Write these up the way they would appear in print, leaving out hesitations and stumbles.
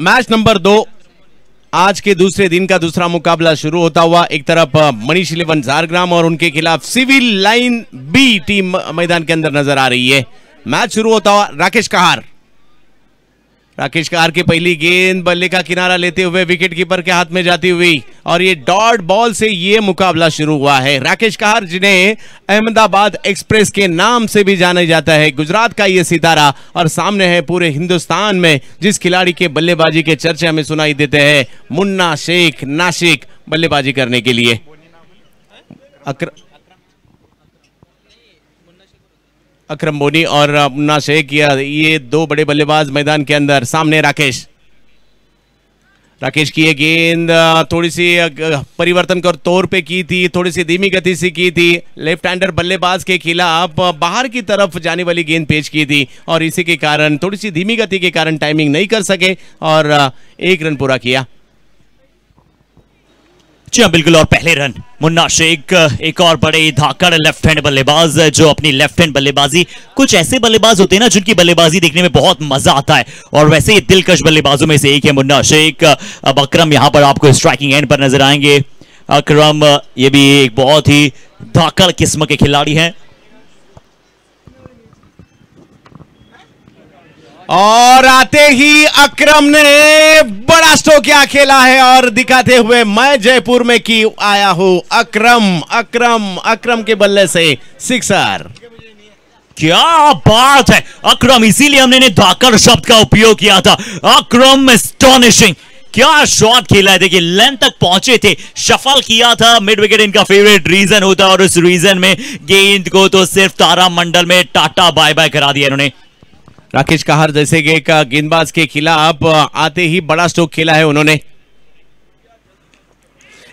Match number 2 आज के दूसरे दिन का दूसरा मुकाबला शुरू होता हुआ। एक तरफ मनीष 11 झारग्राम और उनके खिलाफ सिविल लाइन बी टीम मैदान के अंदर नजर आ रही है। मैच शुरू होता हुआ राकेश कहार की पहली गेंद बल्ले का किनारा लेते हुए विकेट कीपर के हाथ में जाती हुई और ये डॉट बॉल से ये मुकाबला शुरू हुआ है। राकेश कहार जिन्हें अहमदाबाद एक्सप्रेस के नाम से भी जाना जाता है, गुजरात का ये सितारा, और सामने है पूरे हिंदुस्तान में जिस खिलाड़ी के बल्लेबाजी के चर्चे हमें सुनाई देते हैं, मुन्ना शेख नासिक बल्लेबाजी करने के लिए। अकरम बोनी और मुन्ना शेख, ये दो बड़े बल्लेबाज मैदान के अंदर। सामने राकेश की ये गेंद थोड़ी सी परिवर्तन कर तौर पे की थी, थोड़ी सी धीमी गति से की थी। लेफ्ट हैंडर बल्लेबाज के खिलाफ बाहर की तरफ जाने वाली गेंद पेश की थी और इसी के कारण थोड़ी सी धीमी गति के कारण टाइमिंग नहीं कर सके और 1 रन पूरा किया। जी हाँ बिल्कुल, और पहले रन मुन्ना शेख, एक और बड़े धाकड़ लेफ्ट हैंड बल्लेबाज जो अपनी लेफ्ट हैंड बल्लेबाजी, कुछ ऐसे बल्लेबाज होते हैं ना जिनकी बल्लेबाजी देखने में बहुत मजा आता है और वैसे ही दिलकश बल्लेबाजों में से एक है मुन्ना शेख। अब अकरम यहां पर आपको स्ट्राइकिंग एंड पर नजर आएंगे। अकरम ये भी एक बहुत ही धाकड़ किस्म के खिलाड़ी हैं और आते ही अकरम ने बड़ा स्ट्रोक क्या खेला है और दिखाते हुए मैं जयपुर में की आया हूं। अकरम के बल्ले से सिक्सर। क्या बात है अकरम, इसीलिए हमने धाकड़ शब्द का उपयोग किया था। अकरम एस्टॉनिशिंग, क्या शॉट खेला है। देखिए लेंथ तक पहुंचे थे, शफल किया था, मिड विकेट इनका फेवरेट रीजन होता है और उस रीजन में गेंद को तो सिर्फ तारामंडल में टाटा बाय बाय करा दिया इन्होंने। राकेश कहार जैसे कि एक गेंदबाज के खिलाफ आते ही बड़ा स्ट्रोक खेला है उन्होंने।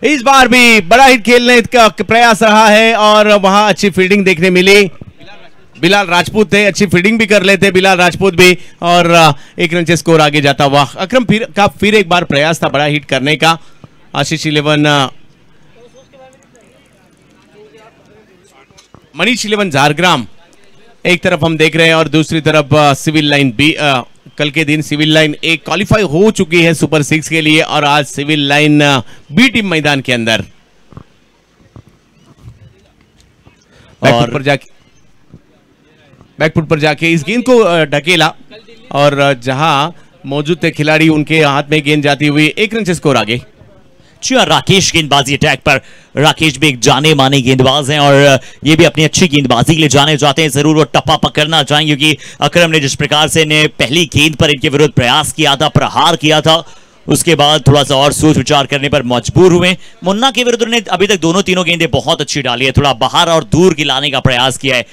इस बार भी बड़ा हिट खेलने का प्रयास रहा है और वहां अच्छी फील्डिंग देखने मिली। बिलाल राजपूत थे, अच्छी फील्डिंग भी कर लेते बिलाल राजपूत भी और 1 रन से स्कोर आगे जाता हुआ। अकरम फिर एक बार प्रयास था बड़ा हिट करने का। आशीष 11 मनीष 11 झारग्राम एक तरफ हम देख रहे हैं और दूसरी तरफ सिविल लाइन बी। कल के दिन सिविल लाइन ए क्वालिफाई हो चुकी है सुपर 6 के लिए और आज सिविल लाइन बी टीम मैदान के अंदर। और बैकफुट पर जाके इस गेंद को ढकेला और जहां मौजूद थे खिलाड़ी उनके हाथ में गेंद जाती हुई 1 रन से स्कोर आगे। राकेश गेंदबाजी अटैक पर। राकेश भी एक जाने माने गेंदबाज हैं और ये भी अपनी अच्छी गेंदबाजी के लिए जाने जाते हैं। जरूर वो टप्पा पकड़ना चाहेंगे क्योंकि अकरम ने जिस प्रकार से ने पहली गेंद पर इनके विरुद्ध प्रयास किया था, प्रहार किया था, उसके बाद थोड़ा सा और सोच विचार करने पर मजबूर हुए। मुन्ना के विरुद्ध ने अभी तक दोनों तीनों गेंदें बहुत अच्छी डाली है, थोड़ा बाहर और दूर गिलाने का प्रयास किया है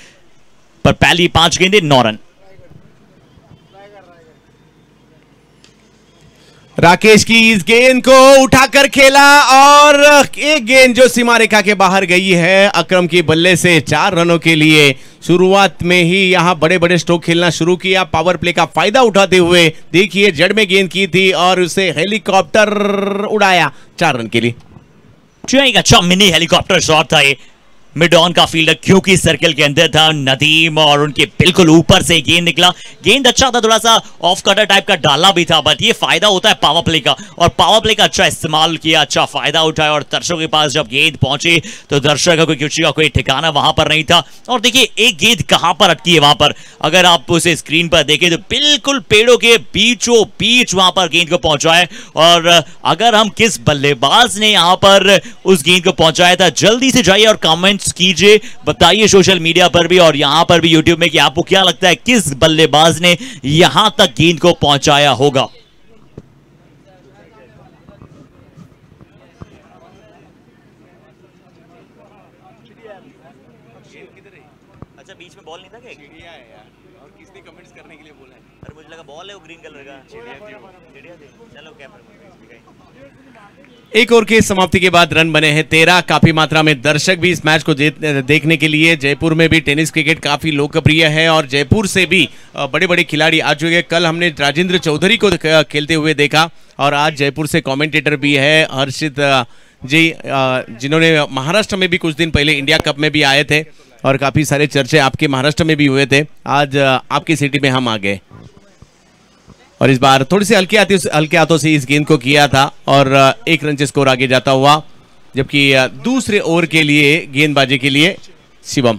पर पहली 5 गेंदें 9 रन। राकेश की इस गेंद को उठाकर खेला और एक गेंद जो सीमा रेखा के बाहर गई है अकरम की बल्ले से 4 रनों के लिए। शुरुआत में ही यहां बड़े बड़े स्ट्रोक खेलना शुरू किया, पावर प्ले का फायदा उठाते हुए। देखिए जड़ में गेंद की थी और उसे हेलीकॉप्टर उड़ाया 4 रन के लिए। एक अच्छा मिनी हेलीकॉप्टर शॉट था ये। मिड ऑन का फील्डर क्योंकि सर्कल के अंदर था नदीम और उनके बिल्कुल ऊपर से गेंद निकला। गेंद अच्छा था, थोड़ा सा ऑफ कटर टाइप का डाला भी था, बट ये फायदा होता है पावर प्ले का और पावर प्ले का अच्छा इस्तेमाल किया, अच्छा फायदा उठाया और दर्शकों के पास जब गेंद पहुंची तो दर्शक का किसी का कोई ठिकाना वहां पर नहीं था। और देखिए एक गेंद कहां पर अटकी है वहां पर, अगर आप उसे स्क्रीन पर देखें तो बिल्कुल पेड़ों के बीचों बीच वहां पर गेंद को पहुंचाए। और अगर हम किस बल्लेबाज ने यहां पर उस गेंद को पहुंचाया था, जल्दी से जाइए और कमेंट कीजिए, बताइए सोशल मीडिया पर भी और यहां पर भी यूट्यूब में कि आपको क्या लगता है किस बल्लेबाज ने यहां तक गेंद को पहुंचाया होगा। अच्छा बीच में बॉल नहीं था क्या? चिड़िया है यार, और किसने कमेंट्स करने के लिए बोला है? अरे मुझे लगा बॉल है वो ग्रीन कलर का। चिड़िया थी। चलो क्या एक ओवर की समाप्ति के बाद रन बने हैं 13। काफी मात्रा में दर्शक भी इस मैच को देखने के लिए। जयपुर में भी टेनिस क्रिकेट काफी लोकप्रिय है और जयपुर से भी बड़े बड़े खिलाड़ी आ चुके हैं। कल हमने राजेंद्र चौधरी को खेलते हुए देखा और आज जयपुर से कमेंटेटर भी है हर्षित जी, जिन्होंने महाराष्ट्र में भी कुछ दिन पहले इंडिया कप में भी आए थे और काफी सारे चर्चे आपके महाराष्ट्र में भी हुए थे। आज आपकी सिटी में हम आ गए। और इस बार थोड़ी सी हल्के हाथों से इस गेंद को किया था और 1 रन से स्कोर आगे जाता हुआ, जबकि दूसरे ओवर के लिए गेंदबाजी के लिए शिवम।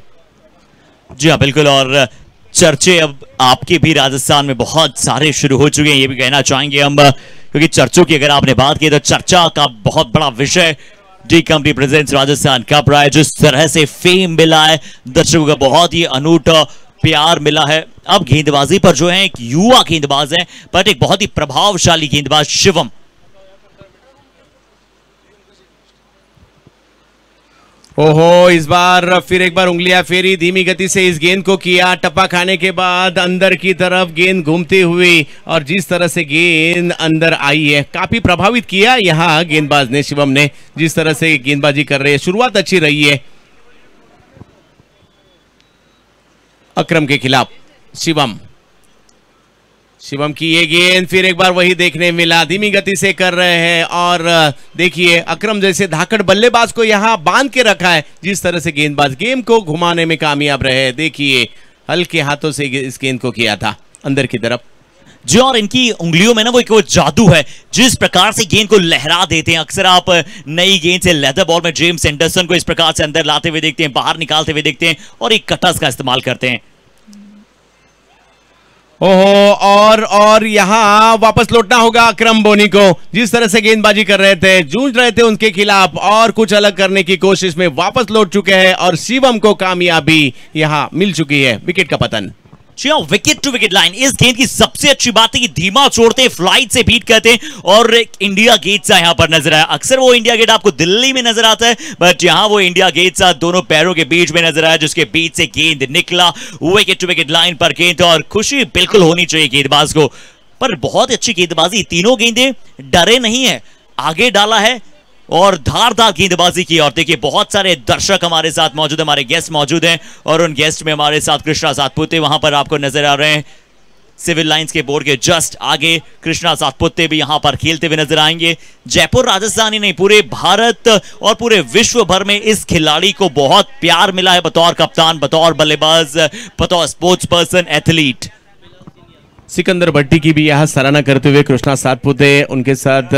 जी हाँ बिल्कुल, और चर्चे अब आपके भी राजस्थान में बहुत सारे शुरू हो चुके हैं, ये भी कहना चाहेंगे हम, क्योंकि चर्चों की अगर आपने बात की तो चर्चा का बहुत बड़ा विषय D Company presents Rajasthan cup रहा है। जिस तरह से फेम मिला है, दर्शकों का बहुत ही अनूठा प्यार मिला है। अब गेंदबाजी पर जो है एक युवा गेंदबाज है, बट एक बहुत ही प्रभावशाली गेंदबाज शिवम। ओहो, इस बार फिर एक बार उंगलियां फेरी, धीमी गति से इस गेंद को किया, टप्पा खाने के बाद अंदर की तरफ गेंद घूमती हुई, और जिस तरह से गेंद अंदर आई है, काफी प्रभावित किया यहां गेंदबाज ने, शिवम ने, जिस तरह से गेंदबाजी कर रहे हैं। शुरुआत अच्छी रही है अकरम के खिलाफ। शिवम की ये गेंद फिर एक बार वही देखने मिला, धीमी गति से कर रहे हैं, और देखिए अकरम जैसे धाकड़ बल्लेबाज को यहां बांध के रखा है, जिस तरह से गेंदबाज गेम को घुमाने में कामयाब रहे। देखिए हल्के हाथों से इस गेंद को किया था अंदर की तरफ। जी, और इनकी उंगलियों में ना वो एक जादू है, जिस प्रकार से गेंद को लहरा देते हैं। अक्सर आप नई गेंद से लेदर बॉल में जेम्स एंडरसन को इस प्रकार से अंदर लाते हुए देखते हैं, बाहर निकालते हुए देखते हैं, और एक कटर्स का इस्तेमाल करते हैं। ओहो, और यहां वापस लौटना होगा अकरम बोनी को, जिस तरह से गेंदबाजी कर रहे थे, जूझ रहे थे उनके खिलाफ, और कुछ अलग करने की कोशिश में वापस लौट चुके हैं, और शिवम को कामयाबी यहां मिल चुकी है, विकेट का पतन। Wicket to wicket line. इस गेंद की सबसे अच्छी बात है कि धीमा छोड़ते, फ्लाइट से बीट करते हैं, और एक इंडिया गेट सा यहां पर नजर आया। अक्सर वो इंडिया गेट आपको दिल्ली में नजर आता है, बट यहां वो इंडिया गेट सा दोनों पैरों के बीच में नजर आया, जिसके बीच से गेंद निकला विकेट टू विकेट लाइन पर गेंद। और खुशी बिल्कुल होनी चाहिए गेंदबाज को, पर बहुत अच्छी गेंदबाजी, तीनों गेंदें डरे नहीं है, आगे डाला है और धारदार गेंदबाजी की। और देखिए बहुत सारे दर्शक हमारे साथ मौजूद, हमारे गेस्ट मौजूद हैं, और उन गेस्ट में हमारे साथ कृष्णा सातपुते वहां पर आपको नजर आ रहे हैं, सिविल लाइंस के बोर्ड के जस्ट आगे कृष्णा सातपुते भी यहां पर खेलते हुए नजर आएंगे। जयपुर राजस्थान ही नहीं, पूरे भारत और पूरे विश्व भर में इस खिलाड़ी को बहुत प्यार मिला है, बतौर कप्तान, बतौर बल्लेबाज, बतौर स्पोर्ट्स पर्सन, एथलीट। सिकंदर भट्टी की भी यहां सराहना करते हुए कृष्णा सातपुते, उनके साथ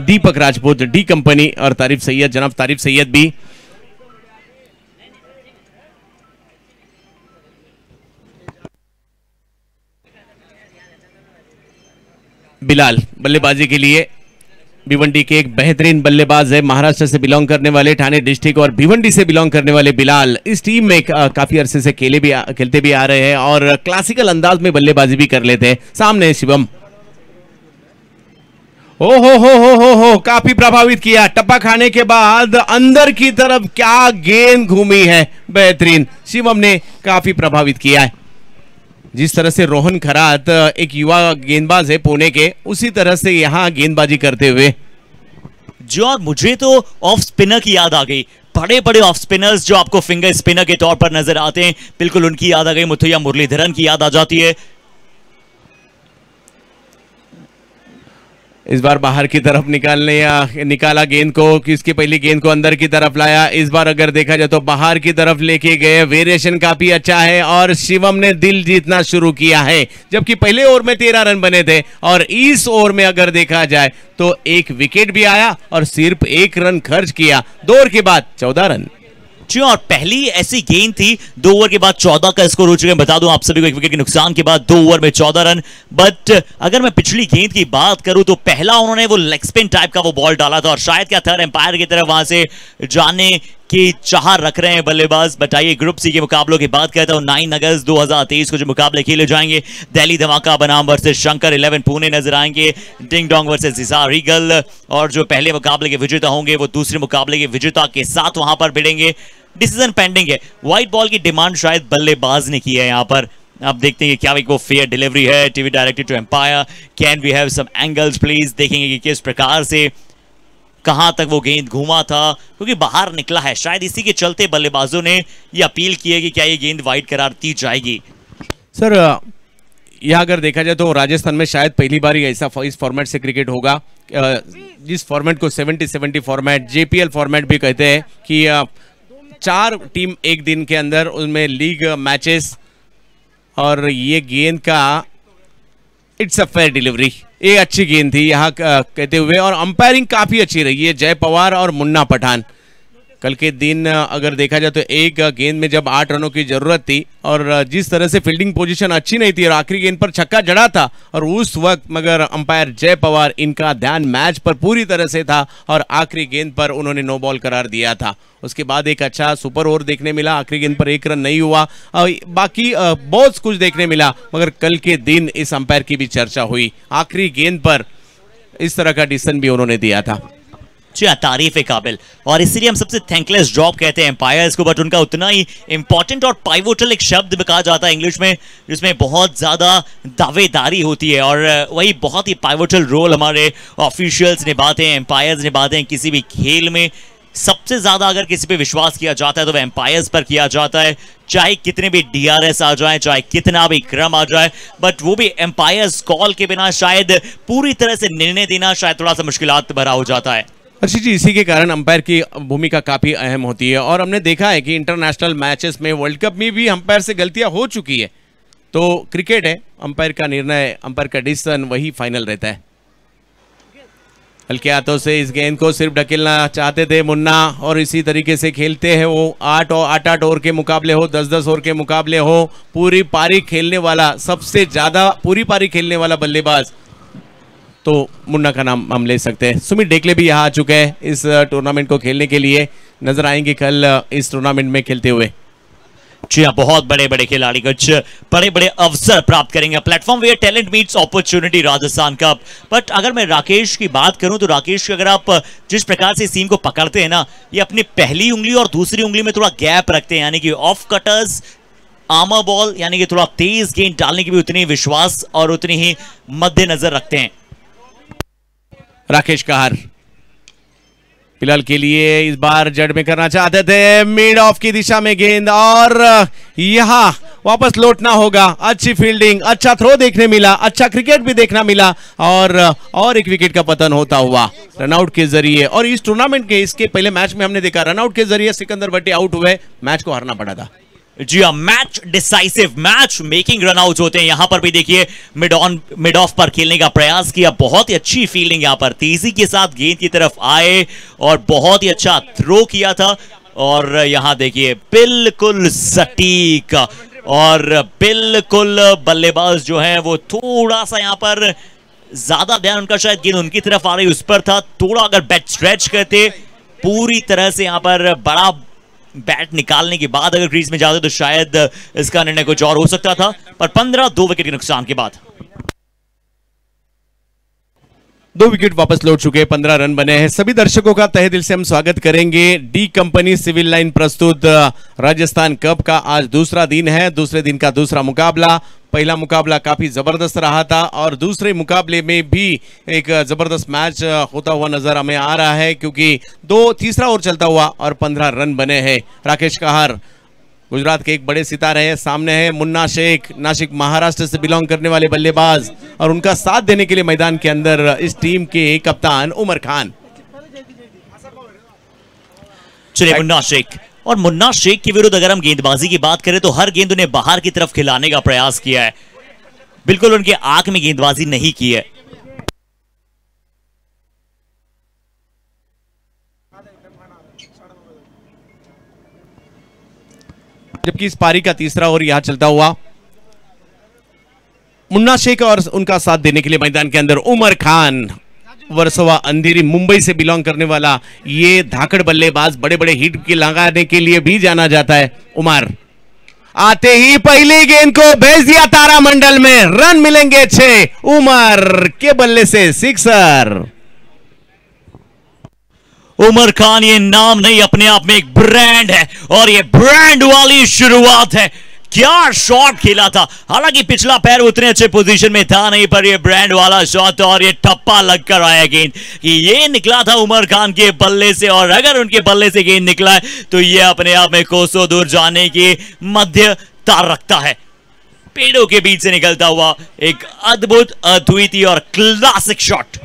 दीपक राजपूत, डी कंपनी, और तारिफ सैयद, जनाब तारिफ सैयद भी। बिलाल बल्लेबाजी के लिए, भिवंडी के एक बेहतरीन बल्लेबाज है, महाराष्ट्र से बिलोंग करने वाले, ठाणे डिस्ट्रिक्ट और भिवंडी से बिलोंग करने वाले बिलाल इस टीम में काफी अरसे से खेलते भी आ रहे हैं, और क्लासिकल अंदाज में बल्लेबाजी भी कर लेते हैं। सामने शिवम, ओ हो, काफी प्रभावित किया, टप्पा खाने के बाद अंदर की तरफ क्या गेंद घूमी है, बेहतरीन, शिवम ने काफी प्रभावित किया है। जिस तरह से रोहन खरात एक युवा गेंदबाज है पुणे के, उसी तरह से यहां गेंदबाजी करते हुए। जो, और मुझे तो ऑफ स्पिनर की याद आ गई, बड़े बड़े ऑफ स्पिनर्स जो आपको फिंगर स्पिनर के तौर पर नजर आते हैं, बिल्कुल उनकी याद आ गई, मुथैया मुरलीधरन की याद आ जाती है। इस बार बाहर की तरफ निकाला गेंद को, किसकी पहली गेंद को अंदर की तरफ लाया। इस बार अगर देखा जाए तो बाहर की तरफ लेके गए, वेरिएशन काफी अच्छा है, और शिवम ने दिल जीतना शुरू किया है, जबकि पहले ओवर में 13 रन बने थे, और इस ओवर में अगर देखा जाए तो 1 विकेट भी आया और सिर्फ 1 रन खर्च किया, 2 ओवर के बाद 14 रन। जी, और पहली ऐसी गेंद थी, 2 ओवर के बाद 14 का स्कोर हो चुका है। बता दूं आप सभी को, 1 विकेट के नुकसान के बाद 2 ओवर में 14 रन। बट अगर मैं पिछली गेंद की बात करूं तो पहला उन्होंने वो लेग स्पिन टाइप का वो बॉल डाला था, और शायद क्या थर्ड एम्पायर की तरफ वहां से जाने की चाह रख रहे हैं बल्लेबाज। बताइए ग्रुप सी के मुकाबलों की बात करता हूं, 9 अगस्त 2023 को जो मुकाबले खेले जाएंगे, दिल्ली धमाका बनाम वर्सेस शंकर 11 पुणे नजर आएंगे, ding dong versus Hisar Regal, और जो पहले मुकाबले के विजेता होंगे वो दूसरे मुकाबले के विजेता के साथ वहां पर भिड़ेंगे। डिसीजन पेंडिंग है, व्हाइट बॉल की डिमांड शायद बल्लेबाज ने की है यहां पर। अब देखते हैं कि क्या वो फेयर डिलीवरी है, TV directed to umpire, can we have some angles please. देखेंगे कि किस प्रकार से, कहां तक वो गेंद घूमा था, क्योंकि बाहर निकला है, शायद इसी के चलते बल्लेबाजों ने ये अपील की है कि क्या ये गेंद वाइड करार दी जाएगी। सर यह अगर देखा जाए तो राजस्थान में शायद पहली बार ऐसा इस फॉर्मेट से क्रिकेट होगा, जिस फॉर्मेट को 70-70 फॉर्मेट, जेपीएल फॉर्मेट भी कहते हैं, कि 4 टीम एक दिन के अंदर, उनमें लीग मैचेस, और ये गेंद का इट्स अ फेयर डिलीवरी। ये अच्छी गेंद थी यहाँ कहते हुए, और अंपायरिंग काफी अच्छी रही है जय पवार और मुन्ना पठान। कल के दिन अगर देखा जाए तो एक गेंद में जब 8 रनों की जरूरत थी और जिस तरह से फील्डिंग पोजीशन अच्छी नहीं थी और आखिरी गेंद पर छक्का जड़ा था, और उस वक्त मगर अंपायर जय पवार इनका ध्यान मैच पर पूरी तरह से था और आखिरी गेंद पर उन्होंने नो बॉल करार दिया था। उसके बाद एक अच्छा सुपर ओवर देखने मिला, आखिरी गेंद पर 1 रन नहीं हुआ, बाकी बहुत कुछ देखने मिला, मगर कल के दिन इस अंपायर की भी चर्चा हुई। आखिरी गेंद पर इस तरह का डिसीजन भी उन्होंने दिया था। तारीफ है काबिल, और इसीलिए हम सबसे थैंकलेस जॉब कहते हैं एम्पायर्स को, बट उनका उतना ही इंपॉर्टेंट और पाइवोटल एक शब्द भी कहा जाता है इंग्लिश में, जिसमें बहुत ज्यादा दावेदारी होती है, और वही बहुत ही पाइवोटल रोल हमारे ऑफिशियल्स निभाते हैं, एम्पायर्स निभाते हैं किसी भी खेल में। सबसे ज्यादा अगर किसी पे विश्वास किया जाता है तो वह एम्पायर्स पर किया जाता है, चाहे कितने भी DRS आ जाए, चाहे कितना भी क्रम आ जाए, बट वो भी एम्पायर्स कॉल के बिना शायद पूरी तरह से निर्णय देना शायद थोड़ा सा मुश्किलात भरा हो जाता है। अर्शी जी, इसी के कारण अंपायर की भूमिका काफी अहम होती है, और हमने देखा है कि इंटरनेशनल मैचेस में, वर्ल्ड कप में भी अंपायर से गलतियां हो चुकी है। तो क्रिकेट है, अंपायर का निर्णय, अंपायर का डिसीजन वही फाइनल रहता है। हल्के हाथों से इस गेंद को सिर्फ ढकेलना चाहते थे मुन्ना, और इसी तरीके से खेलते हैं वो 8 ओवर के मुकाबले हो, 10-10 ओवर के मुकाबले हो, पूरी पारी खेलने वाला, सबसे ज्यादा पूरी पारी खेलने वाला बल्लेबाज तो मुन्ना का नाम हम ले सकते हैं। सुमित डेकले भी यहाँ आ चुके हैं इस टूर्नामेंट को खेलने के लिए, नजर आएंगे कल इस टूर्नामेंट में खेलते हुए। जी हाँ, बहुत बड़े बड़े खिलाड़ी कुछ बड़े बड़े अवसर प्राप्त करेंगे। Platform where talent meets opportunity Rajasthan Cup. But अगर मैं राकेश की बात करूं तो राकेश, अगर आप जिस प्रकार से सीम को पकड़ते हैं ना, ये अपनी पहली उंगली और दूसरी उंगली में थोड़ा गैप रखते हैं, यानी कि ऑफ कटर्स आर्मर बॉल, यानी कि थोड़ा तेज गेंद डालने की भी उतनी विश्वास और उतनी ही मद्देनजर रखते हैं। राकेश कहार फिलहाल के लिए इस बार जड़ में करना चाहते थे, मिड ऑफ की दिशा में गेंद, और यहां वापस लौटना होगा। अच्छी फील्डिंग, अच्छा थ्रो देखने मिला, अच्छा क्रिकेट भी देखना मिला, और एक विकेट का पतन होता हुआ रनआउट के जरिए। और इस टूर्नामेंट के इसके पहले मैच में हमने देखा रनआउट के जरिए सिकंदर भट्टी आउट हुए, मैच को हारना पड़ा था। जी हाँ, match decisive, match making run out होते हैं। यहां पर भी देखिए मिड ऑफ पर खेलने का प्रयास किया, बहुत ही अच्छी फील्डिंग, यहां पर तेजी के साथ गेंद की तरफ आए और बहुत ही अच्छा थ्रो किया था। और यहां देखिए बिल्कुल सटीक, और बिल्कुल बल्लेबाज जो है वो थोड़ा सा यहां पर ज्यादा ध्यान उनका शायद गेंद उनकी तरफ आ रही उस पर था, थोड़ा अगर बैट स्ट्रेच करते पूरी तरह से यहां पर बड़ा बैट निकालने के बाद अगर क्रीज में जाते तो शायद इसका निर्णय कुछ और हो सकता था। पर 15 2 विकेट के नुकसान के बाद 2 विकेट वापस लौट चुके हैं, 15 रन बने हैं। सभी दर्शकों का तहे दिल से हम स्वागत करेंगे। डी कंपनी सिविल लाइन प्रस्तुत राजस्थान कप का आज दूसरा दिन है, दूसरे दिन का दूसरा मुकाबला। पहला मुकाबला काफी जबरदस्त रहा था और दूसरे मुकाबले में भी एक जबरदस्त मैच होता हुआ नजर हमें आ रहा है, क्योंकि तीसरा ओवर चलता हुआ और 15 रन बने हैं। राकेश कहार गुजरात के एक बड़े सितारे हैं, सामने है मुन्ना शेख, नासिक महाराष्ट्र से बिलोंग करने वाले बल्लेबाज, और उनका साथ देने के लिए मैदान के अंदर इस टीम के कप्तान उमर खान। चलिए मुन्ना शेख, और मुन्ना शेख के विरुद्ध अगर हम गेंदबाजी की बात करें तो हर गेंद उन्हें बाहर की तरफ खिलाने का प्रयास किया है, बिल्कुल उनके आंख में गेंदबाजी नहीं की है। जबकि इस पारी का तीसरा ओवर यहां चलता हुआ, मुन्ना शेख और उनका साथ देने के लिए मैदान के अंदर उमर खान, वर्सोवा अंधेरी मुंबई से बिलोंग करने वाला ये धाकड़ बल्लेबाज, बड़े बड़े हिट के लगाने के लिए भी जाना जाता है। उमर आते ही पहली गेंद को भेज दिया तारामंडल में, रन मिलेंगे 6, उमर के बल्ले से सिक्सर। उमर खान ये नाम नहीं, अपने आप में एक ब्रांड है, और ये ब्रांड वाली शुरुआत है। क्या शॉट खेला था, हालांकि पिछला पैर उतने अच्छे पोजीशन में था नहीं, पर ये ब्रांड वाला शॉट, और ये टप्पा लगकर आया गेंद कि ये निकला था उमर खान के बल्ले से, और अगर उनके बल्ले से गेंद निकला है तो ये अपने आप में कोसों दूर जाने की मध्यता रखता है। पेड़ों के बीच से निकलता हुआ एक अद्भुत, अद्वितीय और क्लासिक शॉट।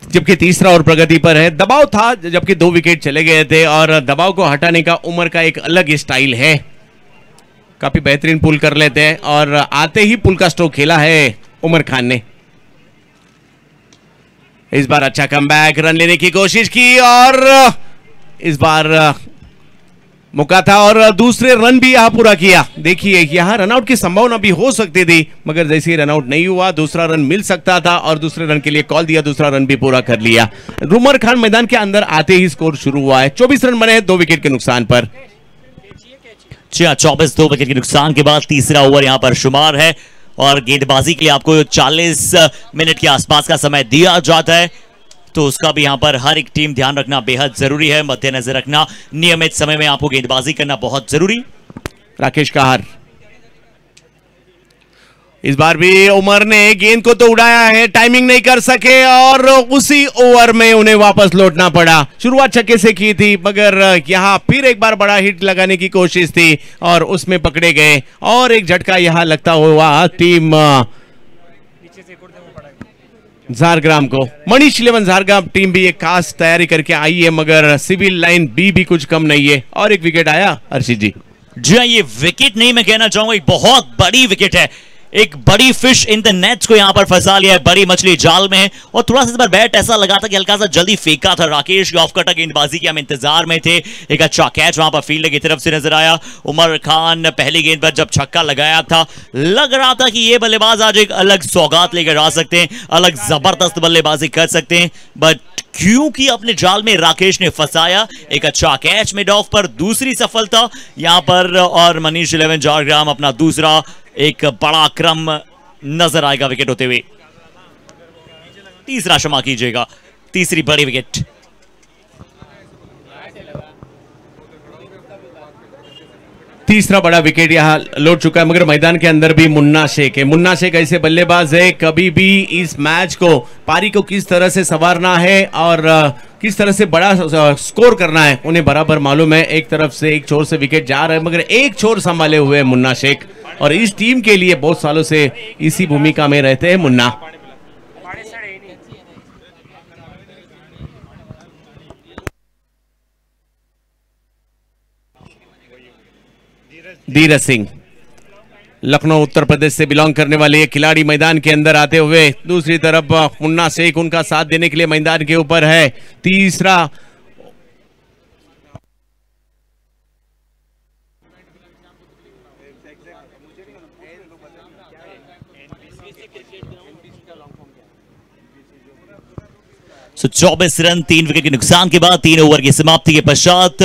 जबकि तीसरा और प्रगति पर है, दबाव था जबकि 2 विकेट चले गए थे, और दबाव को हटाने का उमर का एक अलग स्टाइल है, काफी बेहतरीन पुल कर लेते हैं, और आते ही पुल का स्ट्रोक खेला है उमर खान ने। इस बार अच्छा कमबैक, रन लेने की कोशिश की और इस बार मौका था और दूसरे रन भी यहां पूरा किया। देखिए यहां रनआउट की संभावना भी हो सकती थी, मगर जैसे ही रनआउट नहीं हुआ दूसरा रन मिल सकता था और दूसरे रन के लिए कॉल दिया, दूसरा रन भी पूरा कर लिया। उमर खान मैदान के अंदर आते ही स्कोर शुरू हुआ है। 24 रन बने 2 विकेट के नुकसान पर। 24 2 विकेट के नुकसान के बाद तीसरा ओवर यहां पर शुमार है और गेंदबाजी के लिए आपको 40 मिनट के आसपास का समय दिया जाता है, तो उसका भी यहां पर हर एक टीम ध्यान रखना बेहद जरूरी है, मद्देनजर रखना। नियमित समय में आपको गेंदबाजी करना बहुत जरूरी। राकेश कहार, इस बार भी उमर ने गेंद को तो उड़ाया है, टाइमिंग नहीं कर सके और उसी ओवर में उन्हें वापस लौटना पड़ा। शुरुआत छक्के से की थी, मगर यहां फिर एक बार बड़ा हिट लगाने की कोशिश थी और उसमें पकड़े गए और एक झटका यहां लगता हुआ टीम झारग्राम को। मनीष 11 झारग्राम टीम भी एक खास तैयारी करके आई है, मगर सिविल लाइन बी भी कुछ कम नहीं है और एक विकेट आया हर्षित जी। जी हाँ, ये विकेट नहीं, मैं कहना चाहूंगा एक बहुत बड़ी विकेट है। एक बड़ी फिश इन द नेट्स को यहां पर फंसा लिया है, बड़ी मछली जाल में है और थोड़ा सा इस बार बैट ऐसा लगा था कि हल्का सा जल्दी फेंका था। राकेश की ऑफ कटर गेंदबाजी के हम इंतजार में थे। एक अच्छा कैच वहां पर फील्डर की तरफ से नजर आया। उमर खान पहली गेंद पर जब छक्का लगाया था, लग रहा था कि ये बल्लेबाज आज एक अलग सौगात लेकर आ सकते हैं, अलग जबरदस्त बल्लेबाजी कर सकते हैं, बट क्योंकि अपने जाल में राकेश ने फंसाया। एक अच्छा कैच मिड ऑफ पर, दूसरी सफलता यहां पर और मनीष 11 झारग्राम अपना दूसरा एक बड़ा क्रम नजर आएगा विकेट होते हुए। तीसरा क्षमा कीजिएगा, तीसरी बड़ी विकेट। तीसरा बड़ा विकेट यहां लौट चुका है, मगर मैदान के अंदर भी मुन्ना शेख है। मुन्ना शेख ऐसे बल्लेबाज है, कभी भी इस मैच को पारी को किस तरह से संवारना है और किस तरह से बड़ा स्कोर करना है उन्हें बराबर मालूम है। एक तरफ से एक छोर से विकेट जा रहा है, मगर एक छोर संभाले हुए मुन्ना शेख और इस टीम के लिए बहुत सालों से इसी भूमिका में रहते हैं मुन्ना। धीरज सिंह लखनऊ उत्तर प्रदेश से बिलोंग करने वाले ये खिलाड़ी मैदान के अंदर आते हुए, दूसरी तरफ मुन्ना शेख उनका साथ देने के लिए मैदान के ऊपर है। तीसरा सो 24 रन 3 विकेट के नुकसान के बाद 3 ओवर की समाप्ति के पश्चात,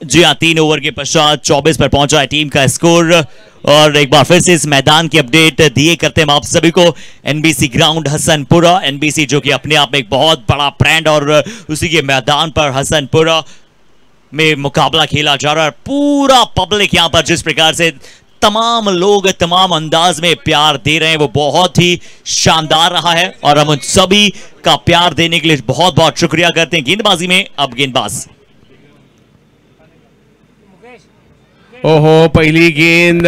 जी हाँ 3 ओवर के पश्चात 24 पर पहुंचा है टीम का स्कोर। और एक बार फिर से इस मैदान की अपडेट दिए करते हैं आप सभी को। एनबीसी ग्राउंड हसनपुरा, एनबीसी जो कि अपने आप में एक बहुत बड़ा ब्रांड और उसी के मैदान पर हसनपुरा में मुकाबला खेला जा रहा है। पूरा पब्लिक यहां पर जिस प्रकार से तमाम लोग तमाम अंदाज में प्यार दे रहे हैं वो बहुत ही शानदार रहा है और हम उन सभी का प्यार देने के लिए बहुत बहुत शुक्रिया करते हैं। गेंदबाजी में अब गेंदबाज, ओहो पहली गेंद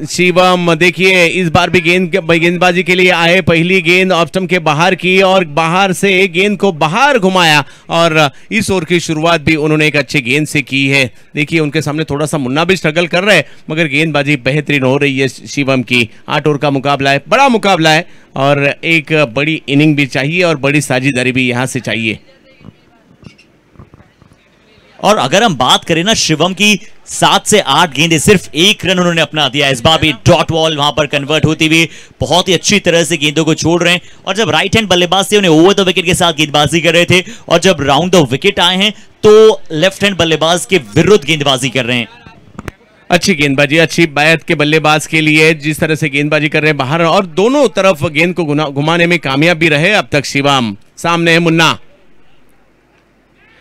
शिवम, देखिए इस बार भी गेंदबाजी के लिए आए। पहली गेंद ऑफ स्टंप के बाहर की और बाहर से गेंद को बाहर घुमाया और इस ओवर की शुरुआत भी उन्होंने एक अच्छी गेंद से की है। देखिए उनके सामने थोड़ा सा मुन्ना भी स्ट्रगल कर रहे हैं, मगर गेंदबाजी बेहतरीन हो रही है शिवम की। 8 ओवर का मुकाबला है, बड़ा मुकाबला है और एक बड़ी इनिंग भी चाहिए और बड़ी साझेदारी भी यहां से चाहिए। और अगर हम बात करें ना शिवम की, 7 से 8 गेंदें, सिर्फ 1 रन उन्होंने अपना दिया। इस बार भी डॉट बॉल वहां पर कन्वर्ट होती हुई बहुत ही अच्छी तरह से गेंदों को छोड़ रहे हैं। और जब राइट हैंड बल्लेबाज थे उन्हें ओवर द विकेट के साथ गेंदबाजी कर रहे थे और जब राउंड द विकेट आए हैं तो लेफ्ट हैंड बल्लेबाज के विरुद्ध गेंदबाजी कर रहे हैं। अच्छी गेंदबाजी, अच्छी बैट के बल्लेबाज के लिए जिस तरह से गेंदबाजी कर रहे हैं बाहर और दोनों तरफ गेंद को घुमाने में कामयाब भी रहे अब तक शिवम। सामने है मुन्ना,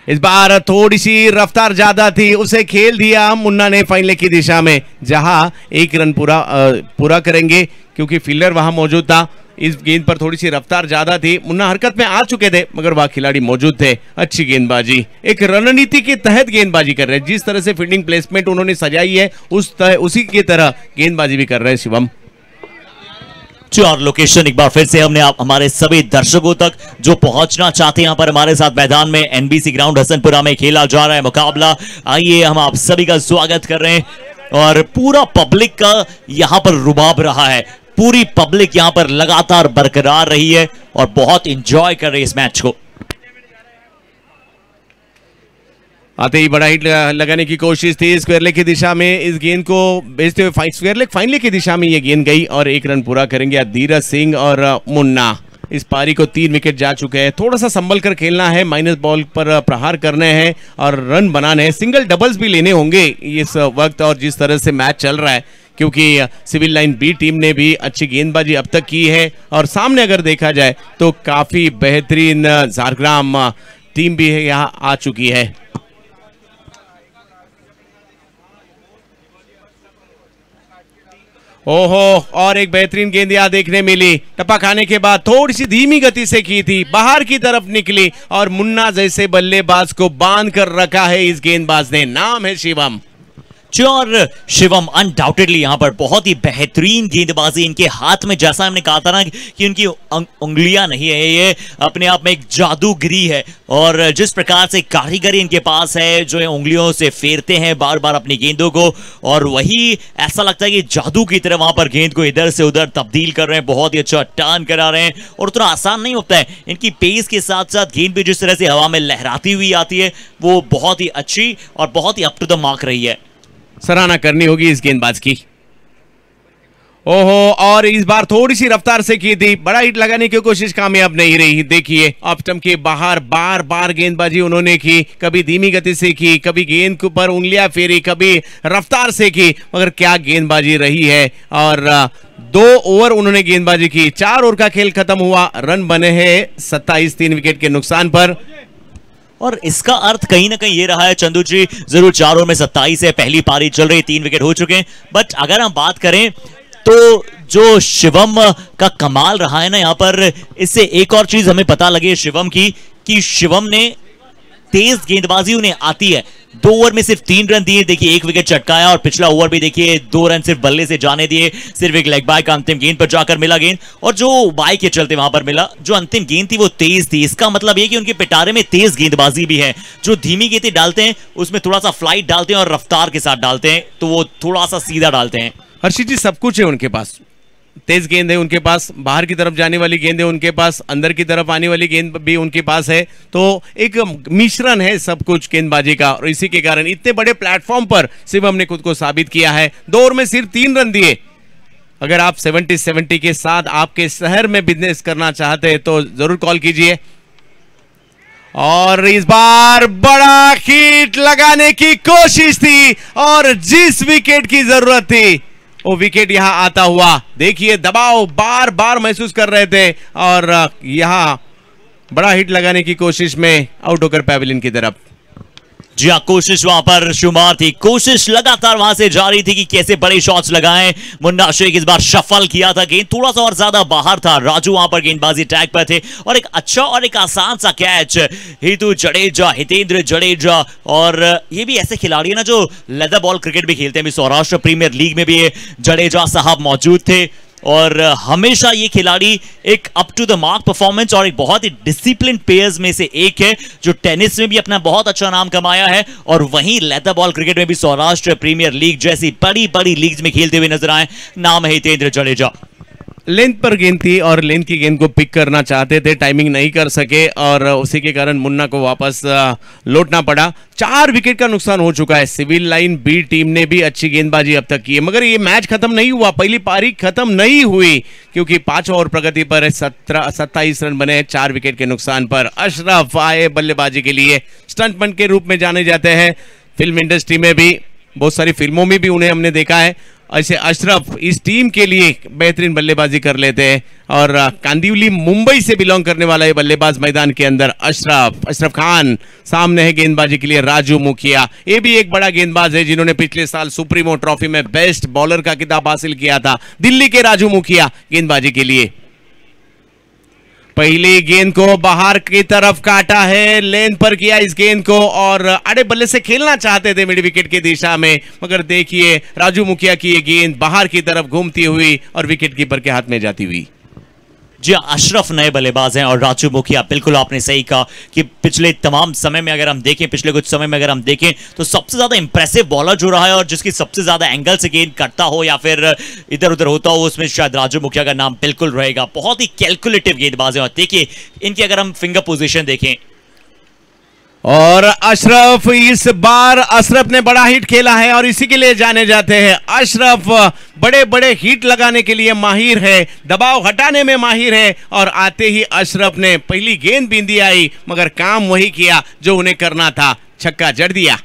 इस बार थोड़ी सी रफ्तार ज्यादा थी, उसे खेल दिया मुन्ना ने फाइन लेग की दिशा में, जहां 1 रन पूरा करेंगे क्योंकि फील्डर वहां मौजूद था। इस गेंद पर थोड़ी सी रफ्तार ज्यादा थी, मुन्ना हरकत में आ चुके थे मगर वह खिलाड़ी मौजूद थे। अच्छी गेंदबाजी, एक रणनीति के तहत गेंदबाजी कर रहे हैं। जिस तरह से फील्डिंग प्लेसमेंट उन्होंने सजाई है उसी की तरह गेंदबाजी भी कर रहे हैं शिवम। और लोकेशन एक बार फिर से हमने हमारे सभी दर्शकों तक जो पहुंचना चाहते हैं यहाँ पर हमारे साथ मैदान में एनबीसी ग्राउंड हसनपुरा में खेला जा रहा है मुकाबला। आइए हम आप सभी का स्वागत कर रहे हैं और पूरा पब्लिक का यहाँ पर रुबाब रहा है। पूरी पब्लिक यहां पर लगातार बरकरार रही है और बहुत इंजॉय कर रही है इस मैच को। आते ही बड़ा हिट लगाने की कोशिश थी स्क्वायर लेग की दिशा में, इस गेंद को भेजते हुए स्क्वायर लेग फाइन लेग की दिशा में ये गेंद गई और 1 रन पूरा करेंगे धीरज सिंह और मुन्ना। इस पारी को 3 विकेट जा चुके हैं, थोड़ा सा संभल कर खेलना है, माइनस बॉल पर प्रहार करने हैं और रन बनाने हैं, सिंगल डबल्स भी लेने होंगे इस वक्त और जिस तरह से मैच चल रहा है, क्योंकि सिविल लाइन बी टीम ने भी अच्छी गेंदबाजी अब तक की है और सामने अगर देखा जाए तो काफी बेहतरीन झारग्राम टीम भी है यहाँ आ चुकी है। ओहो, और एक बेहतरीन गेंद यहां देखने मिली, टप्पा खाने के बाद थोड़ी सी धीमी गति से की थी, बाहर की तरफ निकली और मुन्ना जैसे बल्लेबाज को बांध कर रखा है इस गेंदबाज ने, नाम है शिवम। और शिवम अनडाउटेडली यहां पर बहुत ही बेहतरीन गेंदबाजी इनके हाथ में, जैसा हमने कहा था ना कि उनकी उंगलियां नहीं है, ये अपने आप में एक जादूगिरी है और जिस प्रकार से कारीगरी इनके पास है, जो है उंगलियों से फेरते हैं बार बार अपनी गेंदों को और वही ऐसा लगता है कि जादू की तरह वहां पर गेंद को इधर से उधर तब्दील कर रहे हैं, बहुत ही अच्छा टर्न करा रहे हैं और उतना आसान नहीं होता है। इनकी पेस के साथ साथ गेंद भी जिस तरह से हवा में लहराती हुई आती है वो बहुत ही अच्छी और बहुत ही अप टू द मार्क रही है। सराहना करनी होगी इस गेंदबाज की। ओहो, और इस बार थोड़ी सी रफ्तार से की थी, बड़ा हिट लगाने की कोशिश कामयाब नहीं रही। देखिए ऑफ स्टंप के बाहर बार बार गेंदबाजी उन्होंने की, कभी धीमी गति से की, कभी गेंद के ऊपर उंगलियां फेरी, कभी रफ्तार से की, मगर क्या गेंदबाजी रही है। और 2 ओवर उन्होंने गेंदबाजी की, 4 ओवर का खेल खत्म हुआ, रन बने हैं 27 3 विकेट के नुकसान पर। और इसका अर्थ कहीं ना कहीं ये रहा है चंदू जी, जरूर 4 ओवर में 27 है, पहली पारी चल रही, 3 विकेट हो चुके हैं, बट अगर हम बात करें तो जो शिवम का कमाल रहा है ना यहाँ पर, इससे एक और चीज हमें पता लगी शिवम की कि शिवम ने तेज गेंदबाजी उन्हें आती है। 2 ओवर में सिर्फ 3 रन दिए, देखिए 1 विकेट चटकाया और पिछला ओवर भी देखिए 2 रन सिर्फ बल्ले से जाने दिए, सिर्फ एक लेग बाय का अंतिम गेंद पर जाकर मिला गेंद और जो बाय के चलते वहां पर मिला, जो अंतिम गेंद थी वो तेज थी। इसका मतलब ये कि उनके पिटारे में तेज गेंदबाजी भी है, जो धीमी गेंदें डालते हैं उसमें थोड़ा सा फ्लाइट डालते हैं और रफ्तार के साथ डालते हैं तो वो थोड़ा सा सीधा डालते हैं। हर्षित जी सब कुछ है उनके पास, तेज गेंद है उनके पास, बाहर की तरफ जाने वाली गेंद है उनके पास, अंदर की तरफ आने वाली गेंद भी उनके पास है, तो एक मिश्रण है सब कुछ गेंदबाजी का और इसी के कारण इतने बड़े प्लेटफॉर्म पर शिवम ने खुद को साबित किया है। 2 ओवर में सिर्फ 3 रन दिए। अगर आप 70-70 के साथ आपके शहर में बिजनेस करना चाहते हैं तो जरूर कॉल कीजिए। और इस बार बड़ा हिट लगाने की कोशिश थी और जिस विकेट की जरूरत थी वो विकेट यहां आता हुआ, देखिए दबाव बार बार महसूस कर रहे थे और यहां बड़ा हिट लगाने की कोशिश में आउट होकर पैवेलियन की तरफ। जी हाँ, कोशिश वहां पर शुमार थी, कोशिश लगातार वहां से जारी थी कि कैसे बड़े शॉट्स लगाएं। मुन्ना शेख इस बार शफल किया था, गेंद थोड़ा सा और ज्यादा बाहर था, राजू वहां पर गेंदबाजी टैग पर थे और एक अच्छा और एक आसान सा कैच हितेंद्र जडेजा। और ये भी ऐसे खिलाड़ी है ना जो लेदर बॉल क्रिकेट भी खेलते हैं, सौराष्ट्र प्रीमियर लीग में भी जडेजा साहब मौजूद थे और हमेशा ये खिलाड़ी एक up to the mark performance और एक बहुत ही डिसिप्लिन प्लेयर्स में से एक है, जो टेनिस में भी अपना बहुत अच्छा नाम कमाया है और वहीं लेदर बॉल क्रिकेट में भी सौराष्ट्र प्रीमियर लीग जैसी बड़ी बड़ी लीग्स में खेलते हुए नजर आए। नाम है हितेंद्र जडेजा। लेंथ पर गेंद थी और लेंथ की गेंद को पिक करना चाहते थे, टाइमिंग नहीं कर सके और उसी के कारण मुन्ना को वापस लौटना पड़ा। 4 विकेट का नुकसान हो चुका है। सिविल लाइन बी टीम ने भी अच्छी गेंदबाजी अब तक की है, मगर ये मैच खत्म नहीं हुआ, पहली पारी खत्म नहीं हुई क्योंकि 5 ओवर प्रगति पर 27 रन बने 4 विकेट के नुकसान पर। अशरफ आए बल्लेबाजी के लिए, स्टंटमैन के रूप में जाने जाते हैं, फिल्म इंडस्ट्री में भी बहुत सारी फिल्मों में भी उन्हें हमने देखा है। ऐसे अशरफ इस टीम के लिए बेहतरीन बल्लेबाजी कर लेते हैं और कांदिवली मुंबई से बिलोंग करने वाला ये बल्लेबाज मैदान के अंदर अशरफ खान। सामने है गेंदबाजी के लिए राजू मुखिया, ये भी एक बड़ा गेंदबाज है जिन्होंने पिछले साल सुप्रीमो ट्रॉफी में बेस्ट बॉलर का खिताब हासिल किया था। दिल्ली के राजू मुखिया गेंदबाजी के लिए पहली गेंद को बाहर की तरफ काटा है, लेंथ पर किया इस गेंद को और अड़े बल्ले से खेलना चाहते थे मिड विकेट की दिशा में, मगर देखिए राजू मुखिया की ये गेंद बाहर की तरफ घूमती हुई और विकेट कीपर के हाथ में जाती हुई। जी अशरफ नए बल्लेबाज हैं और राजू मुखिया, बिल्कुल आपने सही कहा कि पिछले तमाम समय में अगर हम देखें, पिछले कुछ समय में अगर हम देखें तो सबसे ज्यादा इंप्रेसिव बॉलर जो रहा है और जिसकी सबसे ज्यादा एंगल से गेंद करता हो या फिर इधर उधर होता हो, उसमें शायद राजू मुखिया का नाम बिल्कुल रहेगा। बहुत ही कैलकुलेटिव गेंदबाज है और देखिए इनकी अगर हम फिंगर पोजीशन देखें, और अशरफ, इस बार अशरफ ने बड़ा हिट खेला है और इसी के लिए जाने जाते हैं। अशरफ बड़े बड़े हिट लगाने के लिए माहिर है, दबाव हटाने में माहिर है, और आते ही अशरफ ने पहली गेंद बिंदी आई मगर काम वही किया जो उन्हें करना था, छक्का जड़ दिया।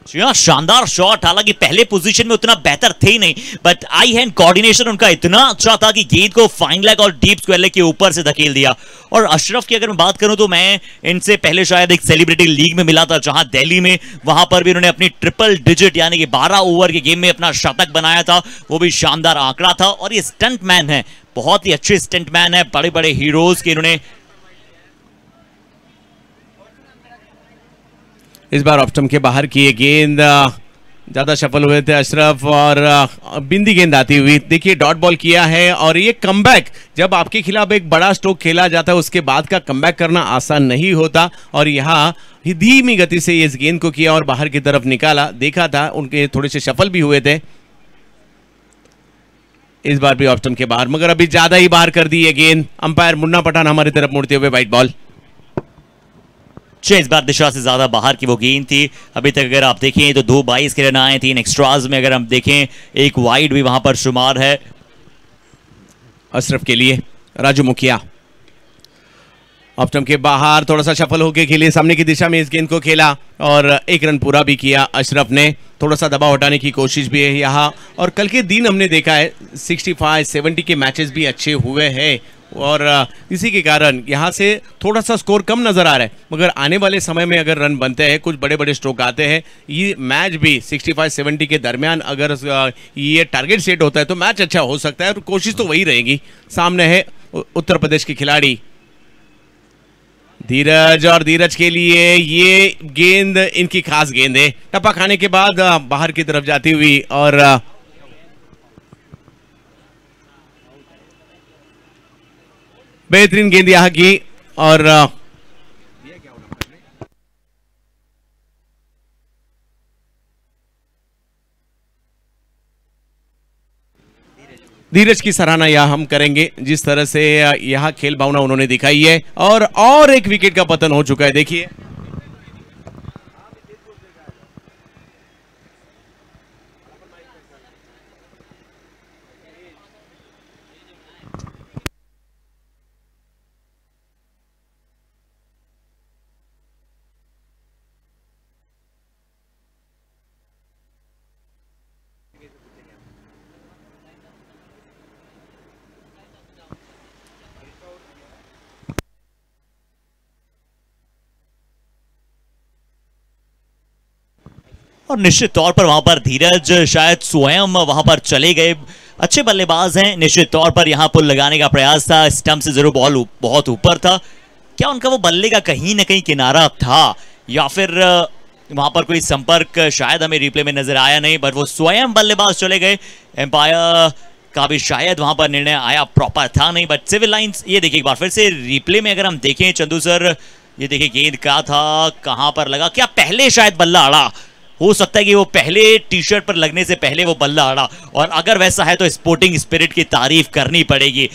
शानदार शॉट, हालांकि पहले पोजीशन में उतना बेहतर थे ही नहीं, बट आई हैंड कोऑर्डिनेशन उनका इतना अच्छा था कि गेंद को फाइन लेग और डीप स्क्वायर लेग के ऊपर से धकेल दिया। और अशरफ की अगर मैं बात करूं तो मैं इनसे पहले शायद एक सेलिब्रिटी लीग में मिला था जहां दिल्ली में, वहां पर भी उन्होंने अपनी ट्रिपल डिजिट यानी कि 12 ओवर के गेम में अपना शतक बनाया था, वो भी शानदार आंकड़ा था। और ये स्टंट मैन है, बहुत ही अच्छे स्टंट मैन है, बड़े बड़े हीरोज के इन्होंने इस बार ऑफ स्टंप के बाहर की ये गेंद, ज्यादा सफल हुए थे अशरफ और बिंदी गेंद आती हुई। देखिए डॉट बॉल किया है और ये कमबैक, जब आपके खिलाफ एक बड़ा स्ट्रोक खेला जाता है उसके बाद का कमबैक करना आसान नहीं होता, और यहाँ धीमी गति से इस गेंद को किया और बाहर की तरफ निकाला। देखा था उनके थोड़े से सफल भी हुए थे इस बार भी ऑफ स्टंप के बाहर, मगर अभी ज्यादा ही बाहर कर दी ये गेंद। अंपायर मुन्ना पठान हमारी तरफ मुड़ते हुए वाइट बॉल। इस बार दिशा से ज्यादा बाहर की वो गेंद थी। अभी तक अगर आप देखें तो 2-22 के रन आए, 3 एक्स्ट्राज में अगर हम देखें, एक वाइड भी वहां पर शुमार है अशरफ के लिए। राजू मुखिया ऑफ स्टंप के बाहर थोड़ा सा सफल होके खेले, सामने की दिशा में इस गेंद को खेला और एक रन पूरा भी किया अशरफ ने। थोड़ा सा दबाव हटाने की कोशिश भी है यहाँ, और कल के दिन हमने देखा है 65-70 के मैचेस भी अच्छे हुए हैं, और इसी के कारण यहाँ से थोड़ा सा स्कोर कम नजर आ रहा है, मगर आने वाले समय में अगर रन बनते हैं, कुछ बड़े बड़े स्ट्रोक आते हैं, ये मैच भी 65-70 के दरमियान अगर ये टारगेट सेट होता है तो मैच अच्छा हो सकता है, और कोशिश तो वही रहेगी। सामने है उत्तर प्रदेश के खिलाड़ी धीरज, और धीरज के लिए ये गेंद इनकी खास गेंद है, टप्पा खाने के बाद बाहर की तरफ जाती हुई, और बेहतरीन गेंद यहाँ की। और धीरज की सराहना यहाँ हम करेंगे, जिस तरह से यहाँ खेल भावना उन्होंने दिखाई है। और एक विकेट का पतन हो चुका है, देखिए और निश्चित तौर पर वहां पर धीरज शायद स्वयं वहां पर चले गए। अच्छे बल्लेबाज हैं, निश्चित तौर पर यहां पुल लगाने का प्रयास था, स्टंप से जरूर बॉल बहुत ऊपर था। क्या उनका वो बल्ले का कहीं ना कहीं किनारा था, या फिर वहां पर कोई संपर्क शायद हमें रिप्ले में नजर आया नहीं, बट वो स्वयं बल्लेबाज चले गए। एम्पायर का भी शायद वहां पर निर्णय आया प्रॉपर था नहीं, बट सिविल लाइंस, ये देखिए एक बार फिर से रिप्ले में अगर हम देखें चंदू सर, ये देखिए गेंद का था, कहां पर लगा, क्या पहले शायद बल्ला अड़ा, हो सकता है कि वो पहले टी शर्ट पर लगने से पहले वो बल्ला अड़ा, और अगर वैसा है तो स्पोर्टिंग स्पिरिट की तारीफ करनी पड़ेगी।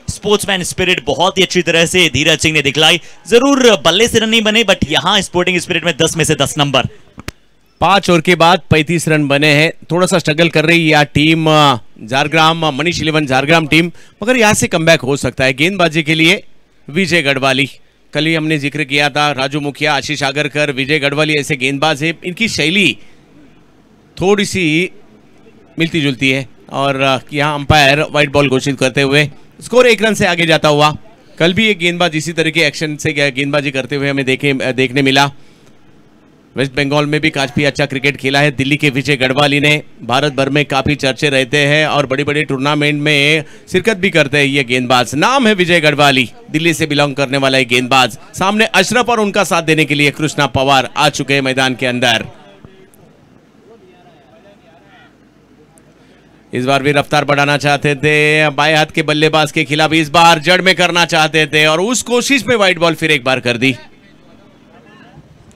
स्पोर्ट्समैन स्पिरिट बहुत ही अच्छी तरह से धीरज सिंह ने दिखलाई। जरूर बल्ले से रन नहीं बने, बट यहां स्पोर्टिंग स्पिरिट में 10 में से 10 नंबर। 5 ओवर के बाद 35 रन बने हैं। थोड़ा सा स्ट्रगल कर रही है यह टीम झारग्राम, मनीष 11 झारग्राम टीम, मगर यहां से कमबैक हो सकता है। गेंदबाजी के लिए विजय गढ़वाली, कल ही हमने जिक्र किया था, राजू मुखिया, आशीष आगरकर, विजय गढ़वाली ऐसे गेंदबाज है, इनकी शैली थोड़ी सी मिलती जुलती है। और यहाँ अंपायर व्हाइट बॉल घोषित करते हुए स्कोर 1 रन से आगे जाता हुआ। कल भी एक गेंदबाज इसी तरह के एक्शन से गेंदबाजी करते हुए हमें देखने मिला। वेस्ट बंगाल में भी काफी अच्छा क्रिकेट खेला है दिल्ली के विजय गढ़वाली ने, भारत भर में काफी चर्चे रहते हैं और बड़े बड़े टूर्नामेंट में शिरकत भी करते हैं ये गेंदबाज। नाम है विजय गढ़वाली, दिल्ली से बिलोंग करने वाला एक गेंदबाज। सामने अशरफ और उनका साथ देने के लिए कृष्णा पवार आ चुके हैं मैदान के अंदर। इस बार भी रफ्तार बढ़ाना चाहते थे बाएं हाथ के बल्लेबाज के खिलाफ, इस बार जड़ में करना चाहते थे और उस कोशिश में वाइड बॉल फिर एक बार कर दी।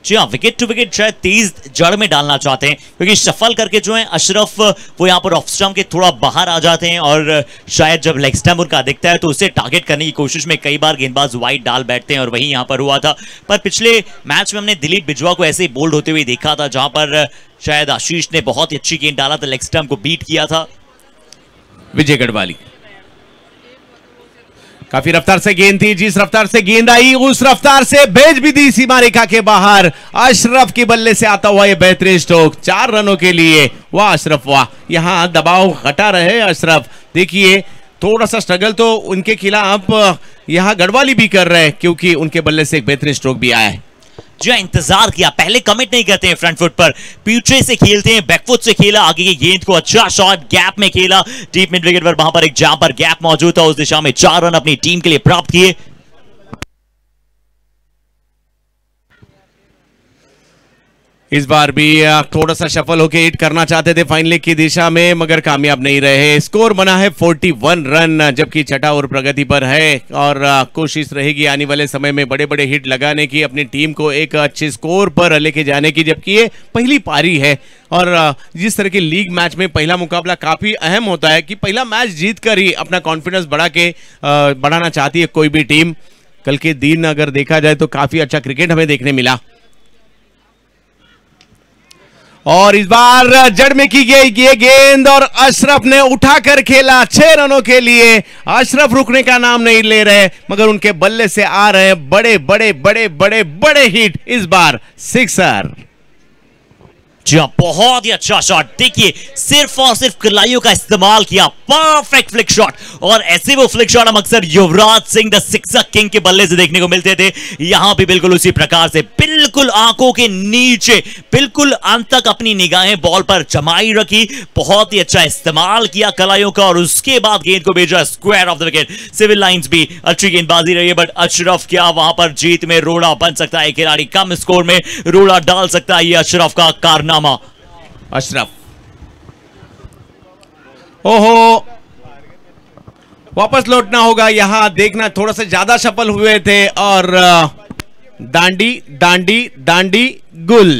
जी हाँ, विकेट टू विकेट शायद तेज जड़ में डालना चाहते हैं क्योंकि शफल करके जो है अशरफ वो यहाँ पर ऑफ स्टंप के थोड़ा बाहर आ जाते हैं और शायद जब लेग स्टंप उनका दिखता है तो उसे टारगेट करने की कोशिश में कई बार गेंदबाज वाइड डाल बैठते हैं और वही यहाँ पर हुआ था। पर पिछले मैच में हमने दिलीप बिजवा को ऐसे ही बोल्ड होते हुए देखा था जहां पर शायद आशीष ने बहुत ही अच्छी गेंद डाला था, लेग स्टंप को बीट किया था। विजय गढ़वाली काफी रफ्तार से गेंद थी, जिस रफ्तार से गेंद आई उस रफ्तार से भेज भी दी सीमा रेखा के बाहर। अशरफ की बल्ले से आता हुआ ये बेहतरीन स्ट्रोक 4 रनों के लिए। वाह अशरफ वाह, यहां दबाव हटा रहे अशरफ। देखिए थोड़ा सा स्ट्रगल तो उनके खिलाफ यहां गढ़वाली भी कर रहे हैं क्योंकि उनके बल्ले से एक बेहतरीन स्ट्रोक भी आया है। जो इंतजार किया, पहले कमिट नहीं करते हैं फ्रंट फुट पर, पीछे से खेलते हैं, बैकफुट से खेला, आगे की गेंद को अच्छा शॉट गैप में खेला डीप मिड विकेट पर, वहां पर एक जहां पर गैप मौजूद था उस दिशा में 4 रन अपनी टीम के लिए प्राप्त किए। इस बार भी थोड़ा सा शफल होके हिट करना चाहते थे फाइन लेग की दिशा में मगर कामयाब नहीं रहे। स्कोर बना है 41 रन, जबकि छठा ओवर प्रगति पर है और कोशिश रहेगी आने वाले समय में बड़े बड़े हिट लगाने की, अपनी टीम को एक अच्छे स्कोर पर लेके जाने की, जबकि ये पहली पारी है। और जिस तरह के लीग मैच में पहला मुकाबला काफी अहम होता है कि पहला मैच जीत कर ही अपना कॉन्फिडेंस बढ़ाना चाहती है कोई भी टीम। कल के दिन अगर देखा जाए तो काफी अच्छा क्रिकेट हमें देखने मिला और इस बार जड़ में की गई ये गेंद और अशरफ ने उठाकर खेला 6 रनों के लिए। अशरफ रुकने का नाम नहीं ले रहे मगर उनके बल्ले से आ रहे हैं बड़े बड़े बड़े बड़े बड़े हिट, इस बार सिक्सर। जी हाँ, बहुत ही अच्छा शॉट। देखिए सिर्फ और सिर्फ कलाइयों का इस्तेमाल किया, परफेक्ट फ्लिक शॉट। और ऐसे वो फ्लिक शॉट हम अक्सर Yuvraj Singh the sixer king के बल्ले से देखने को मिलते थे। यहां भी बिल्कुल उसी प्रकार से बिल्कुल आंखों के नीचे बिल्कुल अंत तक अपनी निगाहें बॉल पर जमाई रखी, बहुत ही अच्छा इस्तेमाल किया कलाइयों का और उसके बाद गेंद को भेजा square off the wicket. Civil Lines भी अच्छी गेंदबाजी रही है बट अशरफ क्या वहां पर जीत में रोड़ा बन सकता है खिलाड़ी, कम स्कोर में रोड़ा डाल सकता है ये अशरफ का कारनामा। अशरफ ओहो, वापस लौटना होगा, यहां देखना थोड़ा सा ज्यादा सफल हुए थे और दांडी दांडी दांडी गुल।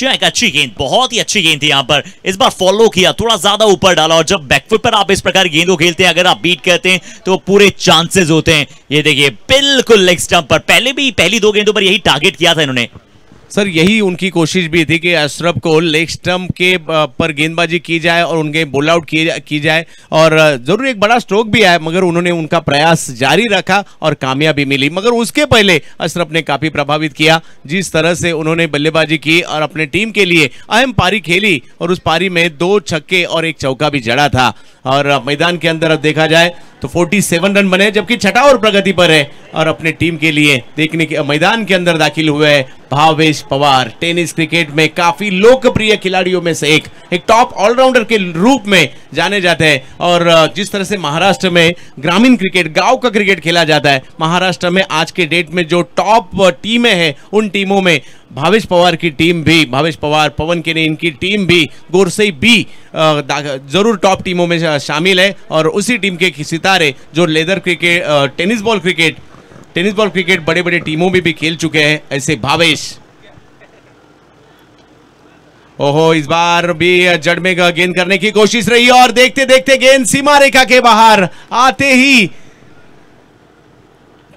एक अच्छी गेंद, बहुत ही अच्छी गेंद थी यहां पर। इस बार फॉलो किया, थोड़ा ज्यादा ऊपर डाला और जब बैकफुट पर आप इस प्रकार गेंद को खेलते हैं अगर आप बीट करते हैं तो पूरे चांसेस होते हैं। ये देखिए बिल्कुल लेग स्टंप पर, पहली 2 गेंदों पर यही टारगेट किया था इन्होंने। सर यही उनकी कोशिश भी थी कि अशरफ को लेग स्टंप के पर गेंदबाजी की जाए और उनके बोल आउट की जाए और जरूर एक बड़ा स्ट्रोक भी आया मगर उन्होंने उनका प्रयास जारी रखा और कामयाबी मिली। मगर उसके पहले अशरफ ने काफी प्रभावित किया जिस तरह से उन्होंने बल्लेबाजी की और अपने टीम के लिए अहम पारी खेली और उस पारी में 2 छक्के और 1 चौका भी जड़ा था। और मैदान के अंदर अब देखा जाए तो 47 रन बने जबकि छठा ओवर प्रगति पर है और अपने टीम के लिए देखने के मैदान के अंदर दाखिल हुए हैं भावेश पवार। टेनिस क्रिकेट में काफी लोकप्रिय खिलाड़ियों में से एक टॉप ऑलराउंडर के रूप में जाने जाते हैं और जिस तरह से महाराष्ट्र में ग्रामीण क्रिकेट, गांव का क्रिकेट खेला जाता है, महाराष्ट्र में आज के डेट में जो टॉप टीमें हैं उन टीमों में भावेश पवार की टीम भी, भावेश पवार, पवन के ने इनकी टीम भी, गोरसई भी जरूर टॉप टीमों में शामिल है और उसी टीम के सितारे जो leather cricket, tennis ball cricket बड़े बड़े टीमों में भी खेल चुके हैं, ऐसे भावेश। ओहो, इस बार भी जड़ में गेंद करने की कोशिश रही और देखते देखते गेंद सीमा रेखा के बाहर आते ही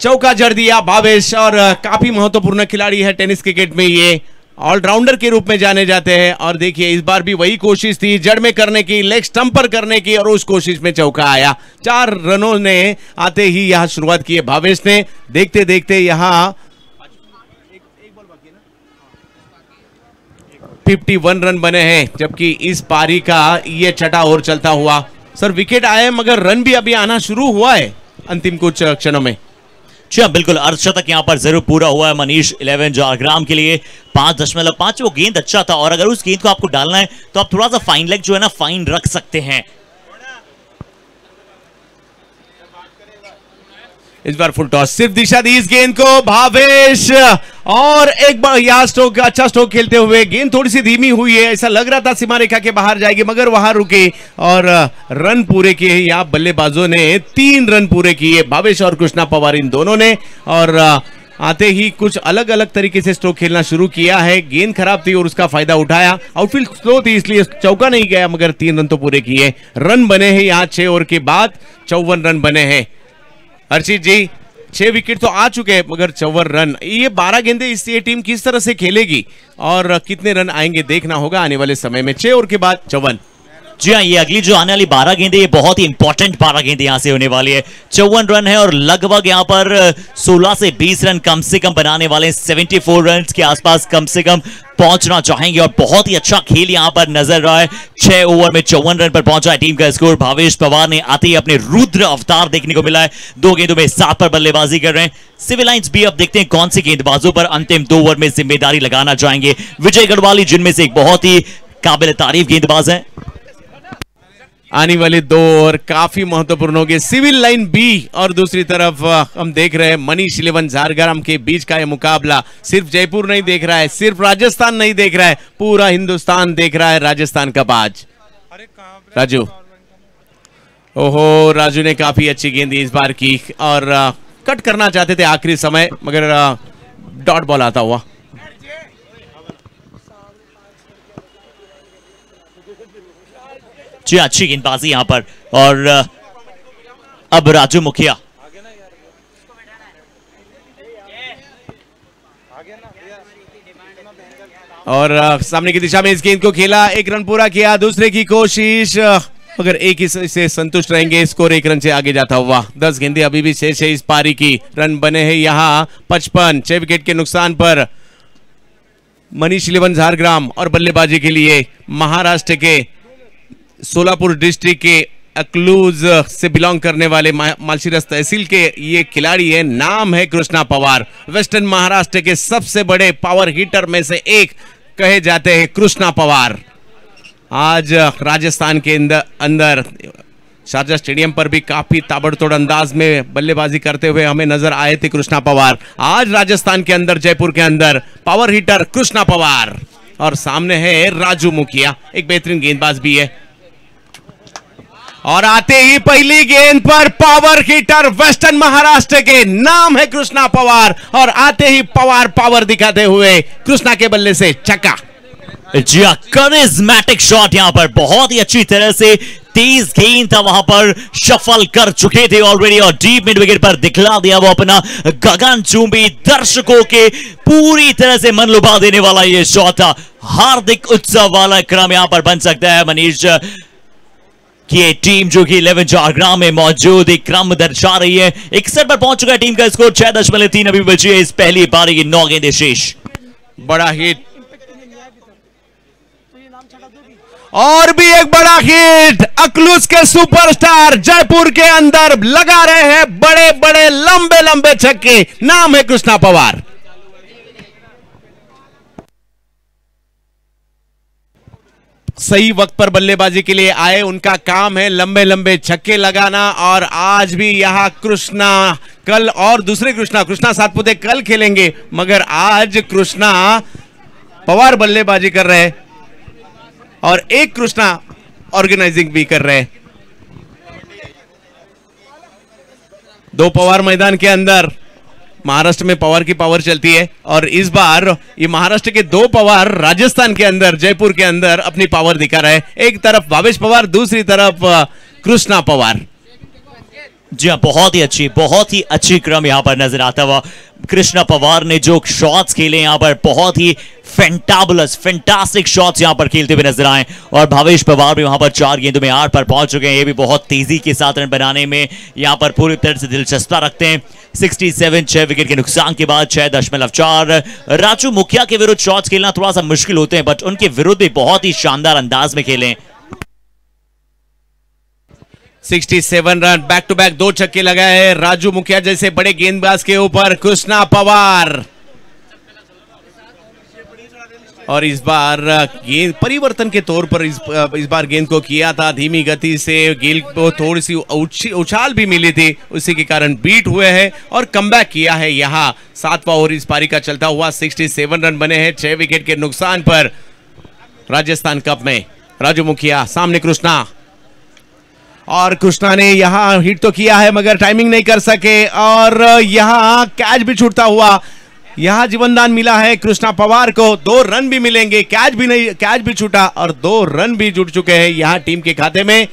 चौका जड़ दिया भावेश। और काफी महत्वपूर्ण खिलाड़ी है टेनिस क्रिकेट में, ये ऑलराउंडर के रूप में जाने जाते हैं। और देखिए इस बार भी वही कोशिश थी जड़ में करने की, लेग स्टंप पर करने की और उस कोशिश में चौका आया। 4 रनों ने आते ही यहां शुरुआत की है भावेश ने। देखते देखते यहां 51 रन बने हैं जबकि इस पारी का ये छठा ओवर चलता हुआ। सर विकेट आए मगर रन भी अभी आना शुरू हुआ है अंतिम कुछ क्षणों में। बिल्कुल, अर्धशतक यहां पर जरूर पूरा हुआ है मनीष 11 जारग्राम के लिए। 5.5 वो गेंद अच्छा था और अगर उस गेंद को आपको डालना है तो आप थोड़ा सा फाइन लेग जो है ना फाइन रख सकते हैं। इस बार फुल टॉस, सिर्फ दिशा दी इस गेंद को भावेश और एक बार यहाँ स्ट्रोक, अच्छा स्ट्रोक खेलते हुए, गेंद थोड़ी सी धीमी हुई है, ऐसा लग रहा था सीमा रेखा के बाहर जाएगी, मगर वहां रुके और रन पूरे किए। यहाँ बल्लेबाजों ने 3 रन पूरे किए, भावेश और कृष्णा पवार इन दोनों ने, और आते ही कुछ अलग अलग तरीके से स्ट्रोक खेलना शुरू किया है। गेंद खराब थी और उसका फायदा उठाया, आउटफील्ड स्लो थी इसलिए चौका नहीं गया, मगर 3 रन तो पूरे किए। रन बने हैं यहाँ 6 ओवर के बाद 54 रन बने हैं। हर्षित जी, 6 विकेट तो आ चुके हैं, मगर 54 रन, ये 12 गेंदें इस ये टीम किस तरह से खेलेगी और कितने रन आएंगे देखना होगा आने वाले समय में। 6 ओवर के बाद 54। जी हाँ, ये अगली जो आने वाली 12 गेंदें, ये बहुत ही इंपॉर्टेंट 12 गेंदें यहाँ से होने वाली है। 54 रन है और लगभग यहाँ पर 16 से 20 रन कम से कम बनाने वाले, 74 रन के आसपास कम से कम पहुंचना चाहेंगे और बहुत ही अच्छा खेल यहाँ पर नजर रहा है। 6 ओवर में 54 रन पर पहुंचा है टीम का स्कोर। भावेश पवार ने आते ही अपने रुद्र अवतार देखने को मिला है, 2 गेंदों में 7 पर बल्लेबाजी कर रहे हैं। सिविल लाइंस भी अब देखते हैं कौन सी गेंदबाजों पर अंतिम 2 ओवर में जिम्मेदारी लगाना चाहेंगे। विजय गढ़वाली जिनमें से एक बहुत ही काबिल तारीफ गेंदबाज है। आने वाले 2 ओवर काफी महत्वपूर्ण होंगे। सिविल लाइन बी और दूसरी तरफ हम देख रहे हैं मनीष 11 झारग्राम के बीच का यह मुकाबला। सिर्फ जयपुर नहीं देख रहा है, सिर्फ राजस्थान नहीं देख रहा है, पूरा हिंदुस्तान देख रहा है राजस्थान का बाज। राजू, ओहो, राजू ने काफी अच्छी गेंद इस बार की और कट करना चाहते थे आखिरी समय, मगर डॉट बॉल आता हुआ। जी, अच्छी गेंदबाजी यहां पर। और अब राजू मुखिया, और सामने की दिशा में इस गेंद को खेला, 1 रन पूरा किया, दूसरे की कोशिश, मगर एक ही से संतुष्ट रहेंगे। स्कोर 1 रन से आगे जाता हुआ। 10 गेंदें अभी भी शेष है इस पारी की। रन बने हैं यहाँ 55, 6 विकेट के नुकसान पर मनीष 11 झारग्राम। और बल्लेबाजी के लिए महाराष्ट्र के सोलापुर डिस्ट्रिक्ट के अक्लूज से बिलोंग करने वाले मालशिरस तहसील के ये खिलाड़ी है, नाम है कृष्णा पवार। वेस्टर्न महाराष्ट्र के सबसे बड़े पावर हिटर में से एक कहे जाते हैं कृष्णा पवार। आज राजस्थान के अंदर शारजा स्टेडियम पर भी काफी ताबड़तोड़ अंदाज में बल्लेबाजी करते हुए हमें नजर आए थे कृष्णा पवार। आज राजस्थान के अंदर, जयपुर के अंदर पावर हिटर कृष्णा पवार। और सामने है राजू मुखिया, एक बेहतरीन गेंदबाज भी है। और आते ही पहली गेंद पर पावर हिटर वेस्टर्न महाराष्ट्र के, नाम है कृष्णा पवार। और आते ही पवार पावर दिखाते हुए कृष्णा के बल्ले से छक्का। जी हाँ, करिज्मेटिक शॉट यहाँ पर, बहुत ही अच्छी तरह से तेज गेंद था, वहां पर शफल कर चुके थे ऑलरेडी और डीप मिड विकेट पर दिखला दिया वो अपना गगनचुंबी, दर्शकों के पूरी तरह से मन लुभा देने वाला ये शॉट था। हार्दिक उत्सव वाला क्रम यहाँ पर बन सकता है मनीष कि ये टीम जो कि 11 झारग्राम में मौजूद एक क्रम दर्शा रही है। 61 पर पहुंच चुका है टीम का स्कोर। 6.3 अभी बची है इस पहली पारी की 9 गेंदें शेष। बड़ा हिट और भी एक बड़ा हिट, अक्लूज के सुपरस्टार जयपुर के अंदर लगा रहे हैं बड़े बड़े लंबे लंबे छक्के, नाम है कृष्णा पवार। सही वक्त पर बल्लेबाजी के लिए आए, उनका काम है लंबे लंबे छक्के लगाना। और आज भी यहां कृष्णा, कल और दूसरे कृष्णा सातपुते कल खेलेंगे, मगर आज कृष्णा पवार बल्लेबाजी कर रहे हैं और एक कृष्णा ऑर्गेनाइजिंग भी कर रहे हैं। 2 पवार मैदान के अंदर। महाराष्ट्र में पवार की पावर चलती है और इस बार ये महाराष्ट्र के 2 पवार राजस्थान के अंदर, जयपुर के अंदर अपनी पावर दिखा रहे हैं। एक तरफ भावेश पवार, दूसरी तरफ कृष्णा पवार। जी हाँ, बहुत ही अच्छी क्रम यहाँ पर नजर आता हुआ। कृष्णा पवार ने जो शॉट्स खेले यहाँ पर, बहुत ही फैंटास्टिक शॉट्स यहाँ पर खेलते हुए नजर आए। और भावेश पवार भी वहां पर 4 गेंदों में 8 पर पहुंच चुके हैं। ये भी बहुत तेजी के साथ रन बनाने में यहाँ पर पूरी तरह से दिलचस्पी रखते हैं। 67, 6 विकेट के नुकसान के बाद 6.4। राजू मुखिया के विरुद्ध शॉट्स खेलना थोड़ा सा मुश्किल होते हैं, बट उनके विरुद्ध भी बहुत ही शानदार अंदाज में खेले। 67 रन, बैक टू बैक 2 छक्के लगाए राजू मुखिया जैसे बड़े गेंदबाज के ऊपर। कृष्णा पवार और इस बार गेंद परिवर्तन के तौर पर इस बार गेंद को किया था धीमी गति से, गेंद को थोड़ी सी उछाल भी मिली थी, उसी के कारण बीट हुए हैं और कमबैक किया है। यहाँ 7वां ओवर इस पारी का चलता हुआ 67 रन बने हैं 6 विकेट के नुकसान पर। राजस्थान कप में राजू मुखिया सामने कृष्णा, और कृष्णा ने यहां हिट तो किया है मगर टाइमिंग नहीं कर सके और यहां कैच भी छूटता हुआ। यहां जीवनदान मिला है कृष्णा पवार को, 2 रन भी मिलेंगे, कैच भी छूटा और 2 रन भी जुट चुके हैं यहां टीम के खाते में,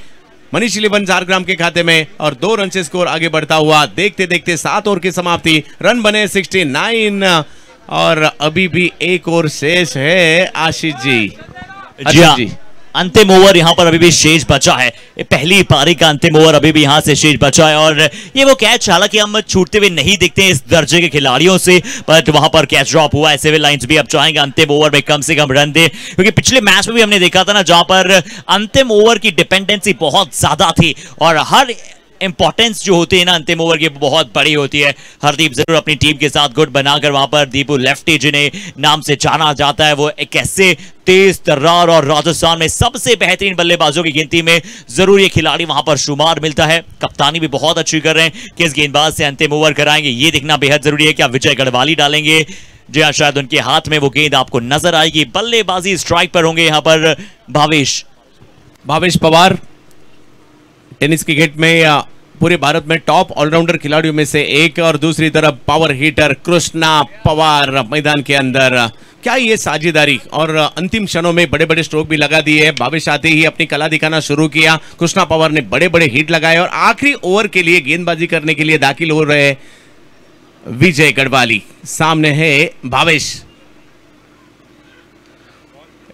मनीष 11 झारग्राम के खाते में, और 2 रन से स्कोर आगे बढ़ता हुआ। देखते देखते 7 ओवर की समाप्ति, रन बने 69 और अभी भी 1 ओवर शेष है। आशीष जी अंतिम ओवर यहाँ पर अभी भी शेष बचा है, पहली पारी का अंतिम ओवर अभी भी यहाँ से शेष बचा है और ये वो कैच, हालांकि हम छूटते हुए नहीं दिखते हैं इस दर्जे के खिलाड़ियों से, बट वहां पर कैच ड्रॉप हुआ है। सिविल लाइंस भी अब चाहेंगे अंतिम ओवर में कम से कम रन दे, क्योंकि पिछले मैच में भी हमने देखा था ना जहां पर अंतिम ओवर की डिपेंडेंसी बहुत ज्यादा थी और हर इंपॉर्टेंस जो होती है ना अंतिम ओवर की बहुत बड़ी होती है। हरदीप जरूर अपनी टीम के साथ गुट बनाकर वहां पर दीपू लेफ्टी जिन्हें नाम से जाना जाता है, वो एक ऐसे तेज तर्रार और राजस्थान में सबसे बेहतरीन बल्लेबाजों की गिनती में जरूर ये खिलाड़ी वहां पर शुमार मिलता है। कप्तानी भी बहुत अच्छी कर रहे हैं, किस गेंदबाज से अंतिम ओवर कराएंगे ये देखना बेहद जरूरी है। क्या विजय गढ़वाली डालेंगे? जी हाँ, शायद उनके हाथ में वो गेंद आपको नजर आएगी। बल्लेबाजी स्ट्राइक पर होंगे यहाँ पर भावेश पवार, टेनिस क्रिकेट में पूरे भारत में टॉप ऑलराउंडर खिलाड़ियों में से एक, और दूसरी तरफ पावर हिटर कृष्णा पवार मैदान के अंदर। क्या ये साझेदारी, और अंतिम क्षणों में बड़े बड़े स्ट्रोक भी लगा दिए। भावेश आते ही अपनी कला दिखाना शुरू किया, कृष्णा पवार ने बड़े बड़े हिट लगाए और आखिरी ओवर के लिए गेंदबाजी करने के लिए दाखिल हो रहे विजय गढ़वाली। सामने है भावेश,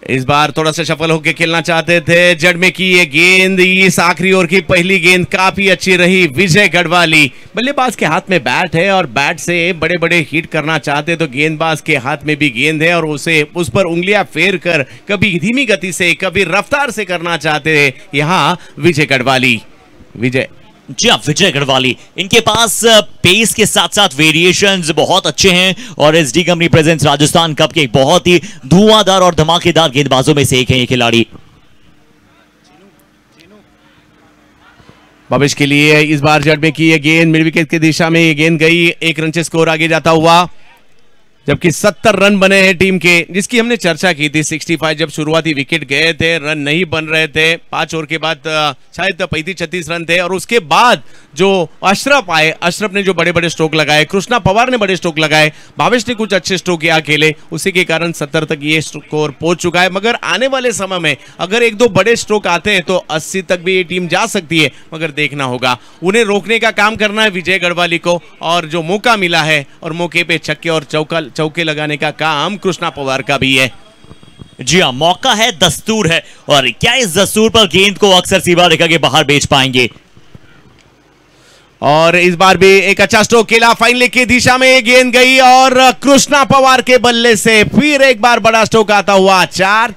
इस बार थोड़ा सा सफल होकर खेलना चाहते थे, जड़ में की ये गेंद, इस आखिरी ओवर की पहली गेंद काफी अच्छी रही। विजय गढ़वाली, बल्लेबाज के हाथ में बैट है और बैट से बड़े बड़े हिट करना चाहते तो गेंदबाज के हाथ में भी गेंद है और उस पर उंगलियां फेर कर कभी धीमी गति से कभी रफ्तार से करना चाहते हैं यहाँ विजय गढ़वाली। जी हाँ, विजय गढ़वाली, इनके पास पेस के साथ साथ वेरिएशंस बहुत अच्छे हैं और SD company presents Rajasthan cup के एक बहुत ही धुआंधार और धमाकेदार गेंदबाजों में से एक है ये खिलाड़ी। भविष्य के लिए इस बार जड़ में की ये गेंद मिड विकेट की दिशा में ये गेंद गई, 1 रन से स्कोर आगे जाता हुआ, जबकि 70 रन बने हैं टीम के, जिसकी हमने चर्चा की थी। 65 जब शुरुआती विकेट गए थे, रन नहीं बन रहे थे, 5 ओवर के बाद शायद 35-36 रन थे और उसके बाद जो अशरफ आए, अशरफ ने जो बड़े बड़े स्ट्रोक लगाए, कृष्णा पवार ने बड़े स्ट्रोक लगाए, भावेश ने कुछ अच्छे स्ट्रोक यहाँ खेले, उसी के कारण 70 तक ये स्कोर पहुंच चुका है। मगर आने वाले समय में अगर 1-2 बड़े स्ट्रोक आते हैं तो 80 तक भी ये टीम जा सकती है, मगर देखना होगा, उन्हें रोकने का काम करना है विजय गढ़वाली को, और जो मौका मिला है और मौके पे छक्के और चौके लगाने का काम कृष्णा पवार का भी है। जी हाँ, मौका है, दस्तूर है, और क्या इस दस्तूर पर गेंद को अक्सर सीमा रेखा के बाहर बेच पाएंगे? और इस बार भी एक अच्छा स्ट्रोक खेला, फाइनल की दिशा में ये गेंद गई और कृष्णा पवार के बल्ले से फिर एक बार बड़ा स्ट्रोक आता हुआ, 4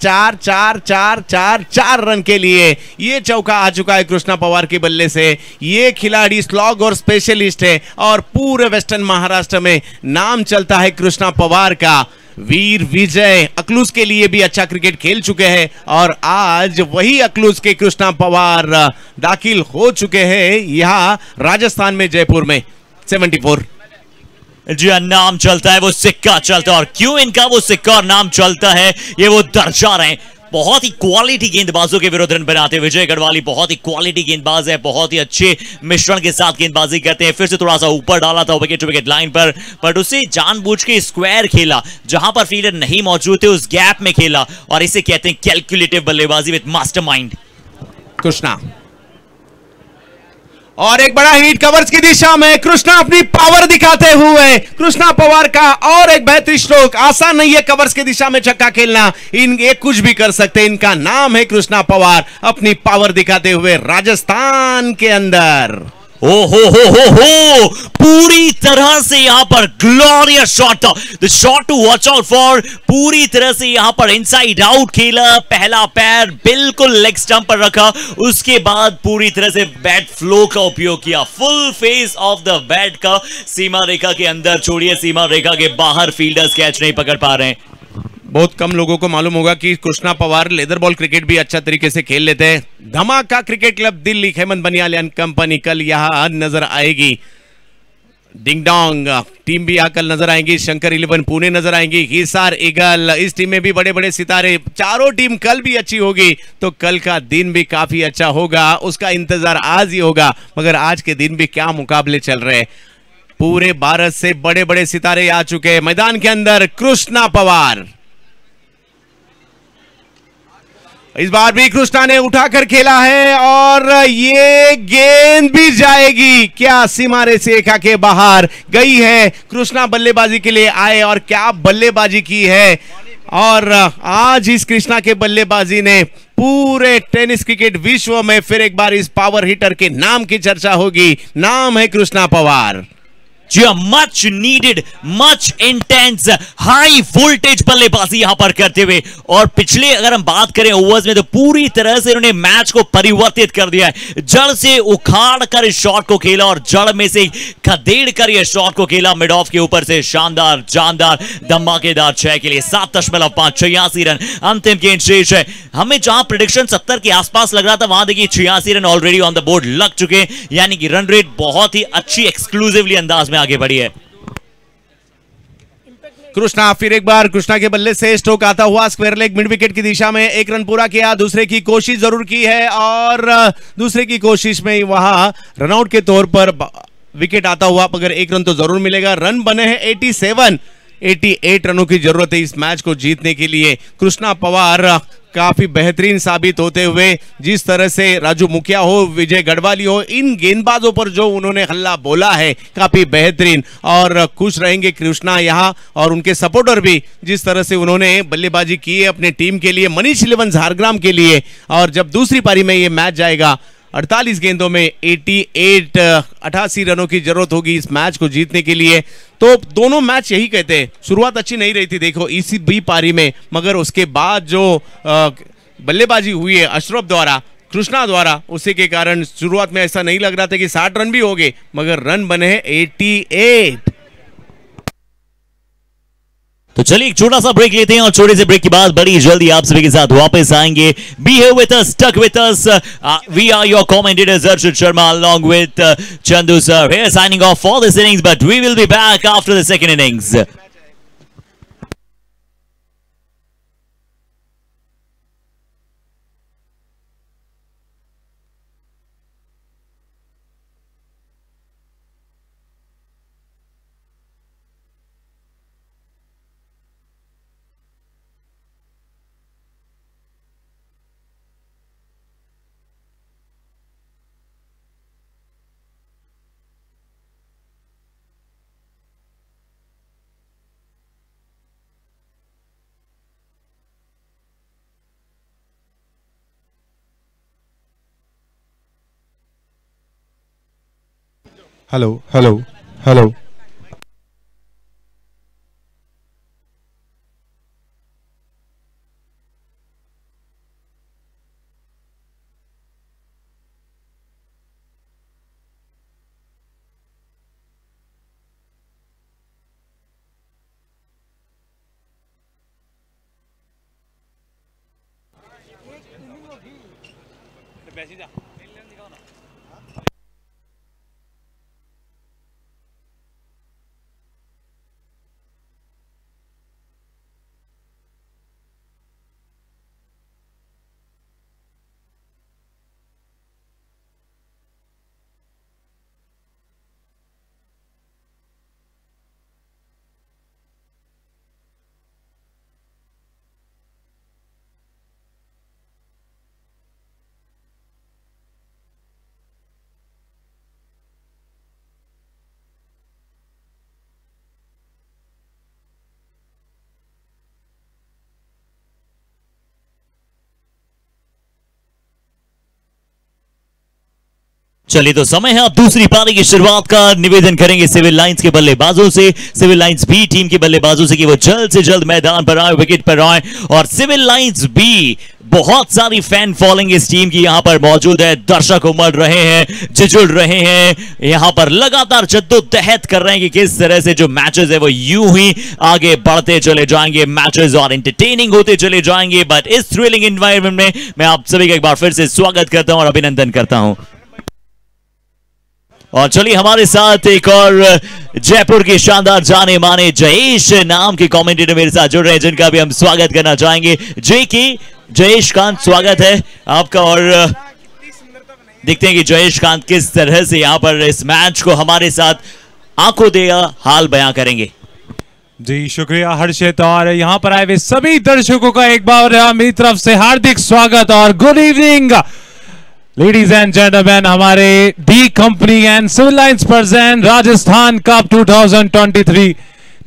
रन के लिए ये चौका आ चुका है कृष्णा पवार के बल्ले से। ये खिलाड़ी स्लॉग और स्पेशलिस्ट है और पूरे वेस्टर्न महाराष्ट्र में नाम चलता है कृष्णा पवार का। वीर विजय अकलूज के लिए भी अच्छा क्रिकेट खेल चुके हैं और आज वही अकलूज के कृष्णा पवार दाखिल हो चुके हैं यहाँ राजस्थान में, जयपुर में। 74। जी हाँ, नाम चलता है, वो सिक्का चलता है, और क्यों इनका वो सिक्का और नाम चलता है ये वो दर्जा रहे हैं। बहुत ही क्वालिटी गेंदबाजों के विरुद्ध रन बनाते विजय गढ़वाली, बहुत ही क्वालिटी गेंदबाज है, बहुत ही अच्छे मिश्रण के साथ गेंदबाजी करते हैं। फिर से थोड़ा सा ऊपर डाला था विकेट टू विकेट लाइन पर, बट उसे जानबूझ के स्क्वायर खेला, जहां पर फील्डर नहीं मौजूद थे उस गैप में खेला, और इसे कहते हैं कैलकुलेटिव बल्लेबाजी विद मास्टरमाइंड। कृष्णा, और एक बड़ा हिट कवर्स की दिशा में, कृष्णा अपनी पावर दिखाते हुए, कृष्णा पवार का और एक बेहतरीन स्ट्रोक। आसान नहीं है कवर्स की दिशा में छक्का खेलना, ये कुछ भी कर सकते हैं, इनका नाम है कृष्णा पवार, अपनी पावर दिखाते हुए राजस्थान के अंदर। ओ हो, पूरी तरह से यहां पर glorious shot, the shot to watch out for. पूरी तरह से यहां पर इनसाइड आउट खेला, पहला पैर बिल्कुल लेग स्टंप पर रखा, उसके बाद पूरी तरह से बैट फ्लो का उपयोग किया, full face of the bat का सीमा रेखा के अंदर छोड़िए, सीमा रेखा के बाहर फील्डर्स कैच नहीं पकड़ पा रहे हैं। बहुत कम लोगों को मालूम होगा कि Krishna Pawar leather ball cricket भी अच्छा तरीके से खेल लेते हैं। धमाका cricket club Delhi Hemant Banihal and company कल यहां नजर आएगी। डिंग डोंग टीम भी कल नजर आएंगी। शंकर 11 पुणे नजर आएंगी। हिसार ईगल, इस टीम में भी बड़े बड़े सितारे। चारों टीम कल भी अच्छी होगी तो कल का दिन भी काफी अच्छा होगा, उसका इंतजार आज ही होगा। मगर आज के दिन भी क्या मुकाबले चल रहे हैं। पूरे भारत से बड़े बड़े सितारे आ चुके हैं मैदान के अंदर। कृष्णा पवार इस बार भी कृष्णा ने उठाकर खेला है और ये गेंद भी जाएगी। क्या सीमा रेखा के बाहर गई है। कृष्णा बल्लेबाजी के लिए आए और क्या बल्लेबाजी की है। और आज इस कृष्णा के बल्लेबाजी ने पूरे टेनिस क्रिकेट विश्व में फिर एक बार इस पावर हिटर के नाम की चर्चा होगी। नाम है Krishna Pawar. Much needed, much intense, high voltage बल्लेबाजी यहां पर करते हुए, और पिछले अगर हम बात करें ओवर्स में तो पूरी तरह से इन्होंने मैच को परिवर्तित कर दिया है। जड़ से उखाड़ कर इस शॉट को खेला और जड़ में से खदेड़ कर यह शॉट को खेला मिड ऑफ के ऊपर से। शानदार, जानदार, धमाकेदार 6 के लिए 7.5 86 रन। अंतिम गेंद शेष है। हमें जहां प्रेडिक्शन 70 के आसपास लग रहा था वहां देखिए 86 run already on the board लग चुके हैं, यानी कि रन रेट बहुत ही अच्छी एक्सक्लूसिवली अंदाज में आगे बढ़ी है। कृष्णा फिर एक बार कृष्णा के बल्ले से स्ट्रोक आता हुआ स्क्वायर लेग मिड विकेट की दिशा में। एक रन पूरा किया, दूसरे की कोशिश जरूर की है और दूसरे की कोशिश में वहां रनआउट के तौर पर विकेट आता हुआ, मगर एक रन तो जरूर मिलेगा। रन बने हैं 88 रनों की जरूरत है इस मैच को जीतने के लिए। कृष्णा पवार काफी बेहतरीन साबित होते हुए, जिस तरह से राजू मुखिया हो, विजय गढ़वाली हो, इन गेंदबाजों पर जो उन्होंने हल्ला बोला है काफी बेहतरीन। और खुश रहेंगे कृष्णा यहां और उनके सपोर्टर भी, जिस तरह से उन्होंने बल्लेबाजी की है अपने टीम के लिए, मनीष 11 झारग्राम के लिए। और जब दूसरी पारी में ये मैच जाएगा 48 गेंदों में 88 रनों की जरूरत होगी इस मैच को जीतने के लिए। तो दोनों मैच यही कहते हैं, शुरुआत अच्छी नहीं रही थी देखो इसी भी पारी में, मगर उसके बाद जो बल्लेबाजी हुई है अशरफ द्वारा, कृष्णा द्वारा, उसी के कारण शुरुआत में ऐसा नहीं लग रहा था कि 60 रन भी हो गए, मगर रन बने हैं 88। तो चलिए एक छोटा सा ब्रेक लेते हैं और छोटे से ब्रेक के बाद बड़ी जल्दी आप सभी के साथ वापस आएंगे। Be here with us, stuck with us. We are your commentators Arshad Sharma along with Chandu sir here signing off for this innings, but we will be back after the second innings. Hello hello hello. चलिए तो समय है अब दूसरी पारी की शुरुआत का। निवेदन करेंगे सिविल लाइंस के बल्लेबाजों से, सिविल लाइंस बी टीम के बल्लेबाजों से कि वो जल्द से जल्द मैदान पर आए, विकेट पर आए। और सिविल लाइंस बी बहुत सारी फैन फॉलोइंग इस टीम की यहां पर मौजूद है। दर्शक उमड़ रहे हैं, जुझुड़ रहे हैं, यहां पर लगातार जद्दोजहद कर रहे हैं कि किस तरह से जो मैचेस है वो यूं ही आगे बढ़ते चले जाएंगे, मैचेस और एंटरटेनिंग होते चले जाएंगे। बट इस थ्रिलिंग एनवायरनमेंट में मैं आप सभी का एक बार फिर से स्वागत करता हूं और अभिनंदन करता हूं। और चलिए हमारे साथ एक और जयपुर के शानदार जाने माने जयेश नाम के कमेंटेटर मेरे साथ जुड़ रहे हैं, जिनका भी हम स्वागत करना चाहेंगे। जयेश कांत, स्वागत है आपका। और देखते हैं कि जयेश कांत किस तरह से यहां पर इस मैच को हमारे साथ आंखों देखा हाल बयां करेंगे। जी शुक्रिया हर्षित, और यहाँ पर आए हुए सभी दर्शकों का एक बार मेरी तरफ से हार्दिक स्वागत और good evening ladies and gentleman. हमारे D company and Civil Lines present Rajasthan cup 2023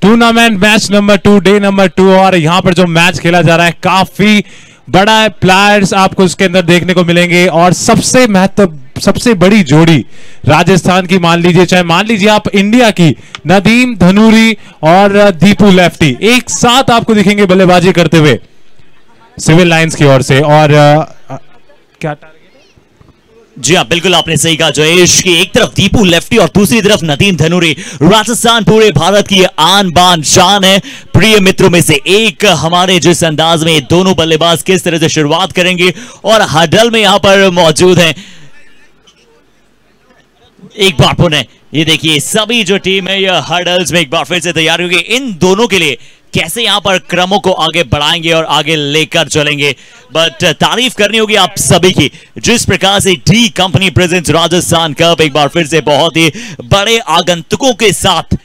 tournament match number 2, day number 2। और यहाँ पर जो मैच खेला जा रहा है काफी बड़ा है, प्लेयर्स आपको इसके अंदर देखने को मिलेंगे और सबसे बड़ी जोड़ी राजस्थान की मान लीजिए आप इंडिया की नदीम धनूरी और दीपू लेफ्टी एक साथ आपको दिखेंगे बल्लेबाजी करते हुए सिविल लाइंस की ओर से। और क्या जी हाँ, बिल्कुल आपने सही कहा जयेश की एक तरफ दीपू लेफ्टी और दूसरी तरफ नदीम धनूरी। राजस्थान पूरे भारत की आन बान शान है। प्रिय मित्रों में से एक हमारे जिस अंदाज में दोनों बल्लेबाज किस तरह से शुरुआत करेंगे और हडल में यहां पर मौजूद हैं। एक बार पुनः ये देखिए सभी जो टीम है ये हडल्स में एक बार फिर से तैयार होगी। इन दोनों के लिए कैसे यहां पर क्रमों को आगे बढ़ाएंगे और आगे लेकर चलेंगे। बट तारीफ करनी होगी आप सभी की, जिस प्रकार से D Company presents Rajasthan cup एक बार फिर से बहुत ही बड़े आगंतुकों के साथ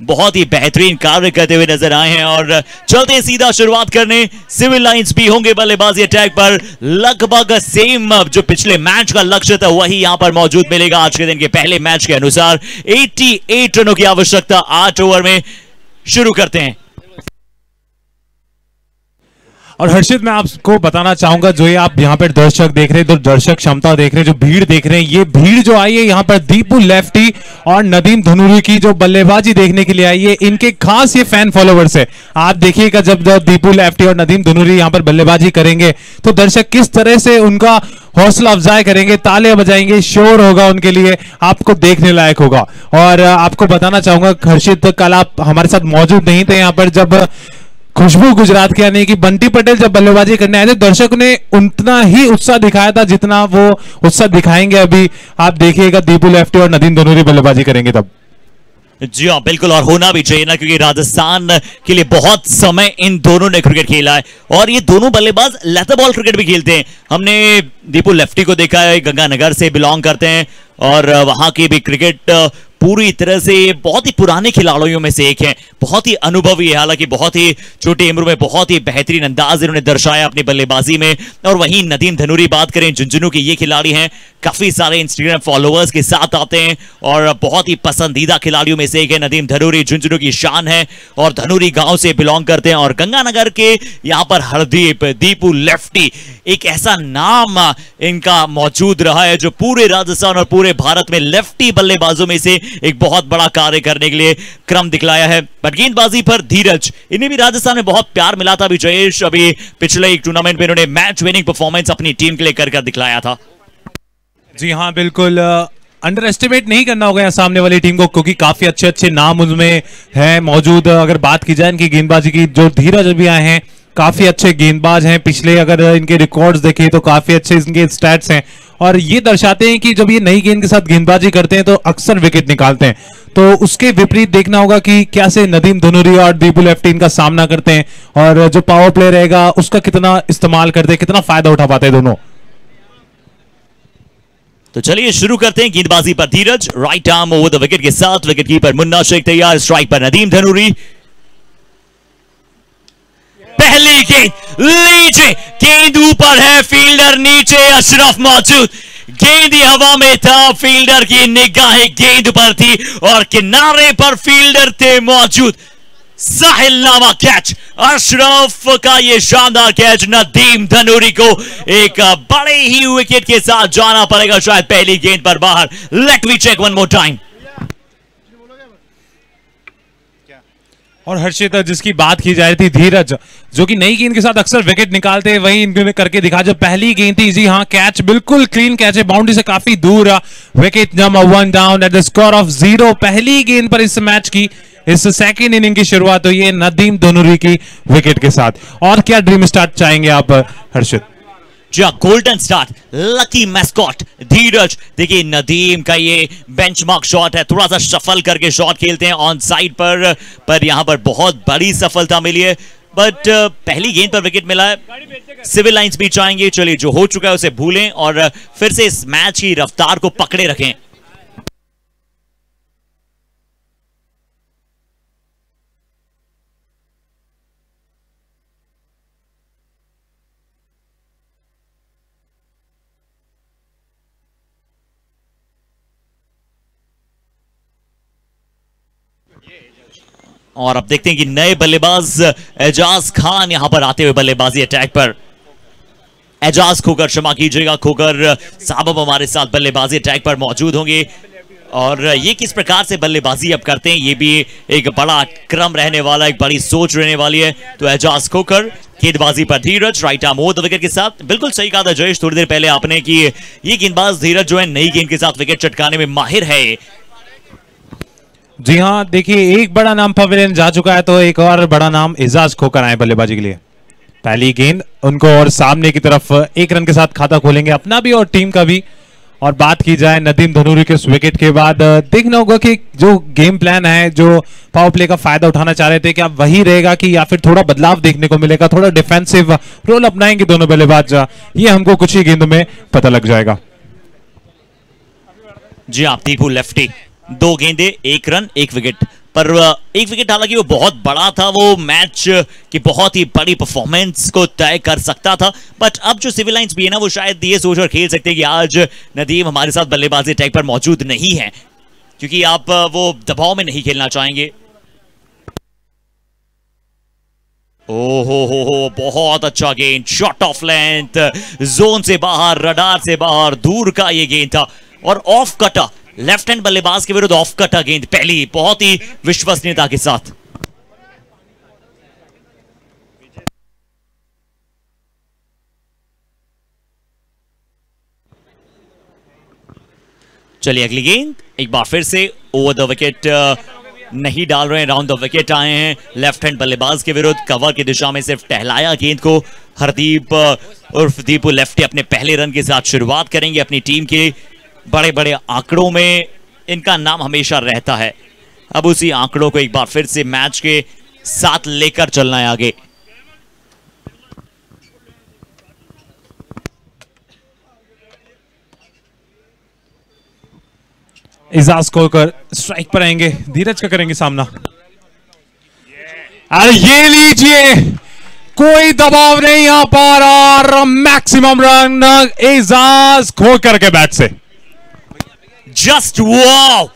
बहुत ही बेहतरीन कार्य करते हुए नजर आए हैं। और चलते हैं सीधा शुरुआत करने। सिविल लाइंस भी होंगे बल्लेबाजी अटैक पर, लगभग सेम जो पिछले मैच का लक्ष्य था वही यहां पर मौजूद मिलेगा। आज के दिन के पहले मैच के अनुसार 88 रनों की आवश्यकता 8 ओवर में। शुरू करते हैं। और हर्षित मैं आपको बताना चाहूंगा, जो ये आप यहाँ पर दर्शक देख रहे हैं, तो दर्शक क्षमता देख रहे हैं, जो भीड़ देख रहे हैं, ये भीड़ जो आई है यहाँ पर दीपू लेफ्टी और नदीम धनूरी की जो बल्लेबाजी देखने के लिए आई है, इनके खास ये फैन फॉलोवर्स है। आप देखिएगा जब दीपू लेफ्टी और नदीम धनूरी यहाँ पर बल्लेबाजी करेंगे तो दर्शक किस तरह से उनका हौसला अफजाई करेंगे, तालियां बजाएंगे, शोर होगा उनके लिए, आपको देखने लायक होगा। और आपको बताना चाहूंगा हर्षित, कल आप हमारे साथ मौजूद नहीं थे यहाँ पर जब खुशबू गुजरात की यानी कि बंटी पटेल जब बल्लेबाजी करने आए थे, दर्शक ने उतना ही उत्साह दिखाया था जितना वो उत्साह दिखाएंगे अभी। आप देखिएगा दीपू लेफ्टी और नदीम धनूरी बल्लेबाजी करेंगे तब। जी हाँ बिल्कुल, और होना भी चाहिए ना, क्योंकि राजस्थान के लिए बहुत समय इन दोनों ने क्रिकेट खेला है और ये दोनों बल्लेबाज लेदर बॉल क्रिकेट भी खेलते हैं। हमने दीपू लेफ्टी को देखा है, गंगानगर से बिलोंग करते हैं और वहां की भी क्रिकेट पूरी तरह से बहुत ही पुराने खिलाड़ियों में से एक है, बहुत ही अनुभवी है। हालांकि बहुत ही छोटी उम्र में बहुत ही बेहतरीन अंदाज इन्होंने दर्शाया अपनी बल्लेबाजी में। और वहीं नदीम धनूरी बात करें, झुंझुनू के ये खिलाड़ी हैं, काफी सारे इंस्टाग्राम फॉलोअर्स के साथ आते हैं और बहुत ही पसंदीदा खिलाड़ियों में से एक है नदीम धनूरी। झुंझुनू की शान है और धनूरी गांव से बिलोंग करते हैं। और गंगानगर के यहाँ पर हरदीप, दीपू लेफ्टी, एक ऐसा नाम इनका मौजूद रहा है जो पूरे राजस्थान और पूरे भारत में लेफ्टी बल्लेबाजों में से एक बहुत बड़ा कार्य करने के लिए क्रम दिखलाया है। बट गेंदबाजी पर धीरज, इन्हें भी राजस्थान में बहुत प्यार मिला था। अभी जयेश अभी पिछले एक टूर्नामेंट में इन्होंने मैच विनिंग परफॉर्मेंस अपनी टीम के लिए कर दिखलाया था। जी हाँ बिल्कुल, अंडर एस्टिमेट नहीं करना होगा यहाँ सामने वाली टीम को, क्योंकि काफी अच्छे अच्छे नाम उनमें है मौजूद। अगर बात की जाए इनकी गेंदबाजी की, जो धीरज भी आए हैं काफी अच्छे गेंदबाज हैं। पिछले अगर इनके रिकॉर्ड्स देखें तो काफी अच्छे इनके स्टैट्स हैं और ये दर्शाते हैं कि जब ये नई गेंद के साथ गेंदबाजी करते हैं तो अक्सर विकेट निकालते हैं। तो उसके विपरीत देखना होगा कि कैसे नदीम धनूरी और दीपू लेफ्टी इनका सामना करते हैं और जो पावर प्ले रहेगा उसका कितना इस्तेमाल करते हैं, कितना फायदा उठा पाते हैं दोनों। तो चलिए शुरू करते हैं। गेंदबाजी पर Dheeraj, right arm over the wicket के साथ, विकेट कीपर मुन्ना शेख तैयार, स्ट्राइक पर नदीम धनूरी। पहली गेंद लीजिए, गेंद ऊपर है, फील्डर नीचे, अशरफ मौजूद, गेंद हवा में था, फील्डर की निगाहें गेंद पर थी और किनारे पर फील्डर थे मौजूद। साहिल नामा कैच, अशरफ का ये शानदार कैच, नदीम धनूरी को एक बड़े ही विकेट के साथ जाना पड़ेगा शायद पहली गेंद पर बाहर। Let me check one more time. और हर्षित, जिसकी बात की जा रही थी, धीरज, जो कि नई गेंद के साथ अक्सर विकेट निकालते हैं, वही इन्होंने करके दिखा। जो पहली गेंद थी, जी हाँ, कैच बिल्कुल क्लीन कैच है, बाउंड्री से काफी दूर। Wicket number 1 down at the score of 0। पहली गेंद पर इस मैच की, इस सेकेंड इनिंग की शुरुआत हुई है नदीम धनुरी की विकेट के साथ। और क्या ड्रीम स्टार्ट चाहेंगे आप हर्षित? जी गोल्डन स्टार्ट, लकी मैस्कॉट धीरज। देखिए नदीम का ये बेंचमार्क शॉट है, थोड़ा सा शफल करके शॉट खेलते हैं ऑन साइड पर यहां पर बहुत बड़ी सफलता मिली है। बट पहली गेंद पर विकेट मिला है। सिविल लाइंस भी चाहेंगे, चलिए जो हो चुका है उसे भूलें और फिर से इस मैच की रफ्तार को पकड़े रखें। और अब देखते हैं कि नए बल्लेबाज एजाज खान यहां पर आते हुए बल्लेबाजी अटैक पर। एजाज खोकर, क्षमा कीजिएगा खोकर साहब अब हमारे साथ बल्लेबाजी अटैक पर मौजूद होंगे। और ये किस प्रकार से बल्लेबाजी अब करते हैं, ये भी एक बड़ा क्रम रहने वाला, एक बड़ी सोच रहने वाली है। तो एजाज खोकर गेंदबाजी पर Dheeraj, right arm over the wicket के साथ। बिल्कुल सही कहा था जयेश थोड़ी देर पहले आपने कि ये गेंदबाज धीरज जो है नई गेंद के साथ विकेट चटकाने में माहिर है। जी हाँ, देखिए एक बड़ा नाम पवेलियन जा चुका है, तो एक और बड़ा नाम एजाज खोकर आए बल्लेबाजी के लिए। पहली गेंद उनको और सामने की तरफ 1 रन के साथ खाता खोलेंगे, अपना भी और टीम का भी। और बात की जाए नदीम धनुरी के उस विकेट के बाद, देखना होगा कि जो गेम प्लान है, जो पावर प्ले का फायदा उठाना चाह रहे थे, क्या वही रहेगा कि या फिर थोड़ा बदलाव देखने को मिलेगा, थोड़ा डिफेंसिव रोल अपनाएंगे दोनों बल्लेबाज, ये हमको कुछ ही गेंदों में पता लग जाएगा। जी आप दीपू लेफ्टी, 2 गेंदे 1 रन 1 विकेट। पर 1 विकेट हालांकि वो बहुत बड़ा था, वो मैच की बहुत ही बड़ी परफॉर्मेंस को तय कर सकता था। बट अब जो सिविल लाइंस भी है ना, वो शायद ये सोच और खेल सकते हैं कि आज नदीम हमारे साथ बल्लेबाजी अटैक पर मौजूद नहीं है, क्योंकि आप वो दबाव में नहीं खेलना चाहेंगे। ओहो बहुत अच्छा गेंद, शॉट ऑफ लेंथ, जोन से बाहर, रडार से बाहर, दूर का ये गेंद था और ऑफ कटा। लेफ्ट हैंड बल्लेबाज के विरुद्ध ऑफ कटा गेंद, पहली बहुत ही विश्वसनीयता के साथ। चलिए अगली गेंद, एक बार फिर से ओवर द विकेट नहीं डाल रहे हैं, राउंड द विकेट आए हैं लेफ्ट हैंड बल्लेबाज के विरुद्ध। कवर की दिशा में सिर्फ टहलाया गेंद को। हरदीप उर्फ दीपू लेफ्टी अपने पहले रन के साथ शुरुआत करेंगे अपनी टीम के। बड़े बड़े आंकड़ों में इनका नाम हमेशा रहता है। अब उसी आंकड़ों को एक बार फिर से मैच के साथ लेकर चलना है आगे। एजाज खोकर स्ट्राइक पर आएंगे, धीरज का करेंगे सामना। अरे ये लीजिए, कोई दबाव नहीं यहां पर और मैक्सिमम रन एजाज खोकर के बैट से। जस्ट वाओ,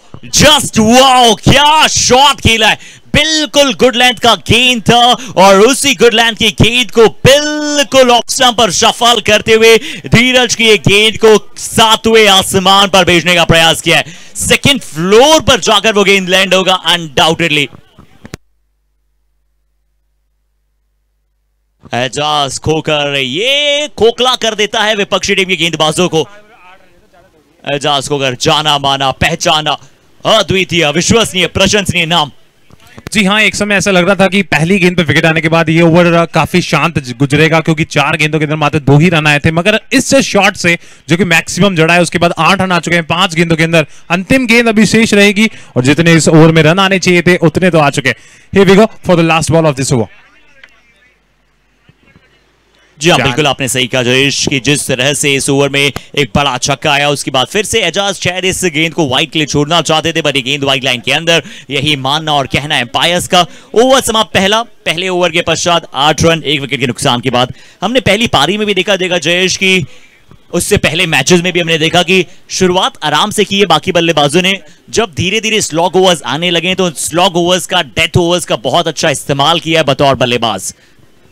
क्या शॉट खेला है। बिल्कुल गुड लेंथ का गेंद था और उसी गुड लेंथ की गेंद को बिल्कुल ऑफ स्टंप पर शफल करते हुए धीरज की गेंद को 7वें आसमान पर भेजने का प्रयास किया है। सेकंड फ्लोर पर जाकर वो गेंद लैंड होगा अनडाउटेडली। एजाज खोकर ये खोखला कर देता है विपक्षी टीम के गेंदबाजों को। एजाज खोकर जाना माना पहचाना अद्वितीय विश्वसनीय प्रशंसनीय नाम। जी हाँ, एक समय ऐसा लग रहा था कि पहली गेंद पे विकेट आने के बाद ये ओवर काफी शांत गुजरेगा, क्योंकि 4 गेंदों के अंदर मात्र 2 ही रन आए थे। मगर इस शॉट से जो कि मैक्सिमम जड़ा है, उसके बाद 8 रन आ चुके हैं 5 गेंदों के अंदर। अंतिम गेंद अभी शेष रहेगी और जितने इस ओवर में रन आने चाहिए थे उतने तो आ चुके। Here we go for the last ball of this over। जी हाँ, बिल्कुल आपने सही कहा जयेश कि जिस तरह से इस ओवर में एक बड़ा छक्का आया, उसके बाद फिर से एजाज शायद इस गेंद को वाइड के लिए छोड़ना चाहते थे, बट ये गेंद वाइड लाइन के अंदर, यही मानना और कहना है पायस का। ओवर समाप्त पहले ओवर के पश्चात 8 रन 1 विकेट के नुकसान के बाद। हमने पहली पारी में भी देखा जयेश की, उससे पहले मैचेस में भी हमने देखा कि शुरुआत आराम से की है बाकी बल्लेबाजों ने। जब धीरे धीरे स्लॉग ओवर्स आने लगे तो स्लॉग ओवर्स का, डेथ ओवर्स का बहुत अच्छा इस्तेमाल किया है बतौर बल्लेबाज।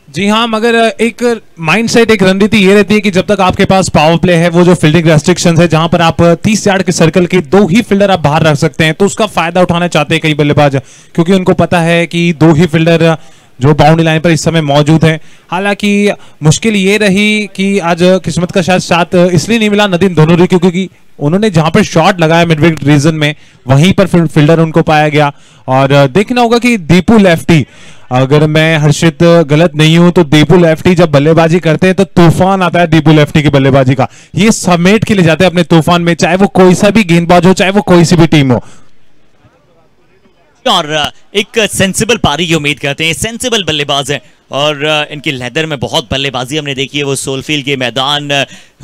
जी हाँ, मगर एक माइंडसेट, एक रणनीति ये रहती है कि जब तक आपके पास पावर प्ले है, वो जो फील्डिंग रेस्ट्रिक्शंस है, जहां पर आप 30 यार्ड के सर्कल के 2 ही फील्डर आप बाहर रख सकते हैं, तो उसका फायदा उठाना चाहते हैं कई बल्लेबाज, क्योंकि उनको पता है कि 2 ही फील्डर जो बाउंड्री लाइन पर इस समय मौजूद है। हालांकि मुश्किल ये रही कि आज किस्मत का शायद साथ इसलिए नहीं मिला नदीम धनुरी, क्योंकि उन्होंने जहां पर शॉट लगाया मिड विकेट रीजन में, वहीं पर फील्डर उनको पाया गया। और देखना होगा कि दीपू लेफ्टी, अगर मैं हर्षित गलत नहीं हूं तो दीपू लेफ्टी जब बल्लेबाजी करते हैं तो तूफान आता है दीपू लेफ्टी की बल्लेबाजी का। ये समेट के ले जाते हैं अपने तूफान में, चाहे वो कोई सा भी गेंदबाज हो, चाहे वो कोई सी भी टीम हो। और एक सेंसिबल पारी की उम्मीद करते हैं, सेंसिबल बल्लेबाज हैं और इनकी लेदर में बहुत बल्लेबाजी हमने देखी है, वो सोलफील्ड के मैदान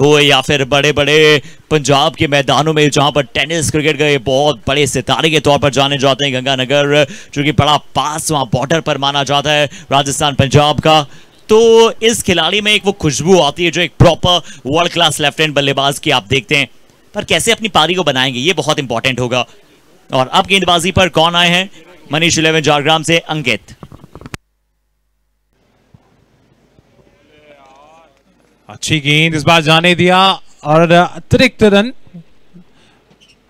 हो या फिर बड़े बड़े पंजाब के मैदानों में जहां पर टेनिस क्रिकेट के बहुत बड़े सितारे के तौर पर जाने जाते हैं। गंगानगर जो कि बड़ा पास वहां बॉर्डर पर माना जाता है राजस्थान पंजाब का, तो इस खिलाड़ी में एक वो खुशबू आती है जो एक proper world class left hand बल्लेबाज की आप देखते हैं। पर कैसे अपनी पारी को बनाएंगे ये बहुत इंपॉर्टेंट होगा। और अब गेंदबाजी पर कौन आए हैं? मनीष 11 झारग्राम से अंकित। अच्छी गेंद इस बार जाने दिया और अतिरिक्त रन।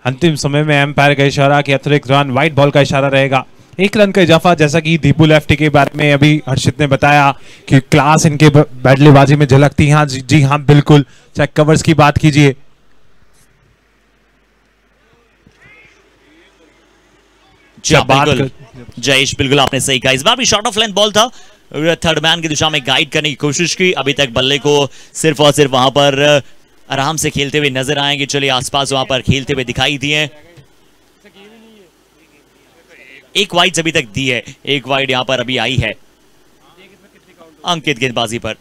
अंतिम समय में एम्पायर का इशारा कि अतिरिक्त रन, व्हाइट बॉल का इशारा रहेगा। 1 रन का इजाफा, जैसा कि दीपू लेफ्टी के बारे में अभी हर्षित ने बताया कि क्लास इनके बल्लेबाजी में झलकती है। जी हाँ, बिल्कुल। चाहे कवर्स की बात कीजिए, जयेश बिल्कुल आपने सही कहा। इस बार भी शॉर्ट ऑफ लेंथ बॉल था, थर्ड मैन की दिशा में गाइड करने की कोशिश की। अभी तक बल्ले को सिर्फ और सिर्फ वहां पर आराम से खेलते हुए नजर आएंगे। चलिए आसपास वहां पर खेलते हुए दिखाई दिए। एक वाइड अभी तक दी है, एक वाइड यहां पर अभी आई है अंकित गेंदबाजी पर।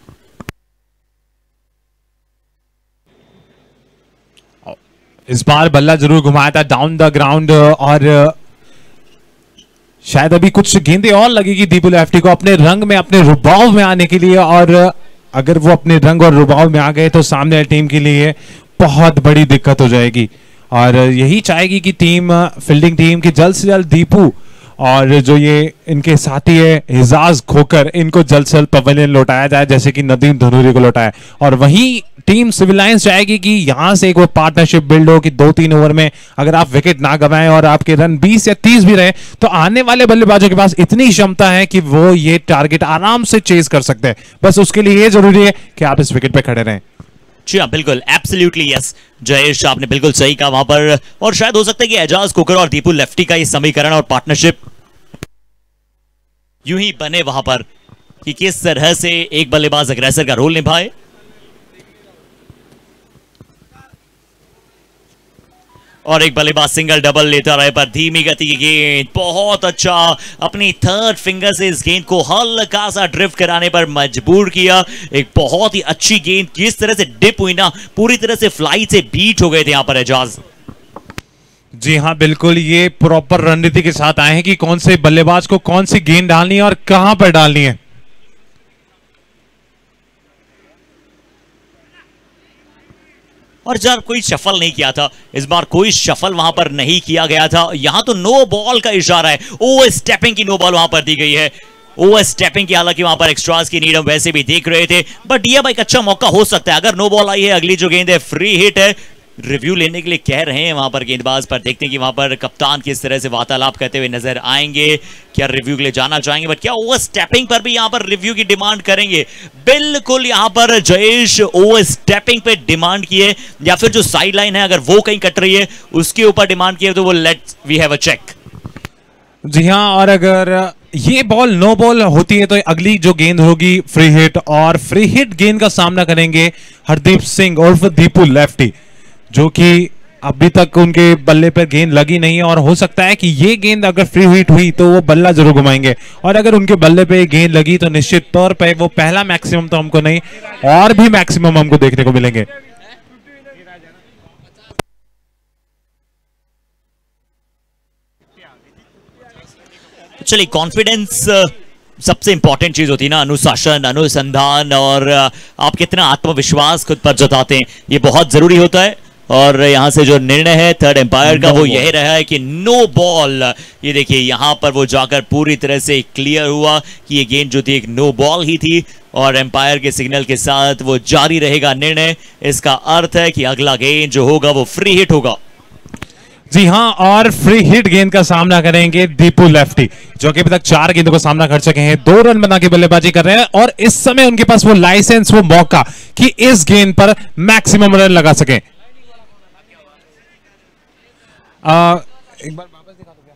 इस बार बल्ला जरूर घुमाया था डाउन द ग्राउंड और शायद अभी कुछ गेंदें और लगेगी दीपू लेफ्टी को अपने रंग में, अपने रुबाव में आने के लिए। और अगर वो अपने रंग और रुबाव में आ गए तो सामने टीम के लिए बहुत बड़ी दिक्कत हो जाएगी। और यही चाहेगी कि टीम, फील्डिंग टीम की जल्द से जल्द दीपू और जो ये इनके साथी है एजाज खोकर, इनको जल्द से जल्द पवेलियन लौटाया जाए, जैसे कि नदीम धनूरी को लौटाया। और वहीं टीम सिविल लाइंस चाहेगी कि यहां से एक वो पार्टनरशिप बिल्ड हो कि 2-3 ओवर में अगर आप विकेट ना गवाएं और आपके रन 20 या 30 भी रहे तो आने वाले बल्लेबाजों के पास इतनी क्षमता है कि वो ये टारगेट आराम से चेज कर सकते हैं। बस उसके लिए ये जरूरी है कि आप इस विकेट पे खड़े रहें। जी हाँ, बिल्कुल, एब्सोल्युटली यस जयेश, आपने बिल्कुल सही कहा वहां पर। और शायद हो सकता है कि एजाज कुकर और दीपू लेफ्टी का ये समीकरण और पार्टनरशिप यूं ही बने वहां पर कि किस तरह से एक बल्लेबाज अग्रेसर का रोल निभाए। और एक बल्लेबाज सिंगल डबल लेता रहे, पर धीमी गति की गेंद, बहुत अच्छा अपनी थर्ड फिंगर से इस गेंद को हल्का सा ड्रिफ्ट कराने पर मजबूर किया। एक बहुत ही अच्छी गेंद, किस तरह से डिप हुई ना, पूरी तरह से फ्लाई से बीट हो गए थे यहां पर एजाज। जी हाँ, बिल्कुल, ये प्रॉपर रणनीति के साथ आए हैं कि कौन से बल्लेबाज को कौन सी गेंद डालनी है और कहां पर डालनी है। और जब कोई शफल नहीं किया था, इस बार कोई शफल वहां पर नहीं किया गया था। यहां तो नो बॉल का इशारा है, ओवर स्टेपिंग की नो बॉल वहां पर दी गई है। ओवर स्टेपिंग की, हालांकि वहां पर एक्स्ट्रास की नीड हम वैसे भी देख रहे थे, बट ये भाई एक अच्छा मौका हो सकता है। अगर नो बॉल आई है, अगली जो गेंद है फ्री हिट है, रिव्यू लेने के लिए कह रहे हैं वहां पर गेंदबाज, पर देखते हैं कि वहां पर कप्तान किस तरह से वार्तालाप करते हुए नजर आएंगे। क्या रिव्यू के लिए जाना चाहेंगे, बट क्या ओवर स्टेपिंग पर भी यहां पर रिव्यू की डिमांड करेंगे? बिल्कुल, यहां पर जयेश ओवर स्टेपिंग पे डिमांड किए, या फिर जो साइड लाइन है अगर वो कहीं कट रही है उसके ऊपर डिमांड किए, तो वो let's we have a check. जी हाँ, और अगर ये बॉल नो बॉल होती है तो अगली जो गेंद होगी फ्री हिट, और फ्री हिट गेंद का सामना करेंगे हरदीप सिंह उर्फ दीपू लेफ्टी, जो कि अभी तक उनके बल्ले पर गेंद लगी नहीं है। और हो सकता है कि ये गेंद अगर फ्री हिट हुई तो वो बल्ला जरूर घुमाएंगे, और अगर उनके बल्ले पे गेंद लगी तो निश्चित तौर पे वो पहला मैक्सिमम तो हमको नहीं, और भी मैक्सिमम हमको देखने को मिलेंगे। चलिए, कॉन्फिडेंस सबसे इंपॉर्टेंट चीज होती है ना, अनुशासन, अनुसंधान, और आप कितना आत्मविश्वास खुद पर जताते हैं, ये बहुत जरूरी होता है। और यहां से जो निर्णय है थर्ड एम्पायर का वो यही रहा है कि नो बॉल। ये देखिए यहां पर वो जाकर पूरी तरह से क्लियर हुआ कि ये गेंद जो थी एक नो बॉल ही थी और एम्पायर के सिग्नल के साथ वो जारी रहेगा निर्णय। इसका अर्थ है कि अगला गेंद जो होगा वो फ्री हिट होगा। जी हाँ, और फ्री हिट गेंद का सामना करेंगे दीपू लेफ्टी, जो कि अभी तक 4 गेंदों का सामना कर चुके हैं, 2 रन बना के बल्लेबाजी कर रहे हैं और इस समय उनके पास वो लाइसेंस, वो मौका कि इस गेंद पर मैक्सिमम रन लगा सकें। एक बार वापस दिखा दो क्या?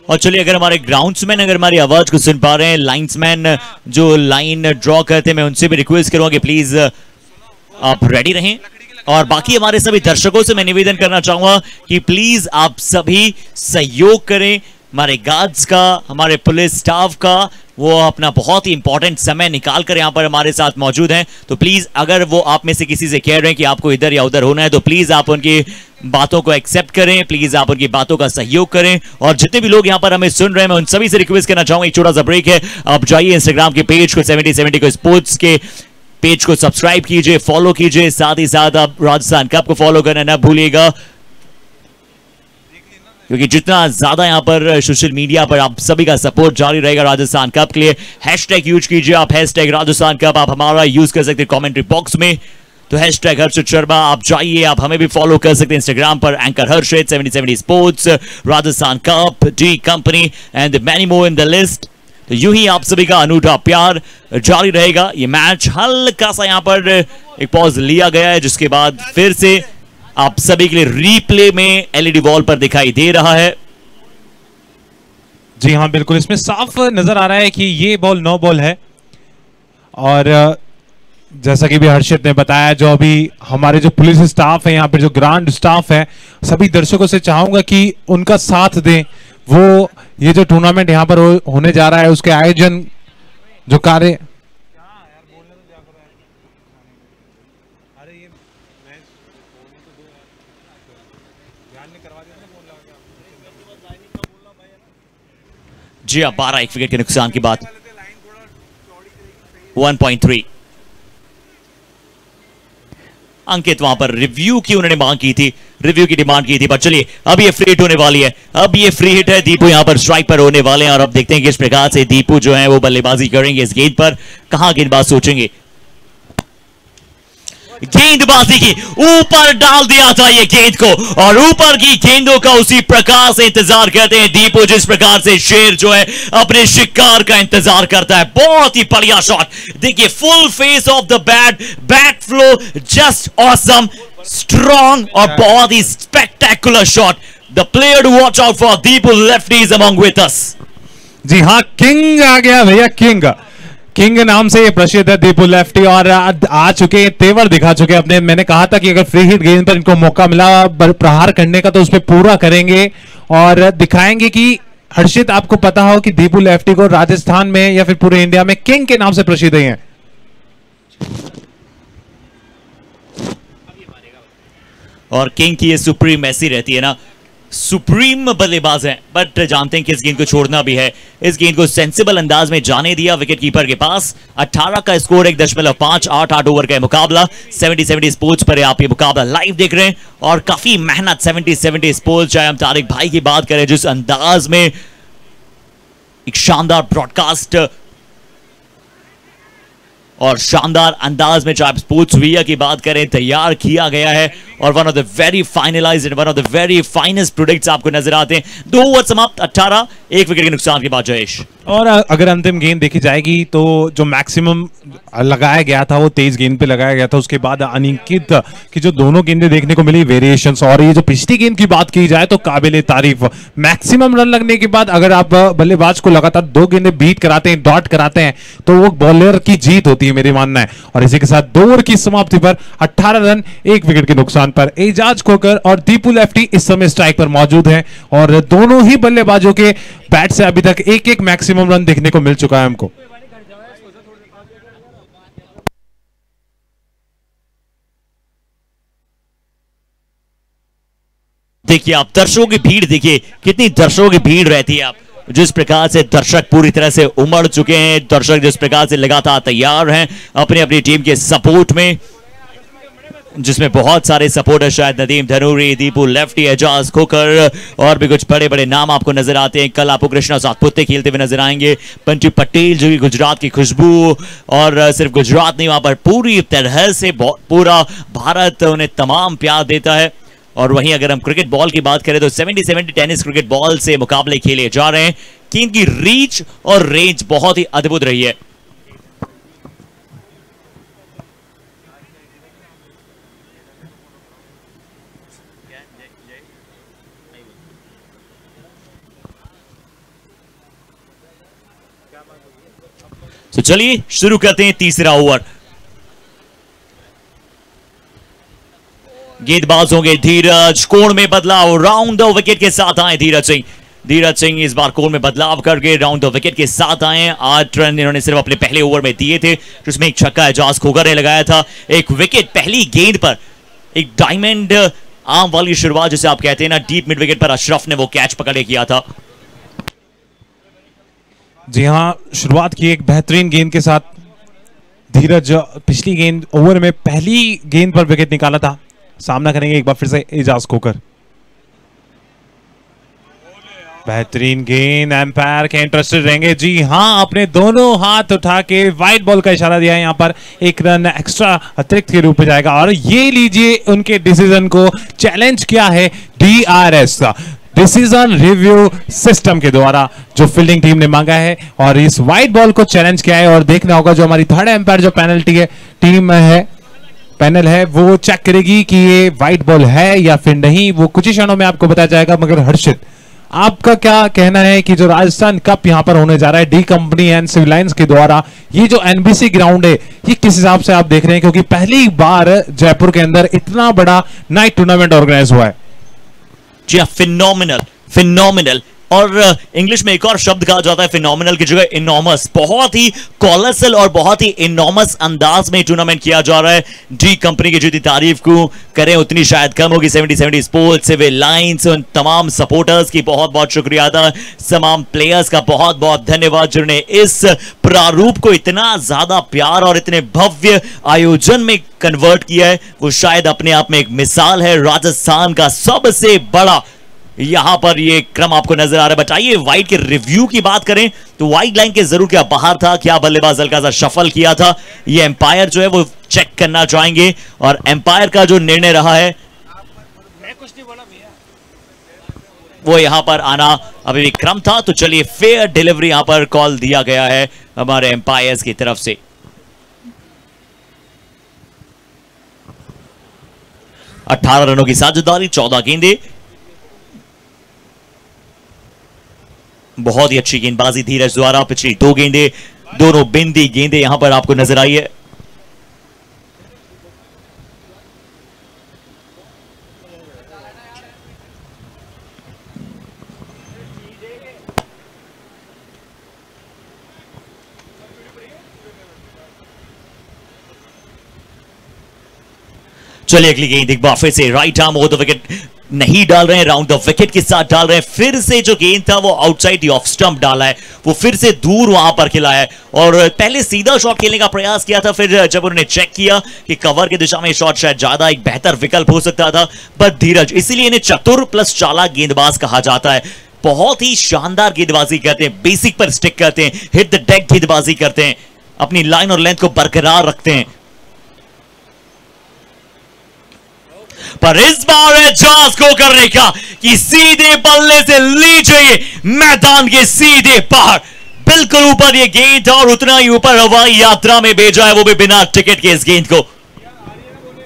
और चलिए अगर हमारे ग्राउंड्समैन अगर हमारी आवाज को सुन पा रहे हैं, लाइन्समैन जो लाइन ड्रॉ करते हैं, मैं उनसे भी रिक्वेस्ट करूंगा कि प्लीज आप रेडी रहें। और बाकी हमारे सभी दर्शकों से मैं निवेदन करना चाहूंगा कि प्लीज आप सभी सहयोग करें हमारे गार्ड्स का, हमारे पुलिस स्टाफ का। वो अपना बहुत ही इंपॉर्टेंट समय निकाल कर यहाँ पर हमारे साथ मौजूद हैं। तो प्लीज अगर वो आप में से किसी से कह रहे हैं कि आपको इधर या उधर होना है, तो प्लीज आप उनकी बातों को एक्सेप्ट करें, प्लीज आप उनकी बातों का सहयोग करें। और जितने भी लोग यहाँ पर हमें सुन रहे हैं, मैं उन सभी से रिक्वेस्ट करना चाहूंगा, एक छोटा सा ब्रेक है, आप जाइए इंस्टाग्राम के पेज को 7070 को स्पोर्ट्स के पेज को सब्सक्राइब कीजिए, फॉलो कीजिए, साथ ही साथ आप राजस्थान कप को फॉलो करना ना भूलिएगा, क्योंकि जितना ज्यादा यहां पर सोशल मीडिया पर आप सभी का सपोर्ट जारी रहेगा राजस्थान कप के लिए। हैशटैग यूज कीजिए आप, हैशटैग राजस्थान कप आप हमारा यूज कर सकते हैं कमेंट्री बॉक्स में। तो हैशटैग हर्षित शर्मा आप जाइए, आप हमें भी फॉलो कर सकते हैं इंस्टाग्राम पर, anchor Harshit 7070 sports, Rajasthan cup, D company and many more in the list. तो यूं ही आप सभी का अनूठा प्यार जारी रहेगा। ये मैच हल्का सा यहां पर एक पॉज लिया गया है, जिसके बाद फिर से आप सभी के लिए रीप्ले में एलईडी वॉल पर दिखाई दे रहा है। जी हाँ बिल्कुल, इसमें साफ नजर आ रहा है कि ये बॉल नो बॉल है। और जैसा कि भी हर्षित ने बताया, जो अभी हमारे जो पुलिस स्टाफ है, यहाँ पर जो ग्राउंड स्टाफ है, सभी दर्शकों से चाहूंगा कि उनका साथ दें। वो ये जो टूर्नामेंट यहाँ पर होने जा रहा है, उसके आयोजन जो कार्य जी हाँ, 12 एक विकेट के नुकसान की बात, 1.3 अंकित वहां पर रिव्यू की उन्होंने मांग की थी, रिव्यू की डिमांड की थी। पर चलिए अब ये फ्री हिट होने वाली है, अब ये फ्री हिट है, दीपू यहां पर स्ट्राइक पर होने वाले हैं। और अब देखते हैं कि इस प्रकार से दीपू जो है वो बल्लेबाजी करेंगे इस गेंद पर, कहां गेंदबाज सोचेंगे। गेंदबाजी की ऊपर डाल दिया था ये गेंद को, और ऊपर की गेंदों का उसी प्रकार से इंतजार करते हैं दीपू, जिस प्रकार से शेर जो है अपने शिकार का इंतजार करता है। बहुत ही बढ़िया शॉट, देखिए full face of the bat flow, just awesome, strong और बहुत ही spectacular shot. The player to watch out for Deepu lefty is among with us. जी हाँ, किंग आ गया भैया, किंग नाम से ये प्रसिद्ध है दीपू लेफ्टी, और आ चुके, तेवर दिखा चुके अपने। मैंने कहा था कि अगर फ्री हिट गेंद पर इनको मौका मिला प्रहार करने का तो उस पर पूरा करेंगे और दिखाएंगे कि हर्षित आपको पता हो कि दीपू लेफ्टी को राजस्थान में या फिर पूरे इंडिया में किंग के नाम से प्रसिद्ध हैं। और किंग की ये सुप्रीम ऐसी रहती है ना, सुप्रीम बल्लेबाज है, बट जानते हैं कि इस गेंद को छोड़ना भी है। इस गेंद को सेंसिबल अंदाज में जाने दिया विकेट कीपर के पास। 18 का स्कोर 1.5 8 ओवर का मुकाबला। 7070 स्पोर्ट्स पर आप ये मुकाबला लाइव देख रहे हैं और काफी मेहनत 7070 स्पोर्ट्स, चाहे हम तारिक भाई की बात करें जिस अंदाज में एक शानदार ब्रॉडकास्ट और शानदार अंदाज में, चाहे स्पोर्ट्स वीडियो की बात करें, तैयार किया गया है। और one of the very finalised and one of the very finest products आपको नजर आते हैं। 2 ओवर समाप्त, 18 1 विकेट के नुकसान के बाद जयेश। और अगर अंतिम गेंद देखी जाएगी तो जो मैक्सिमम लगाया गया था वो 23 गेंद पे लगाया गया था। उसके बाद अनिकेत की जो दोनों गेंदें देखने को मिली वेरिएशंस, और ये जो पिछली गेंद की बात की जाए तो काबिले तारीफ। मैक्सिमम रन लगने के बाद अगर आप बल्लेबाज को लगातार 2 गेंदें बीट कराते हैं, डॉट कराते हैं, तो वो बॉलर की जीत होती है, मेरी मानना है। और इसी के साथ 2 ओवर की समाप्ति पर 18 रन 1 विकेट के नुकसान पर एजाज खोकर और दीपू लेफ्टी इस समय स्ट्राइक पर मौजूद हैं, और दोनों ही बल्लेबाजों के बैट से अभी तक 1-1 मैक्सिमम रन देखने को मिल चुका है हमको। देखिए आप दर्शकों की भीड़ देखिए, कितनी दर्शकों की भीड़ रहती है। आप जिस प्रकार से दर्शक पूरी तरह से उमड़ चुके हैं, दर्शक जिस प्रकार से लगातार तैयार हैं अपनी अपनी टीम के सपोर्ट में, जिसमें बहुत सारे सपोर्टर शायद नदीम धनूरी, दीपू लेफ्टी, एजाज खोकर और भी कुछ बड़े बड़े नाम आपको नजर आते हैं। कल आपको कृष्णा सातपुते खेलते हुए नजर आएंगे, पंटी पटेल जो कि गुजरात की खुशबू, और सिर्फ गुजरात नहीं, वहां पर पूरी तरह से पूरा भारत उन्हें तमाम प्यार देता है। और वहीं अगर हम क्रिकेट बॉल की बात करें तो 70-70 टेनिस क्रिकेट बॉल से मुकाबले खेले जा रहे हैं कि इनकी रीच और रेंज बहुत ही अद्भुत रही है। तो चलिए शुरू करते हैं तीसरा ओवर। गेंदबाज होंगे धीरज, कोण में बदलाव, राउंड द विकेट के साथ आए धीरज सिंह। धीरज सिंह इस बार कोण में बदलाव करके राउंड द विकेट के साथ आए। 8 रन इन्होंने सिर्फ अपने पहले ओवर में दिए थे, जिसमें एक छक्का एजाज खोकर ने लगाया था। एक विकेट पहली गेंद पर, एक डायमंड आर्म वाली शुरुआत जिसे आप कहते हैं ना, डीप मिड विकेट पर अशरफ ने वो कैच पकड़े किया था। जी हां, शुरुआत की एक बेहतरीन गेंद के साथ धीरज पिछली गेंद ओवर में पहली गेंद पर विकेट निकाला था। सामना करेंगे एक बार फिर से एजाज खोकर। बेहतरीन गेंद, एम्पायर के इंटरेस्टेड रहेंगे। जी हां, अपने दोनों हाथ उठा के वाइड बॉल का इशारा दिया है। यहां पर 1 रन एक्स्ट्रा अतिरिक्त के रूप में जाएगा, और ये लीजिए उनके डिसीजन को चैलेंज किया है DRS डिसीजन रिव्यू सिस्टम के द्वारा, जो फील्डिंग टीम ने मांगा है, और इस वाइड बॉल को चैलेंज किया है। और देखना होगा जो हमारी थर्ड एम्पायर जो पेनल्टी है टीम में है, पैनल है, वो चेक करेगी कि ये वाइड बॉल है या फिर नहीं। वो कुछ ही क्षणों में आपको बताया जाएगा। मगर हर्षित, आपका क्या कहना है कि जो राजस्थान कप यहां पर होने जा रहा है D company and Civil Lines के द्वारा, ये जो NBC ग्राउंड है, ये किस हिसाब से आप देख रहे हैं? क्योंकि पहली बार जयपुर के अंदर इतना बड़ा नाइट टूर्नामेंट ऑर्गेनाइज हुआ है। जी हाँ, फिनोमिनल। और इंग्लिश में एक और शब्द कहा जाता है फिनोमिनल की जगह इनॉर्मस। बहुत ही कॉलसल और बहुत ही इनॉर्मस अंदाज में टूर्नामेंट किया जा रहा है। डी कंपनी की जितनी तारीफ को करें उतनी शायद कम होगी। 70-70 स्पोर्ट्स, सिविल लाइंस, उन तमाम सपोर्टर्स की बहुत बहुत शुक्रिया था। तमाम प्लेयर्स का बहुत बहुत धन्यवाद जिन्होंने इस प्रारूप को इतना ज्यादा प्यार और इतने भव्य आयोजन में कन्वर्ट किया है। वो शायद अपने आप में एक मिसाल है। राजस्थान का सबसे बड़ा यहां पर ये क्रम आपको नजर आ रहा है। बताइए, वाइड के रिव्यू की बात करें तो वाइड लाइन के जरूर क्या बाहर था, क्या बल्लेबाज हल्का सा शफल किया था, ये एम्पायर जो है वो चेक करना चाहेंगे। और एम्पायर का जो निर्णय रहा है वो यहां पर आना अभी भी क्रम था। तो चलिए, फेयर डिलीवरी यहां पर कॉल दिया गया है हमारे एम्पायर्स की तरफ से। 18 रनों की साझेदारी, 14 गेंदे। बहुत ही अच्छी गेंदबाजी धीरज द्वारा। पिछली 2 गेंदे, दोनों बिंदी गेंदे यहां पर आपको नजर आई है। चलिए अगली गेंद एक बार फिर से right arm over the wicket नहीं डाल रहे हैं, राउंड द विकेट के साथ डाल रहे हैं। फिर से जो गेंद था वो आउटसाइड ऑफ स्टंप डाला है, वो फिर से दूर वहां पर खिला है। और पहले सीधा शॉट खेलने का प्रयास किया था, फिर जब उन्होंने चेक किया कि कवर की दिशा में शॉट शायद ज्यादा एक बेहतर विकल्प हो सकता था, बट धीरज, इसीलिए इन्हें चतुर प्लस चालाक गेंदबाज कहा जाता है। बहुत ही शानदार गेंदबाजी करते हैं, बेसिक पर स्टिक करते हैं, हिट द डेक गेंदबाजी करते हैं, अपनी लाइन और लेंथ को बरकरार रखते हैं। पर इस बार एजाज को करने का कि सीधे बल्ले से लीजिए मैदान के सीधे बाहर, बिल्कुल ऊपर ये गेंद और उतना ही ऊपर हवाई यात्रा में भेजा है, वो भी बिना टिकट के इस गेंद को।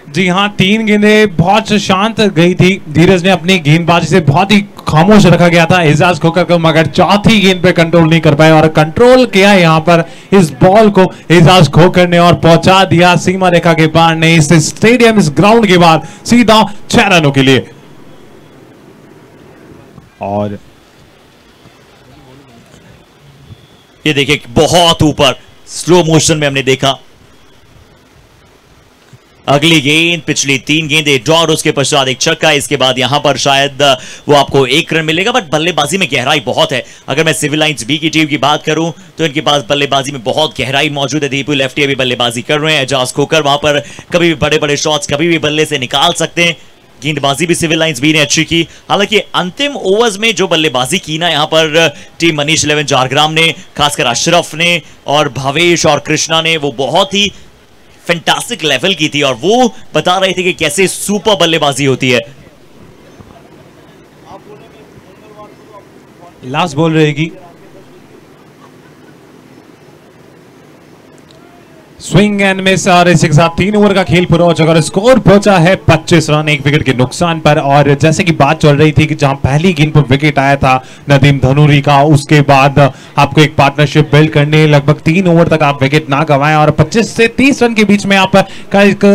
जी हाँ, 3 गेंदें बहुत शांत गई थी। धीरज ने अपनी गेंदबाजी से बहुत ही खामोश रखा गया था एजाज खोकर को, मगर चौथी गेंद पे कंट्रोल नहीं कर पाए और कंट्रोल किया यहाँ पर इस बॉल को एजाज खोकर ने और पहुंचा दिया सीमा रेखा के पार ने इस स्टेडियम, इस ग्राउंड के बाद सीधा 6 रनों के लिए। और ये देखिए बहुत ऊपर स्लो मोशन में हमने देखा। अगली गेंद, पिछली 3 गेंदें डॉट, उसके पश्चात एक छक्का, इसके बाद यहां पर शायद वो आपको 1 रन मिलेगा, बट बल्लेबाजी में गहराई बहुत है। अगर मैं सिविल लाइंस बी की टीम की बात करूं तो इनके पास बल्लेबाजी में बहुत गहराई मौजूद है। दीपू लेफ्टी अभी बल्लेबाजी कर रहे हैं, एजाज खोकर वहां पर कभी भी बड़े बड़े शॉट्स कभी भी बल्ले से निकाल सकते हैं। गेंदबाजी भी सिविल लाइंस बी ने अच्छी की। हालांकि अंतिम ओवर्स में जो बल्लेबाजी की ना यहाँ पर टीम मनीष 11 झारग्राम ने, खासकर अशरफ ने और भावेश और कृष्णा ने, वो बहुत ही फैंटास्टिक लेवल की थी और वो बता रहे थे कि कैसे सुपर बल्लेबाजी होती है। लास्ट बॉल रहेगी, स्विंग एंड मिस, और इसी के साथ 3 ओवर का खेल पूरा हो चुका और स्कोर पहुंचा है 25 रन 1 विकेट के नुकसान पर। और जैसे कि बात चल रही थी कि जहां पहली गेंद पर विकेट आया था नदीम धनूरी का, उसके बाद आपको एक पार्टनरशिप बिल्ड करने लगभग 3 ओवर तक आप विकेट ना गंवाएं और 25 से 30 रन के बीच में आप का एक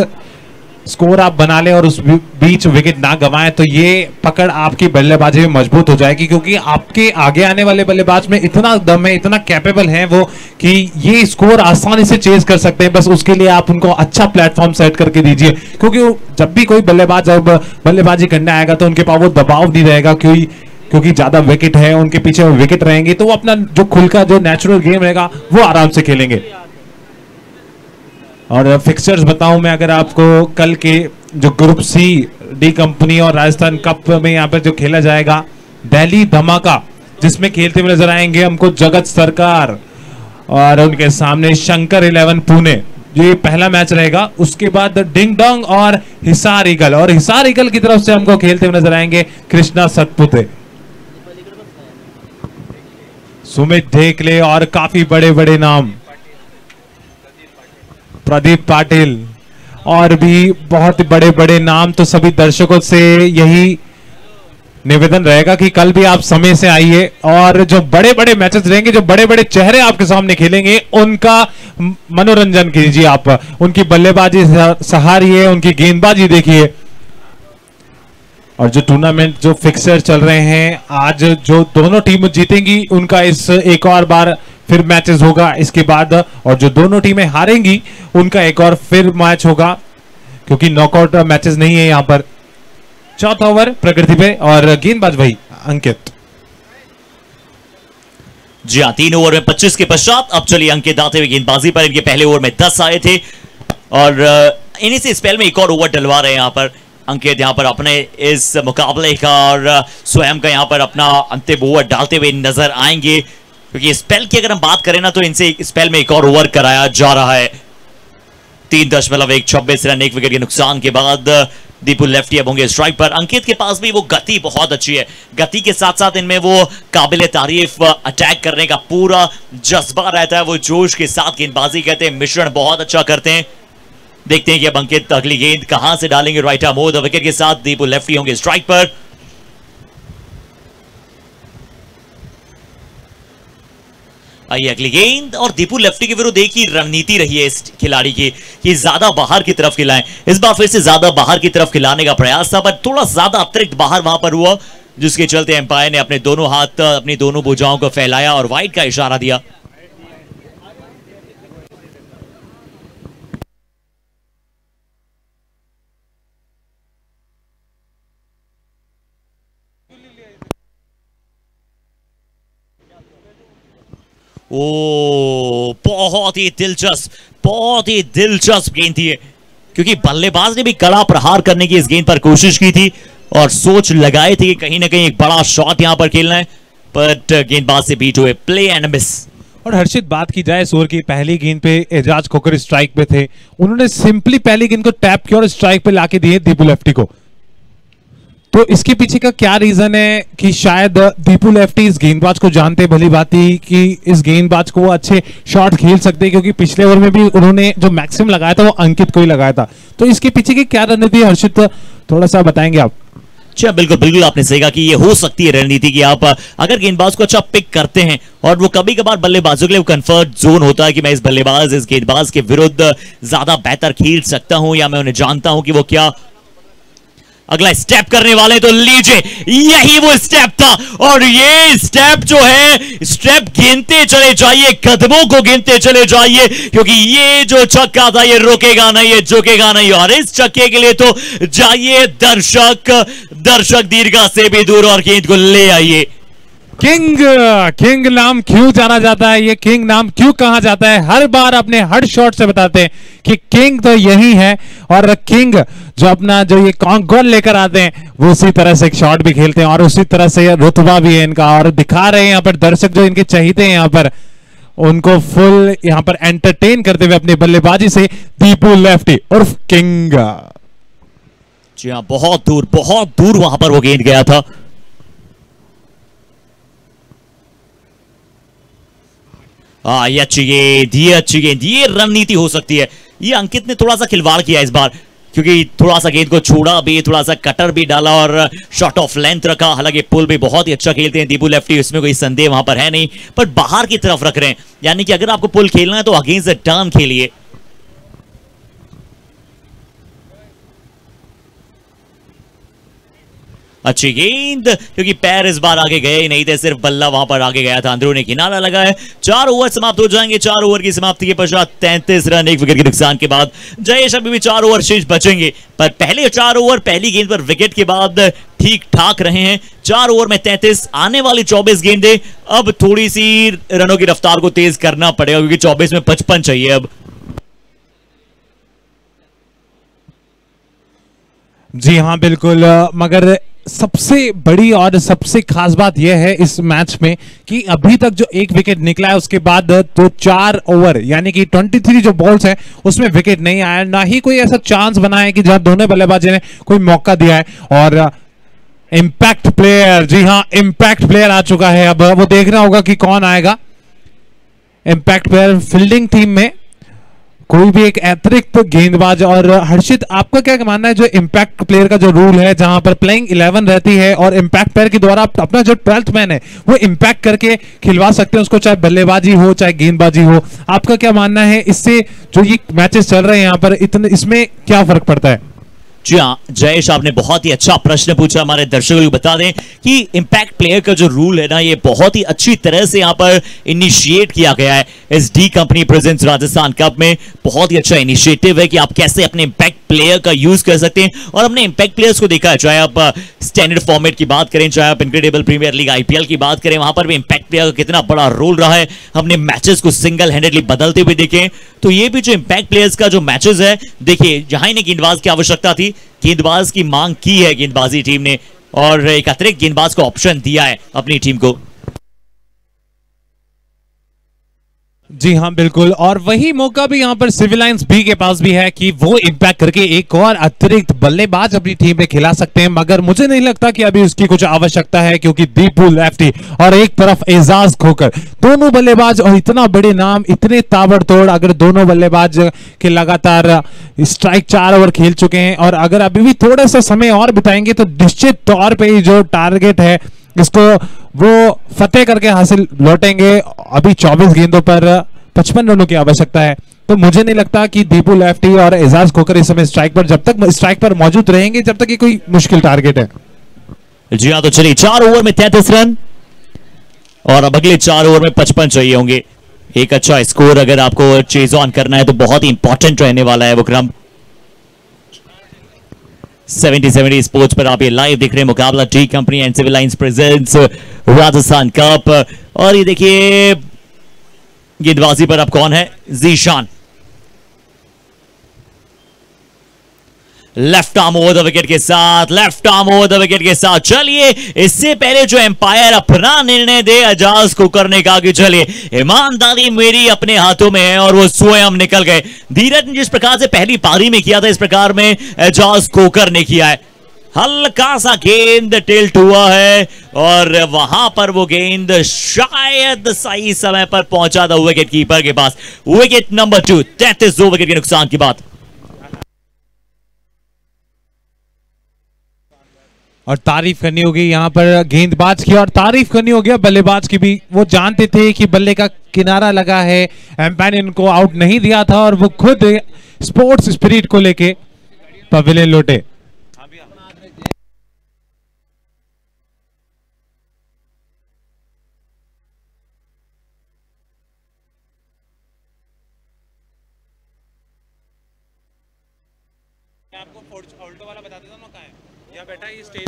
स्कोर आप बना ले और उस बीच विकेट ना गंवाएं, तो ये पकड़ आपकी बल्लेबाजी में मजबूत हो जाएगी, क्योंकि आपके आगे आने वाले बल्लेबाज में इतना दम है, इतना कैपेबल है वो कि ये स्कोर आसानी से चेज कर सकते हैं। बस उसके लिए आप उनको अच्छा प्लेटफॉर्म सेट करके दीजिए, क्योंकि जब भी कोई बल्लेबाज जब बल्लेबाजी करने आएगा तो उनके पास वो दबाव नहीं रहेगा, क्योंकि ज्यादा विकेट है, उनके पीछे विकेट रहेंगे, तो वो अपना जो खुल का जो नेचुरल गेम रहेगा वो आराम से खेलेंगे। और फिक्सचर्स बताऊं मैं अगर आपको, कल के जो ग्रुप सी डी कंपनी और राजस्थान कप में यहाँ पर जो खेला जाएगा, दिल्ली धमाका, जिसमें खेलते हुए नजर आएंगे हमको जगत सरकार और उनके सामने शंकर 11 पुणे, ये पहला मैच रहेगा। उसके बाद डिंग डोंग और हिसार ईगल, और हिसार ईगल की तरफ से हमको खेलते हुए नजर आएंगे कृष्णा सतपुते, सुमित ढेकले और काफी बड़े बड़े नाम, प्रदीप पाटिल और भी बहुत बड़े बड़े नाम। तो सभी दर्शकों से यही निवेदन रहेगा कि कल भी आप समय से आइए और जो बड़े बड़े मैचेस रहेंगे, जो बड़े बड़े चेहरे आपके सामने खेलेंगे, उनका मनोरंजन कीजिए, आप उनकी बल्लेबाजी सहारिए, उनकी गेंदबाजी देखिए। और जो टूर्नामेंट जो फिक्सर चल रहे हैं आज, जो दोनों टीम जीतेंगी उनका इस एक और बार फिर मैचेस होगा इसके बाद, और जो दोनों टीमें हारेंगी उनका एक और फिर मैच होगा, क्योंकि नॉकआउट मैचेस नहीं है यहाँ पर। चौथा ओवर प्रकृति पे और गेंदबाज भाई अंकित। जी हाँ, 3 ओवर में 25 के पश्चात अब चलिए अंकित आते हुए गेंदबाजी पर। इनके पहले ओवर में 10 आए थे और इन्हीं से स्पेल में एक और ओवर डलवा रहे हैं यहाँ पर अंकित, यहाँ पर अपने इस मुकाबले का और स्वयं का यहाँ पर अपना अंतिम ओवर डालते हुए नजर आएंगे, क्योंकि स्पेल की अगर हम बात करें ना तो इनसे स्पेल में एक और ओवर कराया जा रहा है। 3.126 रन 1 विकेट के नुकसान के बाद दीपू लेफ्टी अब होंगे स्ट्राइक पर। अंकित के पास भी वो गति बहुत अच्छी है, गति के साथ साथ इनमें वो काबिले तारीफ अटैक करने का पूरा जज्बा रहता है, वो जोश के साथ गेंदबाजी करते हैं, मिश्रण बहुत अच्छा करते हैं। देखते हैं कि अब अंकित अगली गेंद कहां से डालेंगे। राइट आर्म ओवर विकेट के साथ दीपू लेफ्टी होंगे स्ट्राइक पर। आइए अगली गेंद, और दीपू लेफ्टी के विरुद्ध एक ही रणनीति रही है इस खिलाड़ी की कि ज्यादा बाहर की तरफ खिलाएं। इस बार फिर से ज्यादा बाहर की तरफ खिलाने का प्रयास था, पर थोड़ा ज्यादा अतिरिक्त बाहर वहां पर हुआ, जिसके चलते एम्पायर ने अपने दोनों हाथ अपनी दोनों भुजाओं को फैलाया और वाइड का इशारा दिया। ओ बहुत ही दिलचस्प गेंद थी, क्योंकि बल्लेबाज ने भी कड़ा प्रहार करने की इस गेंद पर कोशिश की थी और सोच लगाए थे कि कहीं ना कहीं एक बड़ा शॉट यहां पर खेलना है, बट गेंदबाज से बीट हुए, प्ले एंड मिस। और हर्षित बात की जाए इस ओवर की पहली गेंद पे एजाज खोकर स्ट्राइक पे थे, उन्होंने सिंपली पहली गेंद को टैप किया और स्ट्राइक पे लाके दिए दीपू लेफ्टी को। तो इसके पीछे का क्या रीजन है कि शायद दीपू लेफ्टी इस गेंदबाज को जानते भली भांति कि इस गेंदबाज को वो अच्छे शॉट खेल सकते हैं, क्योंकि पिछले ओवर में भी उन्होंने जो मैक्सिमम लगाया था वो अंकित को ही लगाया था। तो इसके पीछे की क्या रणनीति है हर्षित, थोड़ा सा बताएंगे आप? अच्छा, बिल्कुल बिल्कुल आपने सही कहा कि ये हो सकती है रणनीति कि आप अगर गेंदबाज को अच्छा पिक करते हैं और वो कभी कभार बल्लेबाजों के लिए कंफर्ट जोन होता है कि मैं इस बल्लेबाज इस गेंदबाज के विरुद्ध ज्यादा बेहतर खेल सकता हूं या मैं उन्हें जानता हूं कि वो क्या अगला स्टेप करने वाले, तो लीजिए यही वो स्टेप था। और ये स्टेप जो है, स्टेप गिनते चले जाइए, कदमों को गिनते चले जाइए, क्योंकि ये जो छक्का था ये रुकेगा नहीं, ये झुकेगा नहीं। और इस छक्के के लिए तो जाइए दर्शक दीर्घा से भी दूर और गेंद को ले आइए। किंग नाम क्यों जाना जाता है, ये किंग नाम क्यों कहा जाता है, हर बार अपने हर शॉट से बताते हैं कि किंग तो यही है। और किंग जो अपना जो ये गोल लेकर आते हैं वो उसी तरह से एक शॉट भी खेलते हैं और उसी तरह से रुतबा भी है इनका। और दिखा रहे हैं यहाँ पर दर्शक जो इनके चाहते हैं यहाँ पर उनको फुल यहाँ पर एंटरटेन करते हुए अपनी बल्लेबाजी से दीपू लेफ्टी उर्फ किंग। जी हाँ, बहुत दूर वहां पर वो गेंद गया था। ये अच्छी गेंद, ये रणनीति हो सकती है। ये अंकित ने थोड़ा सा खिलवाड़ किया इस बार, क्योंकि थोड़ा सा गेंद को छोड़ा भी, थोड़ा सा कटर भी डाला और शॉट ऑफ लेंथ रखा। हालांकि पुल भी बहुत ही अच्छा खेलते हैं दीपू लेफ्टी, इसमें कोई संदेह वहां पर है नहीं, पर बाहर की तरफ रख रहे हैं। यानी कि अगर आपको पुल खेलना है तो अगेंस्ट द टर्न खेलिए। अच्छी गेंद, क्योंकि पैर इस बार आगे गए ही नहीं थे, सिर्फ बल्ला वहां पर आगे गया था, अंदरूनी किनारा लगा है। 4 ओवर समाप्त हो जाएंगे। 4 ओवर की समाप्ति के पश्चात 33 रन 1 विकेट के नुकसान के बाद जयेश अभी भी 4 ओवर शेष बचेंगे, पर पहले 4 ओवर पहली गेंद पर विकेट के बाद ठीक ठाक रहे हैं। 4 ओवर में 33, आने वाली 24 गेंदें अब थोड़ी सी रनों की रफ्तार को तेज करना पड़ेगा, क्योंकि 24 में 55 चाहिए अब। जी हाँ बिल्कुल, मगर सबसे बड़ी और सबसे खास बात यह है इस मैच में कि अभी तक जो एक विकेट निकला है उसके बाद तो 4 ओवर यानी कि 23 जो बॉल्स है उसमें विकेट नहीं आया, ना ही कोई ऐसा चांस बना है कि जहां दोनों बल्लेबाजों ने कोई मौका दिया है। और इंपैक्ट प्लेयर, जी हाँ इंपैक्ट प्लेयर आ चुका है, अब वो देखना होगा कि कौन आएगा इंपैक्ट प्लेयर फील्डिंग टीम में, कोई भी एक अतिरिक्त गेंदबाज। और हर्षित आपका क्या मानना है जो इंपैक्ट प्लेयर का जो रूल है जहां पर प्लेइंग 11 रहती है और इंपैक्ट प्लेयर के द्वारा अपना जो 12th मैन है वो इंपैक्ट करके खिलवा सकते हैं उसको, चाहे बल्लेबाजी हो चाहे गेंदबाजी हो, आपका क्या मानना है इससे जो ये मैचेस चल रहे हैं यहाँ पर इतने इसमें क्या फर्क पड़ता है? जी हाँ जयेश, आपने बहुत ही अच्छा प्रश्न पूछा। हमारे दर्शकों को बता दें कि इंपैक्ट प्लेयर का जो रूल है ना, ये बहुत ही अच्छी तरह से यहाँ पर इनिशिएट किया गया है इस D Company presents Rajasthan cup में। बहुत ही अच्छा इनिशिएटिव है कि आप कैसे अपने इंपैक्ट प्लेयर का यूज कर सकते हैं। और हमने इंपैक्ट प्लेयर्स को देखा है, चाहे आप स्टैंडर्ड फॉर्मेट की बात करें, चाहे आप इनक्रेडिबल प्रीमियर लीग IPL की बात करें, वहां पर भी इंपैक्ट प्लेयर का कितना बड़ा रोल रहा है। हमने मैचेस को सिंगल हैंडेडली बदलते हुए देखे, तो ये भी जो इंपैक्ट प्लेयर्स का जो मैचेस है, देखिए जहां इन्हें गेंदबाज की आवश्यकता थी, गेंदबाज की मांग की है गेंदबाजी टीम ने और एक अतिरिक्त गेंदबाज को ऑप्शन दिया है अपनी टीम को। जी हाँ बिल्कुल, और वही मौका भी यहाँ पर सिविल लाइंस बी के पास भी है कि वो इंपैक्ट करके एक और अतिरिक्त बल्लेबाज अपनी टीम में खिला सकते हैं, मगर मुझे नहीं लगता कि अभी उसकी कुछ आवश्यकता है, क्योंकि दीपू लेफ्टी और एक तरफ एजाज खोकर, दोनों बल्लेबाज और इतना बड़े नाम, इतने ताबड़तोड़, अगर दोनों बल्लेबाज के लगातार स्ट्राइक 4 ओवर खेल चुके हैं और अगर अभी भी थोड़ा सा समय और बिताएंगे तो निश्चित तौर पर जो टारगेट है इसको वो फतेह करके हासिल लौटेंगे। अभी 24 गेंदों पर 55 रनों की आवश्यकता है, तो मुझे नहीं लगता कि दीपू लेफ्टी और एजाज खोकर इस समय स्ट्राइक पर, जब तक स्ट्राइक पर मौजूद रहेंगे जब तक ये कोई मुश्किल टारगेट है। जी हाँ, तो चलिए 4 ओवर में 33 रन और अब अगले 4 ओवर में 55 चाहिए होंगे। एक अच्छा स्कोर अगर आपको चेज ऑन करना है तो बहुत ही इंपॉर्टेंट रहने वाला है वो क्रम। 70 स्पोर्ट्स पर आप ये लाइव देख रहे हैं मुकाबला D company and Civil Lines presents Rajasthan Cup. और ये देखिए गेंदबाजी पर अब कौन है, Zeeshan left arm over the wicket के साथ, left arm over the wicket के साथ। चलिए इससे पहले जो एम्पायर अपना निर्णय दे एजाज खोकर ने कहा कि चलिए ईमानदारी मेरी अपने हाथों में है, और वो स्वयं निकल गए। धीरज ने जिस प्रकार से पहली पारी में किया था इस प्रकार में एजाज खोकर ने किया है। हल्का सा गेंद टिल्ट हुआ है और वहां पर वो गेंद शायद सही समय पर पहुंचा था विकेट कीपर के पास। विकेट नंबर 2, 33 विकेट के नुकसान की बात। और तारीफ करनी होगी यहाँ पर गेंदबाज की और तारीफ करनी होगी बल्लेबाज की भी। वो जानते थे कि बल्ले का किनारा लगा है, एम्पायर ने उनको आउट नहीं दिया था और वो खुद स्पोर्ट्स स्पिरिट को लेके पवेलियन लौटे। आपको ऑल्टो वाला बता देता हूं कहां है। यहाँ बैठा है, ये स्टेज।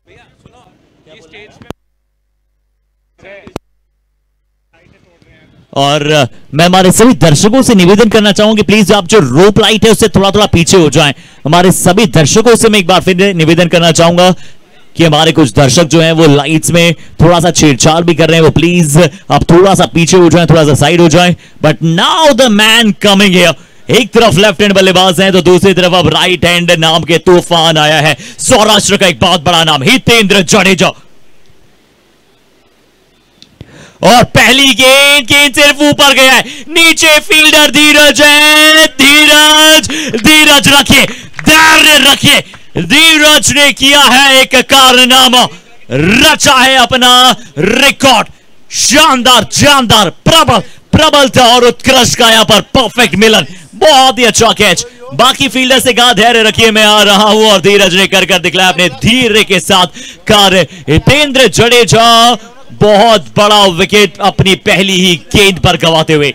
भैया सुनो, ये स्टेज पे और मैं हमारे सभी दर्शकों से निवेदन करना चाहूंगी, प्लीज आप जो रोप लाइट है उससे थोड़ा थोड़ा पीछे हो जाएं। हमारे सभी दर्शकों से मैं एक बार फिर निवेदन करना चाहूंगा कि हमारे कुछ दर्शक जो हैं वो लाइट्स में थोड़ा सा छेड़छाड़ भी कर रहे हैं, वो प्लीज आप थोड़ा सा पीछे हो जाएं, थोड़ा सा साइड हो जाएं। But now the man coming here, एक तरफ लेफ्ट हैंड बल्लेबाज हैं तो दूसरी तरफ अब राइट हैंड नाम के तूफान आया है। सौराष्ट्र का एक बहुत बड़ा नाम हितेंद्र जडेजा। और पहली गेंद सिर्फ ऊपर गया है, नीचे फील्डर धीरज है। धीरज रखिए, धैर्य रखिए। धीरज ने किया है एक कारनामा, रचा है अपना रिकॉर्ड। शानदार, जानदार, प्रबल और उत्कृष्ट का यहां पर परफेक्ट मिलन। बहुत ही अच्छा कैच। बाकी फील्डर से कहा धैर्य रखिए, मैं आ रहा हूं, और धीरज ने कर दिखलाया अपने धीरे के साथ कार्य। हितेंद्र जडेजा बहुत बड़ा विकेट अपनी पहली ही गेंद पर गंवाते हुए।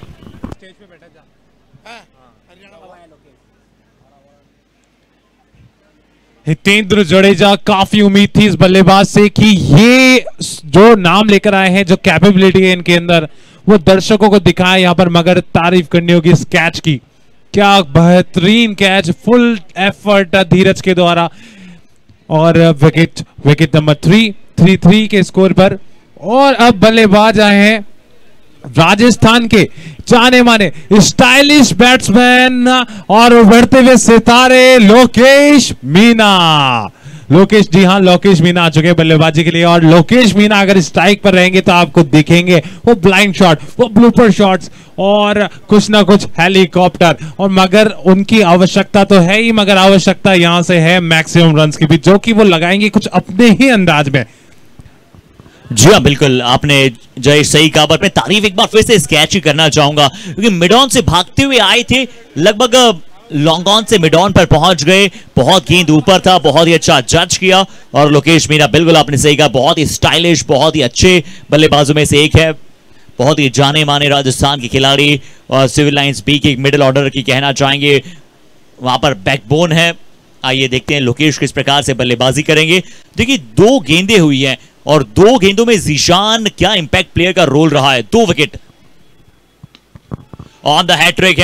हितेंद्र जडेजा, काफी उम्मीद थी इस बल्लेबाज से कि ये जो नाम लेकर आए हैं, जो कैपेबिलिटी है इनके अंदर, वो दर्शकों को दिखाए यहाँ पर। मगर तारीफ करनी होगी इस कैच की, क्या बेहतरीन कैच, फुल एफर्ट धीरज के द्वारा। और विकेट नंबर 3 के स्कोर पर। और अब बल्लेबाज आए हैं राजस्थान के जाने माने स्टाइलिश बैट्समैन और उभरते हुए सितारे लोकेश मीना। लोकेश, जी हाँ, लोकेश मीना आ चुके हैं बल्लेबाजी के लिए। और लोकेश मीना अगर स्ट्राइक पर रहेंगे तो आपको दिखेंगे वो ब्लाइंड शॉट, वो ब्लूपर शॉट्स और कुछ ना कुछ हेलीकॉप्टर। और मगर उनकी आवश्यकता तो है ही, मगर आवश्यकता यहां से है मैक्सिमम रन्स की भी, जो कि वो लगाएंगे कुछ अपने ही अंदाज में। जी हाँ, बिल्कुल आपने जय सही कहा। पर मैं तारीफ एक बार फिर से इस कैच की करना चाहूंगा, क्योंकि मिड ऑन से भागते हुए आए थे, लगभग लॉन्ग ऑन से मिड ऑन पर पहुंच गए। बहुत गेंद ऊपर था, बहुत ही अच्छा जज किया। और लोकेश मीना, बिल्कुल आपने सही कहा, बहुत ही स्टाइलिश, बहुत ही अच्छे बल्लेबाजों में से एक है। बहुत ही जाने माने राजस्थान के खिलाड़ी। और सिविल लाइंस बी के मिडिल ऑर्डर की कहना चाहेंगे, वहां पर बैकबोन है। आइए देखते हैं लोकेश किस प्रकार से बल्लेबाजी करेंगे। देखिए 2 गेंदें हुई हैं और 2 गेंदों में जीशान क्या इंपैक्ट प्लेयर का रोल रहा है। 2 विकेट ऑन द हैट्रिक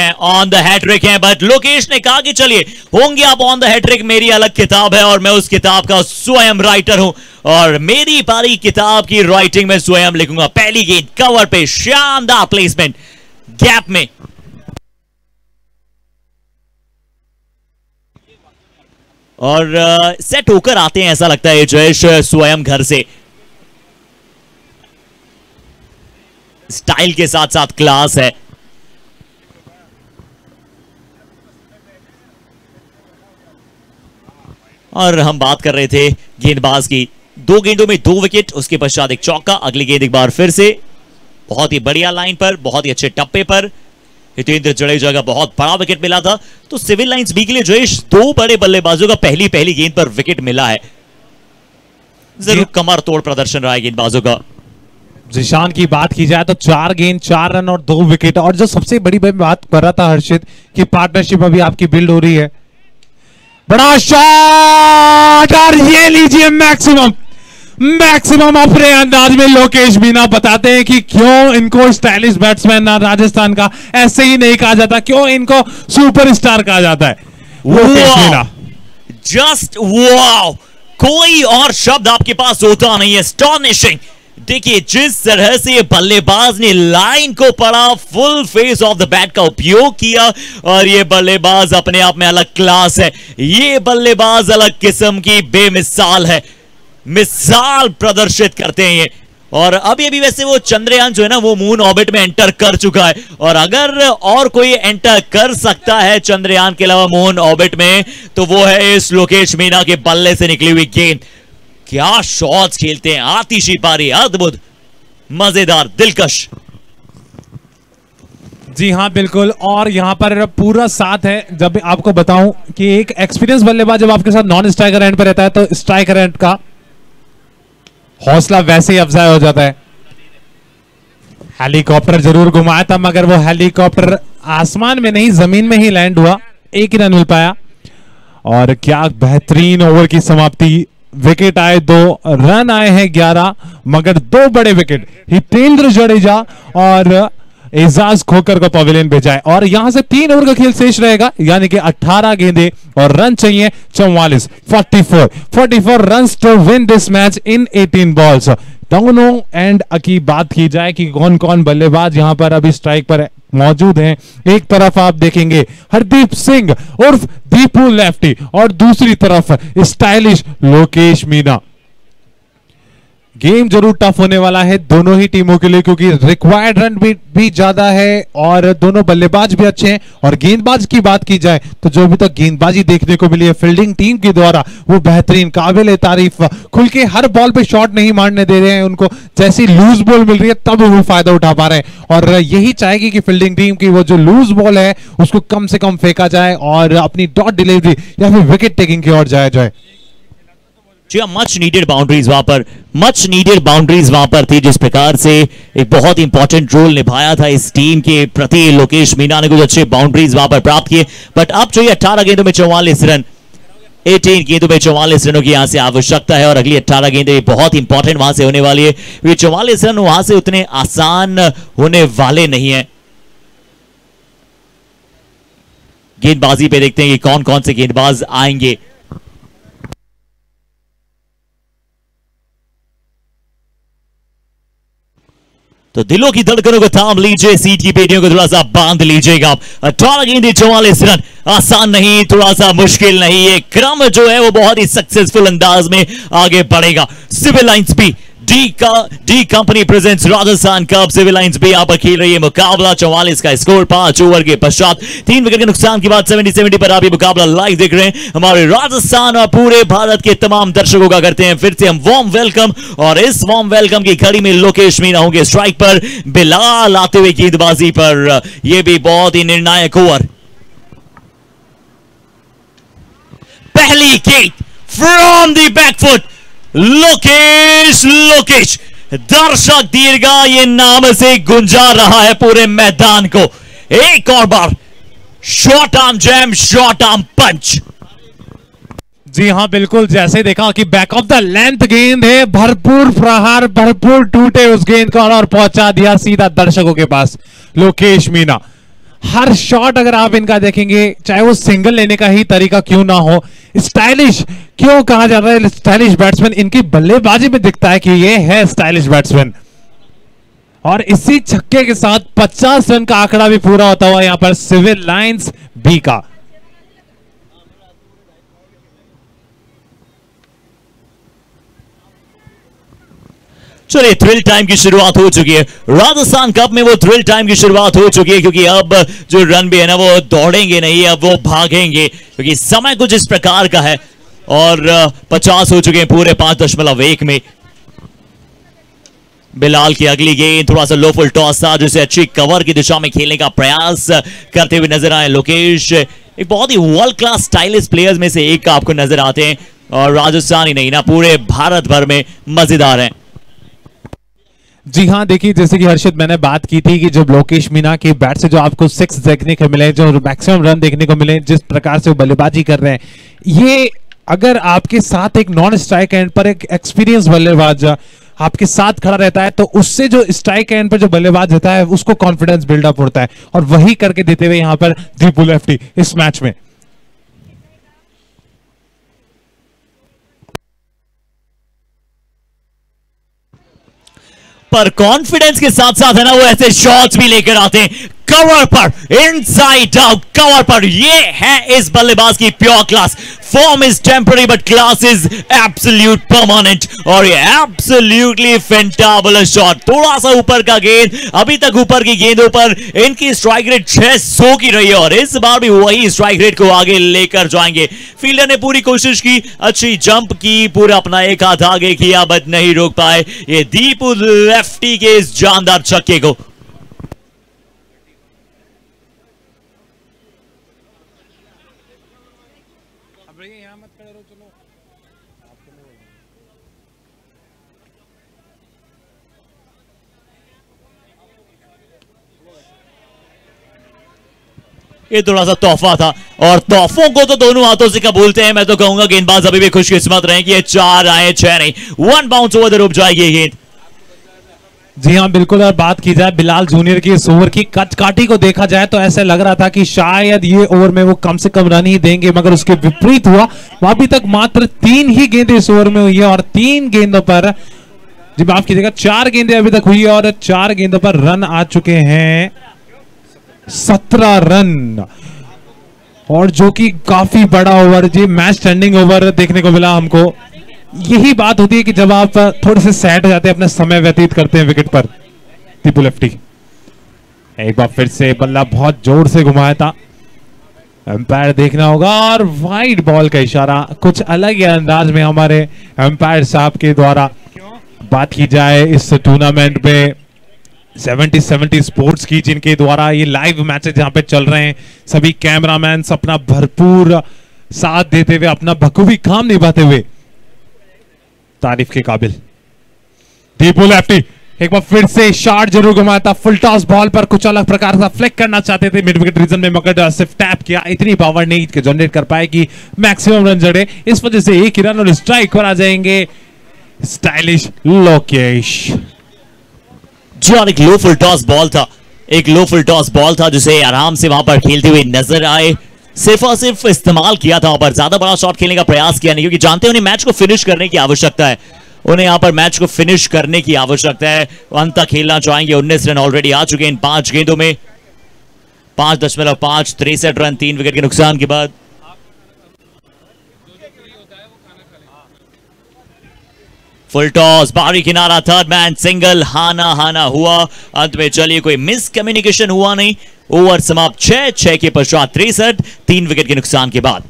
है, बट लोकेश ने कहा कि चलिए होंगे आप ऑन द हैट्रिक, मेरी अलग किताब है और मैं उस किताब का स्वयं राइटर हूं, और मेरी पारी किताब की राइटिंग में स्वयं लिखूंगा। पहली गेंद कवर पे, शानदार प्लेसमेंट गैप में। और सेट होकर आते हैं, ऐसा लगता है जयेश स्वयं घर से। स्टाइल के साथ साथ क्लास है। और हम बात कर रहे थे गेंदबाज की, 2 गेंदों में 2 विकेट, उसके पश्चात एक चौका। अगली गेंद एक बार फिर से बहुत ही बढ़िया लाइन पर, बहुत ही अच्छे टप्पे पर हितेंद्र जडेजा का बहुत बड़ा विकेट मिला था। तो सिविल लाइंस बी के लिए जयेश 2 बड़े बल्लेबाजों का पहली गेंद पर विकेट मिला है। जरूर कमर तोड़ प्रदर्शन रहा है गेंदबाजों का। जीशान की बात की जाए तो 4 गेंद 4 रन और 2 विकेट। और जो सबसे बड़ी बात कर रहा था हर्षित कि पार्टनरशिप अभी आपकी बिल्ड हो रही है, बड़ा शॉट, और ये लीजिए मैक्सिमम अपने अंदाज में लोकेश मीना बताते हैं कि क्यों इनको स्टाइलिश बैट्समैन राजस्थान का ऐसे ही नहीं कहा जाता, क्यों इनको सुपरस्टार कहा जाता है। लोकेश मीना, जस्ट वाओ, कोई और शब्द आपके पास होता नहीं है। एस्टॉनिशिंग, देखिए जिस तरह से ये बल्लेबाज ने लाइन को पढ़ा, full face of the bat का उपयोग किया, और ये बल्लेबाज अपने आप में अलग क्लास है। ये बल्लेबाज अलग किस्म की बेमिसाल है, मिसाल प्रदर्शित करते हैं ये। और अभी वैसे वो चंद्रयान जो है ना वो मून ऑर्बिट में एंटर कर चुका है, और अगर और कोई एंटर कर सकता है चंद्रयान के अलावा मून ऑर्बिट में तो वो है इस लोकेश मीना के बल्ले से निकली हुई गेंद। क्या शॉट्स खेलते हैं, आतिशी पारी, अद्भुत, मजेदार, दिलकश। जी हाँ बिल्कुल, और यहाँ पर पूरा साथ है। जब आपको बताऊं कि एक एक्सपीरियंस बल्लेबाज जब आपके साथ नॉन स्ट्राइकर एंड पर रहता है तो स्ट्राइकर एंड का हौसला वैसे ही अफजाई हो जाता है। हेलीकॉप्टर जरूर घुमाया था मगर वो हेलीकॉप्टर आसमान में नहीं जमीन में ही लैंड हुआ, एक ही रन मिल पाया। और क्या बेहतरीन ओवर की समाप्ति, विकेट आए 2, रन आए हैं 11, मगर 2 बड़े विकेट हितेंद्र जडेजा और एजाज खोकर को पवेलियन भेजा है। और यहां से 3 ओवर का खेल शेष रहेगा, यानी कि 18 गेंदे और रन चाहिए 44 runs to win this match in 18 balls. दोनों एंड की बात की जाए कि कौन कौन बल्लेबाज यहां पर अभी स्ट्राइक पर मौजूद हैं। एक तरफ आप देखेंगे हरदीप सिंह उर्फ दीपू लेफ्टी, और दूसरी तरफ स्टाइलिश लोकेश मीना। गेम जरूर टफ होने वाला है दोनों ही टीमों के लिए, क्योंकि रिक्वायर्ड रन भी ज्यादा है और दोनों बल्लेबाज भी अच्छे हैं। और गेंदबाज की बात की जाए तो जो अभी तक गेंदबाजी देखने को मिली है फील्डिंग टीम के द्वारा वो बेहतरीन, काबिल तारीफ। खुल के हर बॉल पे शॉट नहीं मारने दे रहे हैं उनको, जैसी लूज बॉल मिल रही है तब वो फायदा उठा पा रहे हैं। और यही चाहेगी कि फील्डिंग टीम की वो जो लूज बॉल है उसको कम से कम फेंका जाए और अपनी डॉट डिलीवरी या फिर विकेट टेकिंग की ओर जाया जाए। जी मच नीडेड बाउंड्रीज वहां पर थी, जिस प्रकार से एक बहुत इंपॉर्टेंट रोल निभाया था इस टीम के प्रति लोकेश मीना ने। कुछ अच्छे बाउंड्रीज वहां पर प्राप्त किए, बट अब जो ये 18 गेंदों में 44 रन, 18 गेंदों में 44 रनों की यहां से आवश्यकता है, और अगली 18 गेंदें बहुत इंपॉर्टेंट वहां से होने वाली है। ये 44 रन वहां से उतने आसान होने वाले नहीं है। गेंदबाजी पे देखते हैं कि कौन कौन से गेंदबाज आएंगे। तो दिलों की धड़कनों को थाम लीजिए, सीट की पेटियों को थोड़ा सा बांध लीजिएगा। 18 गेंदें 44 रन, आसान नहीं, थोड़ा सा मुश्किल नहीं। ये क्रम जो है वो बहुत ही सक्सेसफुल अंदाज में आगे बढ़ेगा। सिविल लाइंस भी D Company presents Rajasthan Cup. Civil Lines भी यहाँ पर खेल रही है मुकाबला। 44 का स्कोर 5 ओवर के पश्चात 3 विकेट के नुकसान के बाद 70 पर आप ये मुकाबला लाइव देख रहे हैं। हमारे राजस्थान और पूरे भारत के तमाम दर्शकों का करते हैं फिर से हम वार्म वेलकम, और इस वार्म वेलकम की घड़ी में लोकेश मीना होंगे स्ट्राइक पर, बिलाल आते हुए गेंदबाजी पर। यह भी बहुत ही निर्णायक ओवर। पहली गेंद फ्रॉम द बैकफुट, लोकेश दर्शक दीर्घा ये नाम से गुंजा रहा है पूरे मैदान को। एक और बार short arm jam, short arm punch. जी हाँ बिल्कुल, जैसे देखा कि बैक ऑफ द लेंथ गेंद है, भरपूर प्रहार, भरपूर टूटे उस गेंद को और पहुंचा दिया सीधा दर्शकों के पास लोकेश मीना। हर शॉट अगर आप इनका देखेंगे, चाहे वो सिंगल लेने का ही तरीका क्यों ना हो, स्टाइलिश क्यों कहा जा रहा है स्टाइलिश बैट्समैन, इनकी बल्लेबाजी में दिखता है कि ये है स्टाइलिश बैट्समैन। और इसी छक्के के साथ 50 रन का आंकड़ा भी पूरा होता हुआ यहां पर सिविल लाइंस बी का। चलिए थ्रिल टाइम की शुरुआत हो चुकी है। राजस्थान कप में वो थ्रिल टाइम की शुरुआत हो चुकी है, क्योंकि अब जो रन भी है ना वो दौड़ेंगे नहीं, अब वो भागेंगे, क्योंकि समय कुछ इस प्रकार का है। और 50 हो चुके हैं पूरे 5.1 में। बिलाल की अगली गेंद थोड़ा सा लो फुल टॉस था, जिसे अच्छी कवर की दिशा में खेलने का प्रयास करते हुए नजर आए लोकेश। एक बहुत ही वर्ल्ड क्लास स्टाइलिश प्लेयर्स में से एक आपको नजर आते हैं, और राजस्थान ही नहीं ना पूरे भारत भर में मजेदार हैं। जी हाँ, देखिए जैसे कि हर्षित मैंने बात की थी कि जब लोकेश मीना के बैट से जो आपको 6 देखने को मिले, जो मैक्सिमम रन देखने को मिले, जिस प्रकार से वो बल्लेबाजी कर रहे हैं, ये अगर आपके साथ एक नॉन स्ट्राइक एंड पर एक एक्सपीरियंस बल्लेबाज आपके साथ खड़ा रहता है तो उससे जो स्ट्राइक एंड पर जो बल्लेबाज रहता है उसको कॉन्फिडेंस बिल्डअप होता है, और वही करके देते हुए यहां पर दीपू लेफ्टी इस मैच में। पर कॉन्फिडेंस के साथ साथ है ना वो ऐसे शॉट्स भी लेकर आते हैं कवर पर, इनसाइड आउट कवर पर। ये है इस बल्लेबाज की pure class. Form is temporary but class is absolute permanent, और ये एब्सोल्युटली फैंटाबुलस शॉट। थोड़ा सा ऊपर का गेंद, अभी तक ऊपर की गेंदों पर इनकी स्ट्राइक रेट 600 की रही है और इस बार भी वही स्ट्राइक रेट को आगे लेकर जाएंगे। फील्डर ने पूरी कोशिश की, अच्छी जंप की, पूरा अपना एक हाथ आगे किया बट नहीं रोक पाए ये दीपू लेफ्टी के इस जानदार छक्के को। ये थोड़ा सा तोहफा था और तोहफों को तो दोनों हाथों से कबूलते हैं। मैं तो कहूंगा गेंदबाज अभी भी खुशकिस्मत रहे कि ये 4 आए 6 नहीं। 1 बाउंस ओवर द रुक जाएगी ये गेंद। जी हाँ बिल्कुल। और बात की जाए बिलाल जूनियर की इस ओवर की कचकाठी को देखा जाए तो ऐसे लग रहा था कि शायद ये ओवर में वो कम से कम रन ही देंगे, मगर उसके विपरीत हुआ। अभी तक मात्र 3 ही गेंदें इस ओवर में हुई है और 3 गेंदों पर, जी माफ कीजिएगा, 4 गेंदें अभी तक हुई है और 4 गेंदों पर रन आ चुके हैं 17 रन, और जो कि काफी बड़ा ओवर, जी मैच टर्निंग ओवर देखने को मिला हमको। यही बात होती है कि जब आप थोड़े से सेट हो जाते हैं, अपना समय व्यतीत करते हैं विकेट पर। दीपू लेफ्टी एक बार फिर से बल्ला बहुत जोर से घुमाया था, एम्पायर देखना होगा और वाइड बॉल का इशारा कुछ अलग ही अंदाज में हमारे एम्पायर साहब के द्वारा। बात की जाए इस टूर्नामेंट में 70 स्पोर्ट्स की, जिनके द्वारा ये लाइव मैचेस जहां पे चल रहे हैं, सभी कैमरामैन अपना भरपूर साथ देते हुए, अपना बखूबी काम निभाते हुए तारीफ के काबिल। दीपू लेफ्टी एक बार फिर से शॉट जरूर घुमाया था, फुल टॉस बॉल पर कुछ अलग प्रकार का फ्लिक करना चाहते थे मिड विकेट रीजन में, मगर सिर्फ टैप किया, इतनी पावर नहीं जनरेट कर पाए कि मैक्सिमम रन जड़े। इस वजह से एक ही रन और स्ट्राइक पर आ जाएंगे स्टाइलिश लोकेश। जॉन एक लो फुल टॉस बॉल था, एक लो फुल टॉस बॉल था जिसे आराम से वहां पर खेलते हुए नजर आए। सिर्फ और सिर्फ इस्तेमाल किया था वहां पर, ज्यादा बड़ा शॉट खेलने का प्रयास किया नहीं, क्योंकि जानते हैं उन्हें मैच को फिनिश करने की आवश्यकता है। उन्हें यहां पर मैच को फिनिश करने की आवश्यकता है, अंत तक खेलना चाहेंगे। 19 रन ऑलरेडी आ चुके हैं इन 5 गेंदों में, 5.5 63 रन 3 विकेट के नुकसान के बाद। फुल टॉस, बाहरी किनारा, थर्ड मैन सिंगल, हाना हुआ। अंत में चलिए कोई मिस कम्युनिकेशन हुआ नहीं। ओवर समाप्त 6 के पश्चात 63 3 विकेट के नुकसान के बाद।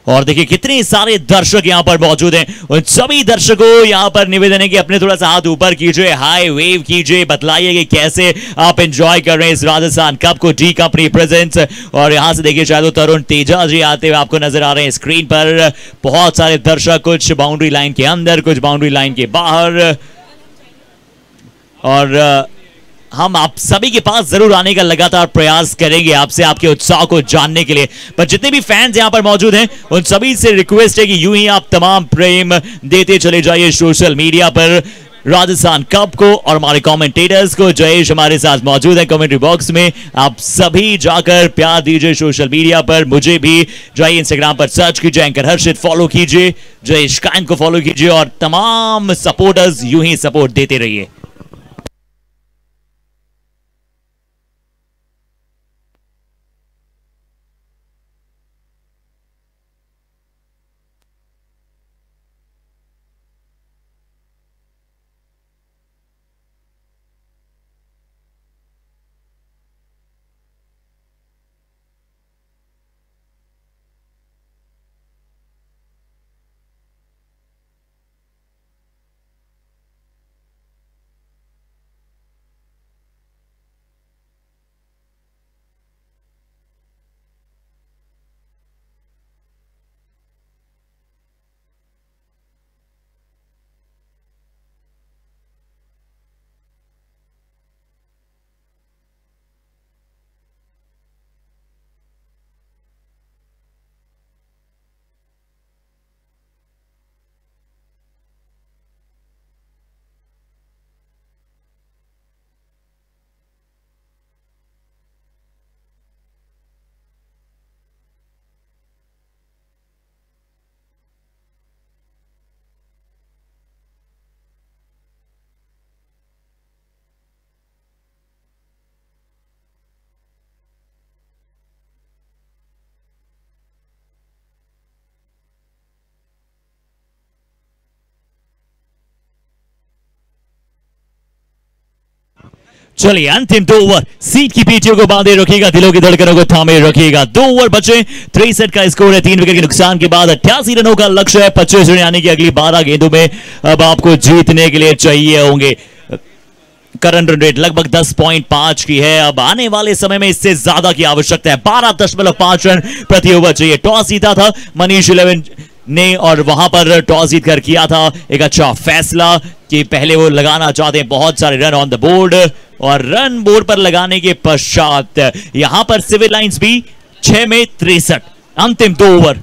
और देखिए कितने सारे दर्शक यहां पर मौजूद हैं। उन सभी दर्शकों यहां पर निवेदन है कि अपने थोड़ा सा हाथ ऊपर कीजिए, हाई वेव कीजिए, बतलाइए कि कैसे आप एंजॉय कर रहे हैं इस राजस्थान कप को। डी कंपनी प्रेजेंट्स, और यहां से देखिए शायद तरुण तेजा जी आते हुए आपको नजर आ रहे हैं स्क्रीन पर। बहुत सारे दर्शक, कुछ बाउंड्री लाइन के अंदर, कुछ बाउंड्री लाइन के बाहर, और हम आप सभी के पास जरूर आने का लगातार प्रयास करेंगे, आपसे आपके उत्साह को जानने के लिए। पर जितने भी फैंस यहां पर मौजूद हैं उन सभी से रिक्वेस्ट है कि यूं ही आप तमाम प्रेम देते चले जाइए सोशल मीडिया पर राजस्थान कप को, और हमारे कमेंटेटर्स को। जयेश हमारे साथ मौजूद है कमेंट्री बॉक्स में, आप सभी जाकर प्यार दीजिए सोशल मीडिया पर। मुझे भी जाइए इंस्टाग्राम पर सर्च कीजिए, एंकर हर्षित फॉलो कीजिए, जयेश कायंत को फॉलो कीजिए, और तमाम सपोर्टर्स यूं ही सपोर्ट देते रहिए। चलिए अंतिम 2 ओवर, सीट की पीठियों को बांधे रखिएगा, दिलों की धड़कनों को थामे रखिएगा। 2 ओवर बचे, 63 का स्कोर है। 3 विकेट के नुकसान के बाद 88 रनों का लक्ष्य है। 25 रन यानी कि अगली 12 गेंदों में अब आपको जीतने के लिए चाहिए होंगे। करंट रन रेट लगभग 10.5 की है। अब आने वाले समय में इससे ज्यादा की आवश्यकता है। 12.5 रन प्रति ओवर चाहिए। टॉस जीता था मनीष 11 ने और वहां पर टॉस जीतकर किया था एक अच्छा फैसला कि पहले वो लगाना चाहते हैं बहुत सारे रन ऑन द बोर्ड, और रन बोर्ड पर लगाने के पश्चात यहां पर सिविल लाइंस भी 6 में 63। अंतिम 2 ओवर,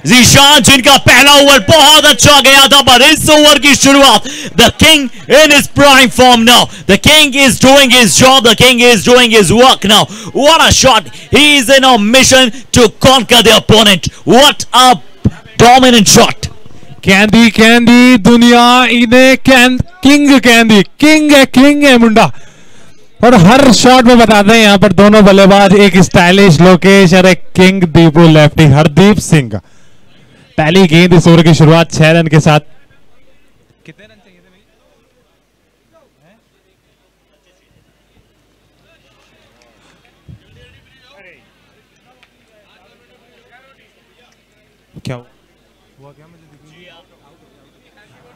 जीशान जिनका पहला ओवर बहुत अच्छा गया था, पर इस ओवर की शुरुआत the king in his prime form now, the king is doing his job, the king is doing his work now. What a shot, he is in a mission to conquer the opponent. What a dominant shot. Candy Candy दुनिया इन्हें king candy, king है मुंडा। और हर shot में बताते हैं यहाँ पर दोनों बल्लेबाज, एक स्टाइलिश लोकेश और एक किंग दीपू लेफ्टी हरदीप सिंह। पहली गेंद इस ओवर की शुरुआत 6 रन के साथ। कितने रन चाहिए थे भाई? क्या हुआ क्या?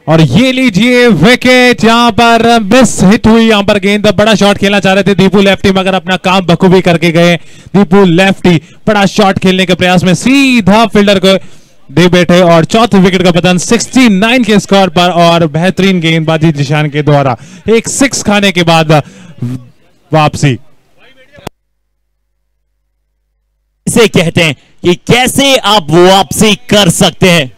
और ये लीजिए विकेट, यहां पर मिस हिट हुई। यहां पर गेंद बड़ा शॉट खेलना चाह रहे थे दीपू लेफ्टी, मगर अपना काम बखूबी करके गए दीपू लेफ्टी। बड़ा शॉट खेलने के प्रयास में सीधा फील्डर को दे बैठे और चौथे विकेट का पतन 69 के स्कोर पर। और बेहतरीन गेंदबाजी जिशान के द्वारा एक 6 खाने के बाद वापसी। इसे कहते हैं कि कैसे आप वापसी कर सकते हैं।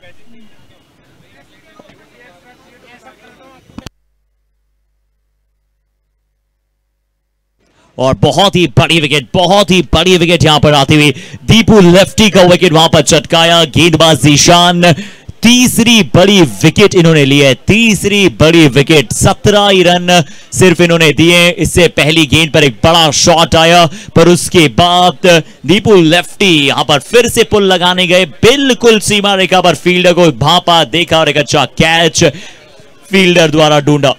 और बहुत ही बड़ी विकेट, बहुत ही बड़ी विकेट यहां पर आती हुई दीपू लेफ्टी का विकेट वहां पर चटकाया गेंदबाज जीशान। तीसरी बड़ी विकेट इन्होंने ली है, तीसरी बड़ी विकेट। 17 ही रन सिर्फ इन्होंने दिए। इससे पहली गेंद पर एक बड़ा शॉट आया, पर उसके बाद दीपू लेफ्टी यहां पर फिर से पुल लगाने गए, बिल्कुल सीमा रेखा पर फील्डर को भापा, देखा और एक अच्छा कैच फील्डर द्वारा ढूंढा।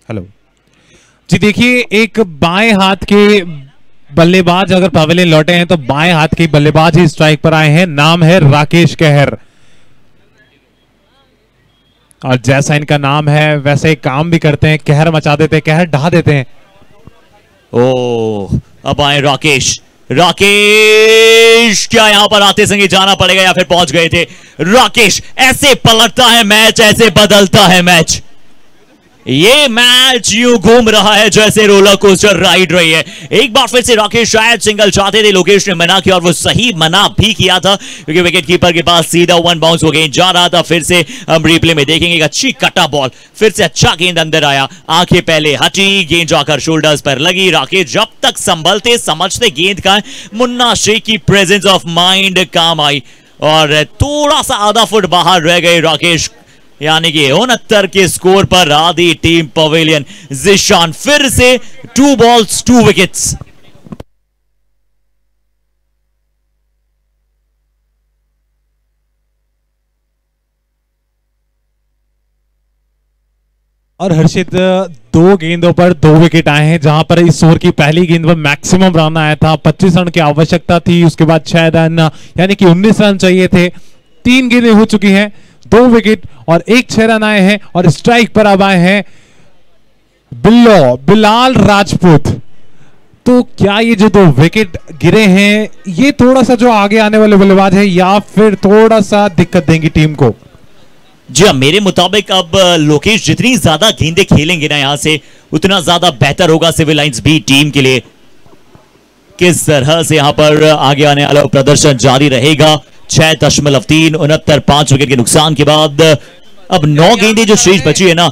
हेलो जी, देखिए एक बाएं हाथ के बल्लेबाज अगर पवेलियन लौटे हैं तो बाएं हाथ के बल्लेबाज ही स्ट्राइक पर आए हैं। नाम है राकेश कहर, और जैसा इनका नाम है वैसे ही काम भी करते हैं। कहर मचा देते हैं, कहर ढहा देते हैं। ओ अब आए राकेश। राकेश क्या यहां पर आते संगे जाना पड़ेगा या फिर पहुंच गए थे? राकेश ऐसे पलटता है मैच, ऐसे बदलता है मैच। ये मैच यूं घूम रहा है जैसे रोलर कोस्टर राइड रही है। एक बार फिर से राकेश शायद सिंगल चाहते थे, लोकेश ने मना किया और वो सही मना भी किया था, क्योंकि विकेट कीपर के पास सीधा 1 बाउंस हो गेंद जा रहा था। फिर से हम रिप्ले में देखेंगे एक अच्छी कटा बॉल, फिर से अच्छा गेंद अंदर आया, आंखें पहले हटी, गेंद जाकर शोल्डर्स पर लगी। राकेश जब तक संभलते समझते गेंद का, मुन्ना शेख की प्रेजेंस ऑफ माइंड काम आई और थोड़ा सा आधा फुट बाहर रह गए राकेश, यानी कि 69 के स्कोर पर आधी टीम पवेलियन। जिशान फिर से 2 बॉल्स 2 विकेट्स। और हर्षित 2 गेंदों पर 2 विकेट आए हैं, जहां पर इस ओवर की पहली गेंद पर मैक्सिमम रन आया था। 25 रन की आवश्यकता थी, उसके बाद 6 रन यानी कि 19 रन चाहिए थे। 3 गेंदें हो चुकी हैं, 2 विकेट और 1 6 रन आए हैं। और स्ट्राइक पर अब आए हैं बिलाल राजपूत। तो क्या ये जो 2 विकेट गिरे हैं ये थोड़ा सा जो आगे आने वाले बल्लेबाज है या फिर थोड़ा सा दिक्कत देंगी टीम को? जी हाँ, मेरे मुताबिक अब लोकेश जितनी ज्यादा गेंदें खेलेंगे ना यहां से, उतना ज्यादा बेहतर होगा सिविल लाइंस बी टीम के लिए। किस तरह से यहां पर आगे आने वाला प्रदर्शन जारी रहेगा। 6.3 69 5 विकेट के नुकसान के बाद अब 9 गेंदें जो शेष बची है ना,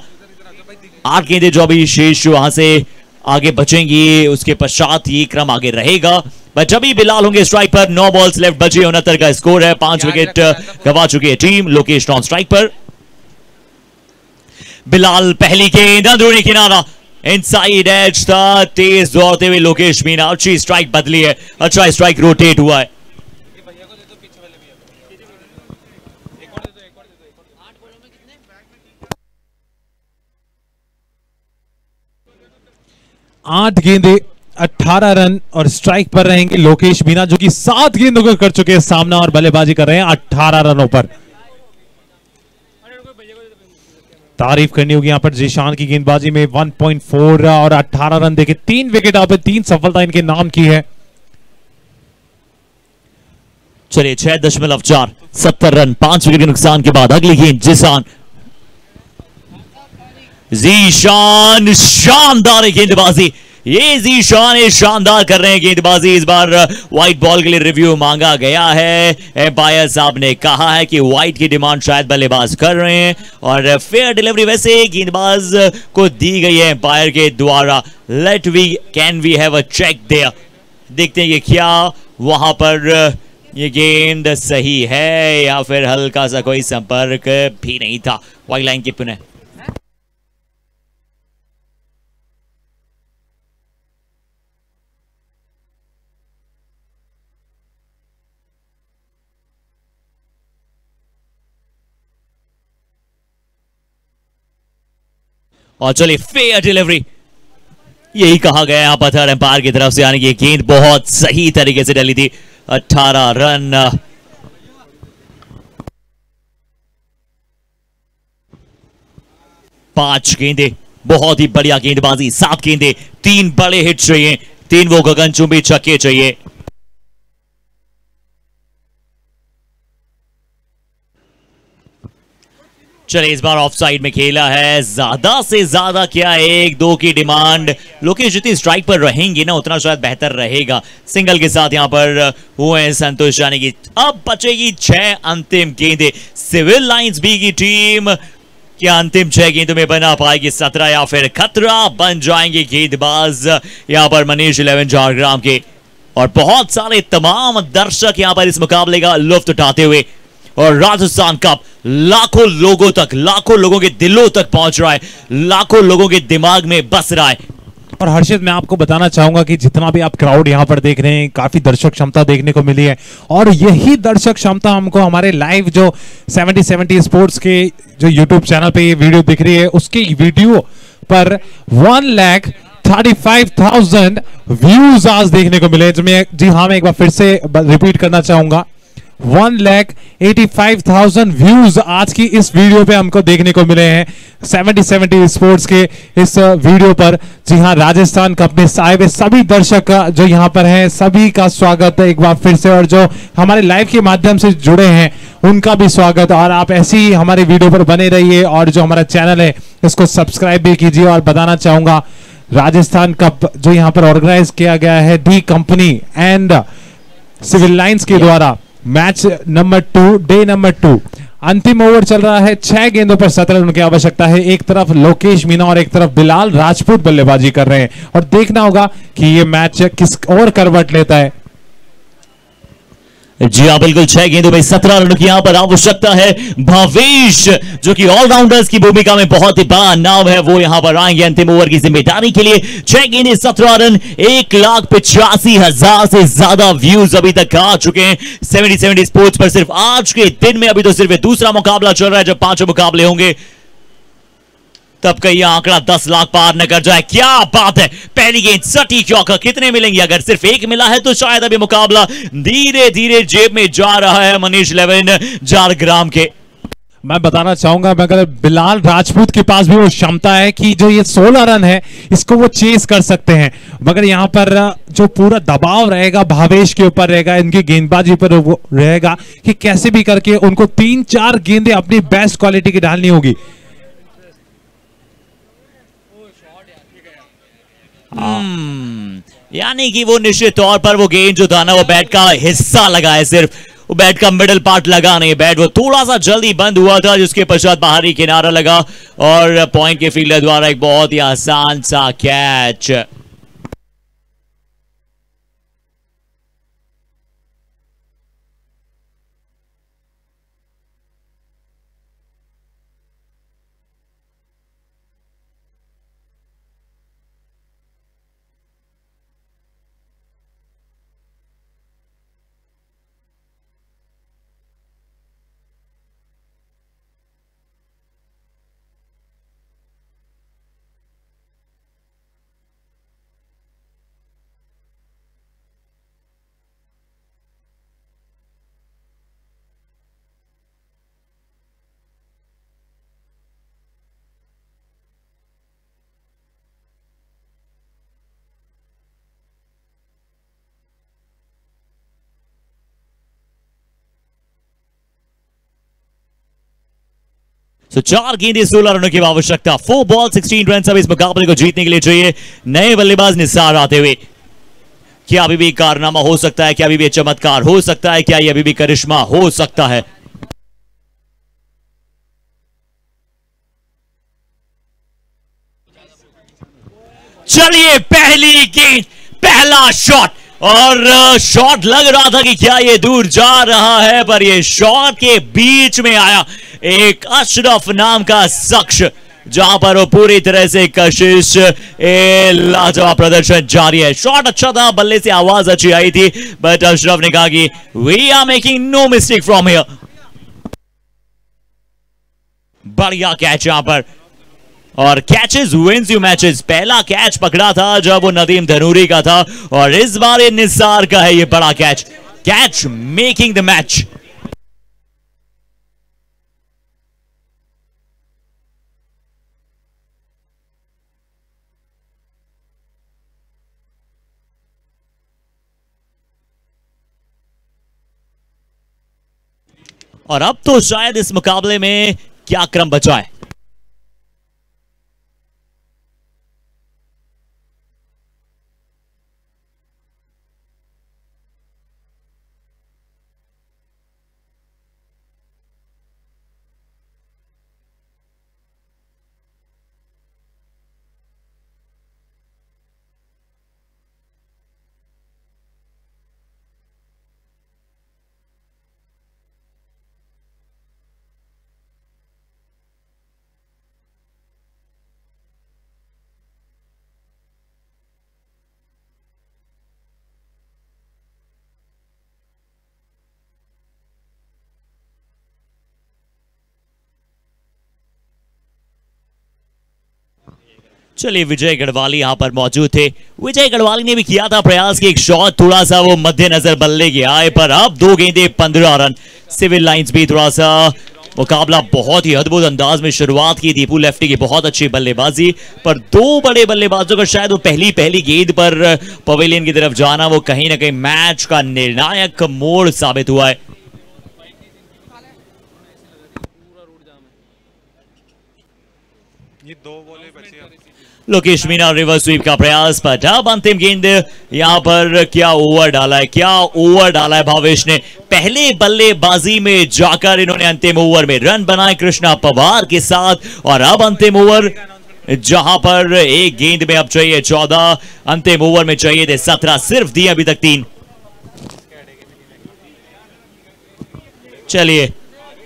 8 गेंदें जो अभी शेष वहां से आगे बचेंगी, उसके पश्चात ये क्रम आगे रहेगा। बट अभी बिलाल होंगे स्ट्राइक पर। 9 बॉल्स लेफ्ट बचे, 69 का स्कोर है। 5 विकेट गवा चुकी है टीम। लोकेश नॉन स्ट्राइक पर। बिलाल पहली गेंद अंदरूनी किनारा, इनसाइड एज था, तेज दौड़ते हुए लोकेश मीना। अच्छी स्ट्राइक बदली है, अच्छा स्ट्राइक रोटेट हुआ है। आठ गेंदे 18 रन और स्ट्राइक पर रहेंगे लोकेश मीना, जो कि 7 गेंदों को कर चुके हैं सामना और बल्लेबाजी कर रहे हैं 18 रनों पर। तारीफ करनी होगी यहां पर जीशान की गेंदबाजी में। 1.4 और 18 रन देके 3 विकेट आप 3 सफलता इनके नाम की है। चलिए 6.4 70 रन 5 विकेट के नुकसान के बाद अगली गेंद जीशान शानदार गेंदबाजी। ये जीशान शानदार कर रहे हैं गेंदबाजी। इस बार व्हाइट बॉल के लिए रिव्यू मांगा गया है। एम्पायर साहब ने कहा है कि व्हाइट की डिमांड शायद बल्लेबाज कर रहे हैं और फेयर डिलीवरी वैसे गेंदबाज को दी गई है एम्पायर के द्वारा। Can we have a check there. देखते हैं कि क्या वहां पर ये गेंद सही है या फिर हल्का सा कोई संपर्क भी नहीं था। वाइड लाइन की पुनः और चलिए फेयर डिलीवरी, यही कहा गया यहां पर थर्ड एम्पायर की तरफ से, यानी कि गेंद बहुत सही तरीके से डली थी। 18 रन। 5 गेंदे, बहुत ही बढ़िया गेंदबाजी। 7 गेंदे, 3 बड़े हिट चाहिए, 3 वो गगनचुंबी छक्के चाहिए। चलिए इस बार ऑफ साइड में खेला है। ज्यादा से ज्यादा क्या 1-2 की डिमांड। लोकेश जितनी स्ट्राइक पर रहेंगे ना उतना शायद बेहतर रहेगा। सिंगल के साथ यहां पर हुए हैं संतोष, यानी कि अब बचेगी 6 अंतिम गेंदें। सिविल लाइंस बी की टीम क्या अंतिम 6 गेंदों में बना पाएगी 17 या फिर खतरा बन जाएंगे गेंदबाज यहां पर मनीष 11 झारग्राम के। और बहुत सारे तमाम दर्शक यहां पर इस मुकाबले का लुत्फ उठाते हुए, और राजस्थान कप लाखों लोगों तक, लाखों लोगों के दिलों तक पहुंच रहा है, लाखों लोगों के दिमाग में बस रहा है। और हर्षित, मैं आपको बताना चाहूंगा कि जितना भी आप क्राउड यहां पर देख रहे हैं, काफी दर्शक क्षमता देखने को मिली है। और यही दर्शक क्षमता हमको हमारे लाइव जो 70 स्पोर्ट्स के जो यूट्यूब चैनल पे ये वीडियो दिख रही है, उसके वीडियो पर 1,35,000 व्यूज आज देखने को मिले। जी हाँ, मैं एक बार फिर से रिपीट करना चाहूंगा, 1,85,000 व्यूज आज की इस वीडियो पे हमको देखने को मिले हैं 70 स्पोर्ट्स के इस वीडियो पर। जी हाँ, राजस्थान कप में आए हुए सभी दर्शक जो यहाँ पर हैं, सभी का स्वागत है एक बार फिर से। और जो हमारे लाइव के माध्यम से जुड़े हैं उनका भी स्वागत। और आप ऐसे ही हमारे वीडियो पर बने रहिए और जो हमारा चैनल है इसको सब्सक्राइब भी कीजिए। और बताना चाहूंगा, राजस्थान कप जो यहाँ पर ऑर्गेनाइज किया गया है D company and Civil Lines के द्वारा, मैच नंबर 2, डे नंबर 2, अंतिम ओवर चल रहा है। 6 गेंदों पर 17 रन की आवश्यकता है। एक तरफ लोकेश मीना और एक तरफ बिलाल राजपूत बल्लेबाजी कर रहे हैं। और देखना होगा कि ये मैच किस और करवट लेता है। जी हाँ, बिल्कुल 6 गेंदों में 17 रन की यहां पर आवश्यकता है। भावेश जो कि ऑलराउंडर्स की भूमिका में बहुत ही बड़ा नाम है, वो यहां पर आएंगे अंतिम ओवर की जिम्मेदारी के लिए। 6 गेंदें 17 रन, 1,85,000 से ज्यादा व्यूज अभी तक आ चुके हैं 70 स्पोर्ट्स पर सिर्फ आज के दिन में। अभी तो सिर्फ दूसरा मुकाबला चल रहा है, जब 5 मुकाबले होंगे तब कहीं आंकड़ा 10 लाख पार न कर जाए। क्या बात है, पहली गेंद सटी चौका। कितने मिलेंगे? अगर सिर्फ 1 मिला है तो शायद अभी मुकाबला धीरे धीरे जेब में जा रहा है मनीष 11 झारग्राम के। मैं बताना चाहूंगा, मगर बिलाल राजपूत के पास भी वो क्षमता है कि जो ये 16 रन है इसको वो चेस कर सकते हैं। मगर यहाँ पर जो पूरा दबाव रहेगा भावेश के ऊपर रहेगा, इनकी गेंदबाजी पर वो रहेगा कि कैसे भी करके उनको 3-4 गेंदें अपनी बेस्ट क्वालिटी की डालनी होगी। यानी कि वो निश्चित तौर पर वो गेंद जो था ना, वो बैट का हिस्सा लगा है, सिर्फ वो बैट का मिडल पार्ट लगा नहीं। बैट वो थोड़ा सा जल्दी बंद हुआ था, जिसके पश्चात बाहरी किनारा लगा और पॉइंट के फील्डर द्वारा एक बहुत ही आसान सा कैच। So 4 गेंदें 16 रनों की आवश्यकता। 4 बॉल 16 रन अब इस मुकाबले को जीतने के लिए चाहिए। नए बल्लेबाज निसार आते हुए, क्या अभी भी कारनामा हो सकता है? क्या अभी भी चमत्कार हो सकता है? क्या ये अभी भी करिश्मा हो सकता है? चलिए, पहली गेंद, पहला शॉट, और शॉट लग रहा था कि क्या ये दूर जा रहा है, पर ये शॉट के बीच में आया एक अशरफ नाम का शख्स, जहां पर वो पूरी तरह से कशिश लाजवाब प्रदर्शन जारी है। शॉट अच्छा था, बल्ले से आवाज अच्छी आई थी, बट अशरफ ने कहा कि we are making no mistake from here. बढ़िया कैच यहां पर, और कैचेस विंस यू मैचेस। पहला कैच पकड़ा था जब वो नदीम धनूरी का था, और इस बार ये निसार का है ये बड़ा catch. Catch making the match. और अब तो शायद इस मुकाबले में क्या क्रम बचा है। चलिए, विजय गढ़वाली यहां पर मौजूद थे। विजय गढ़वाली ने भी किया था प्रयास कि एक शॉट थोड़ा सा वो मद्देनजर बल्ले के आए, पर अब 2 गेंदें 15 रन। सिविल लाइंस भी थोड़ा सा मुकाबला बहुत ही अद्भुत अंदाज में शुरुआत की। दीपू लेफ्टी की बहुत अच्छी बल्लेबाजी, पर 2 बड़े बल्लेबाजों का शायद वो पहली गेंद पर पवेलियन की तरफ जाना वो कहीं ना कहीं मैच का निर्णायक मोड़ साबित हुआ है। ये 2 बॉलें बची हैं। लोकेश मीना रिवर्स स्वीप का प्रयास, पर अब अंतिम गेंद यहां पर क्या ओवर डाला है, क्या ओवर डाला है भावेश ने। पहले बल्लेबाजी में जाकर इन्होंने अंतिम ओवर में रन बनाए कृष्णा पवार के साथ, और अब अंतिम ओवर जहां पर एक गेंद में अब चाहिए 14, अंतिम ओवर में चाहिए थे 17, सिर्फ दिए अभी तक 3। चलिए,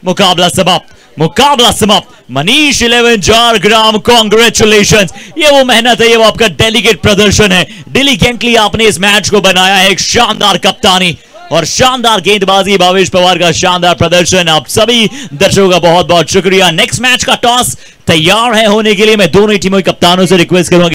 मुकाबला समाप्त, मुकाबला समाप्त। मनीष 11 जारग्राम, कांग्रेचुलेशंस। ये वो मेहनत है, ये वो आपका डेलीकेट प्रदर्शन है। डिलीजेंटली आपने इस मैच को बनाया है। एक शानदार कप्तानी और शानदार गेंदबाजी, भावेश पवार का शानदार प्रदर्शन। आप सभी दर्शकों का बहुत बहुत शुक्रिया। नेक्स्ट मैच का टॉस तैयार है होने के लिए। मैं दोनों टीमों के कप्तानों से रिक्वेस्ट करूंगा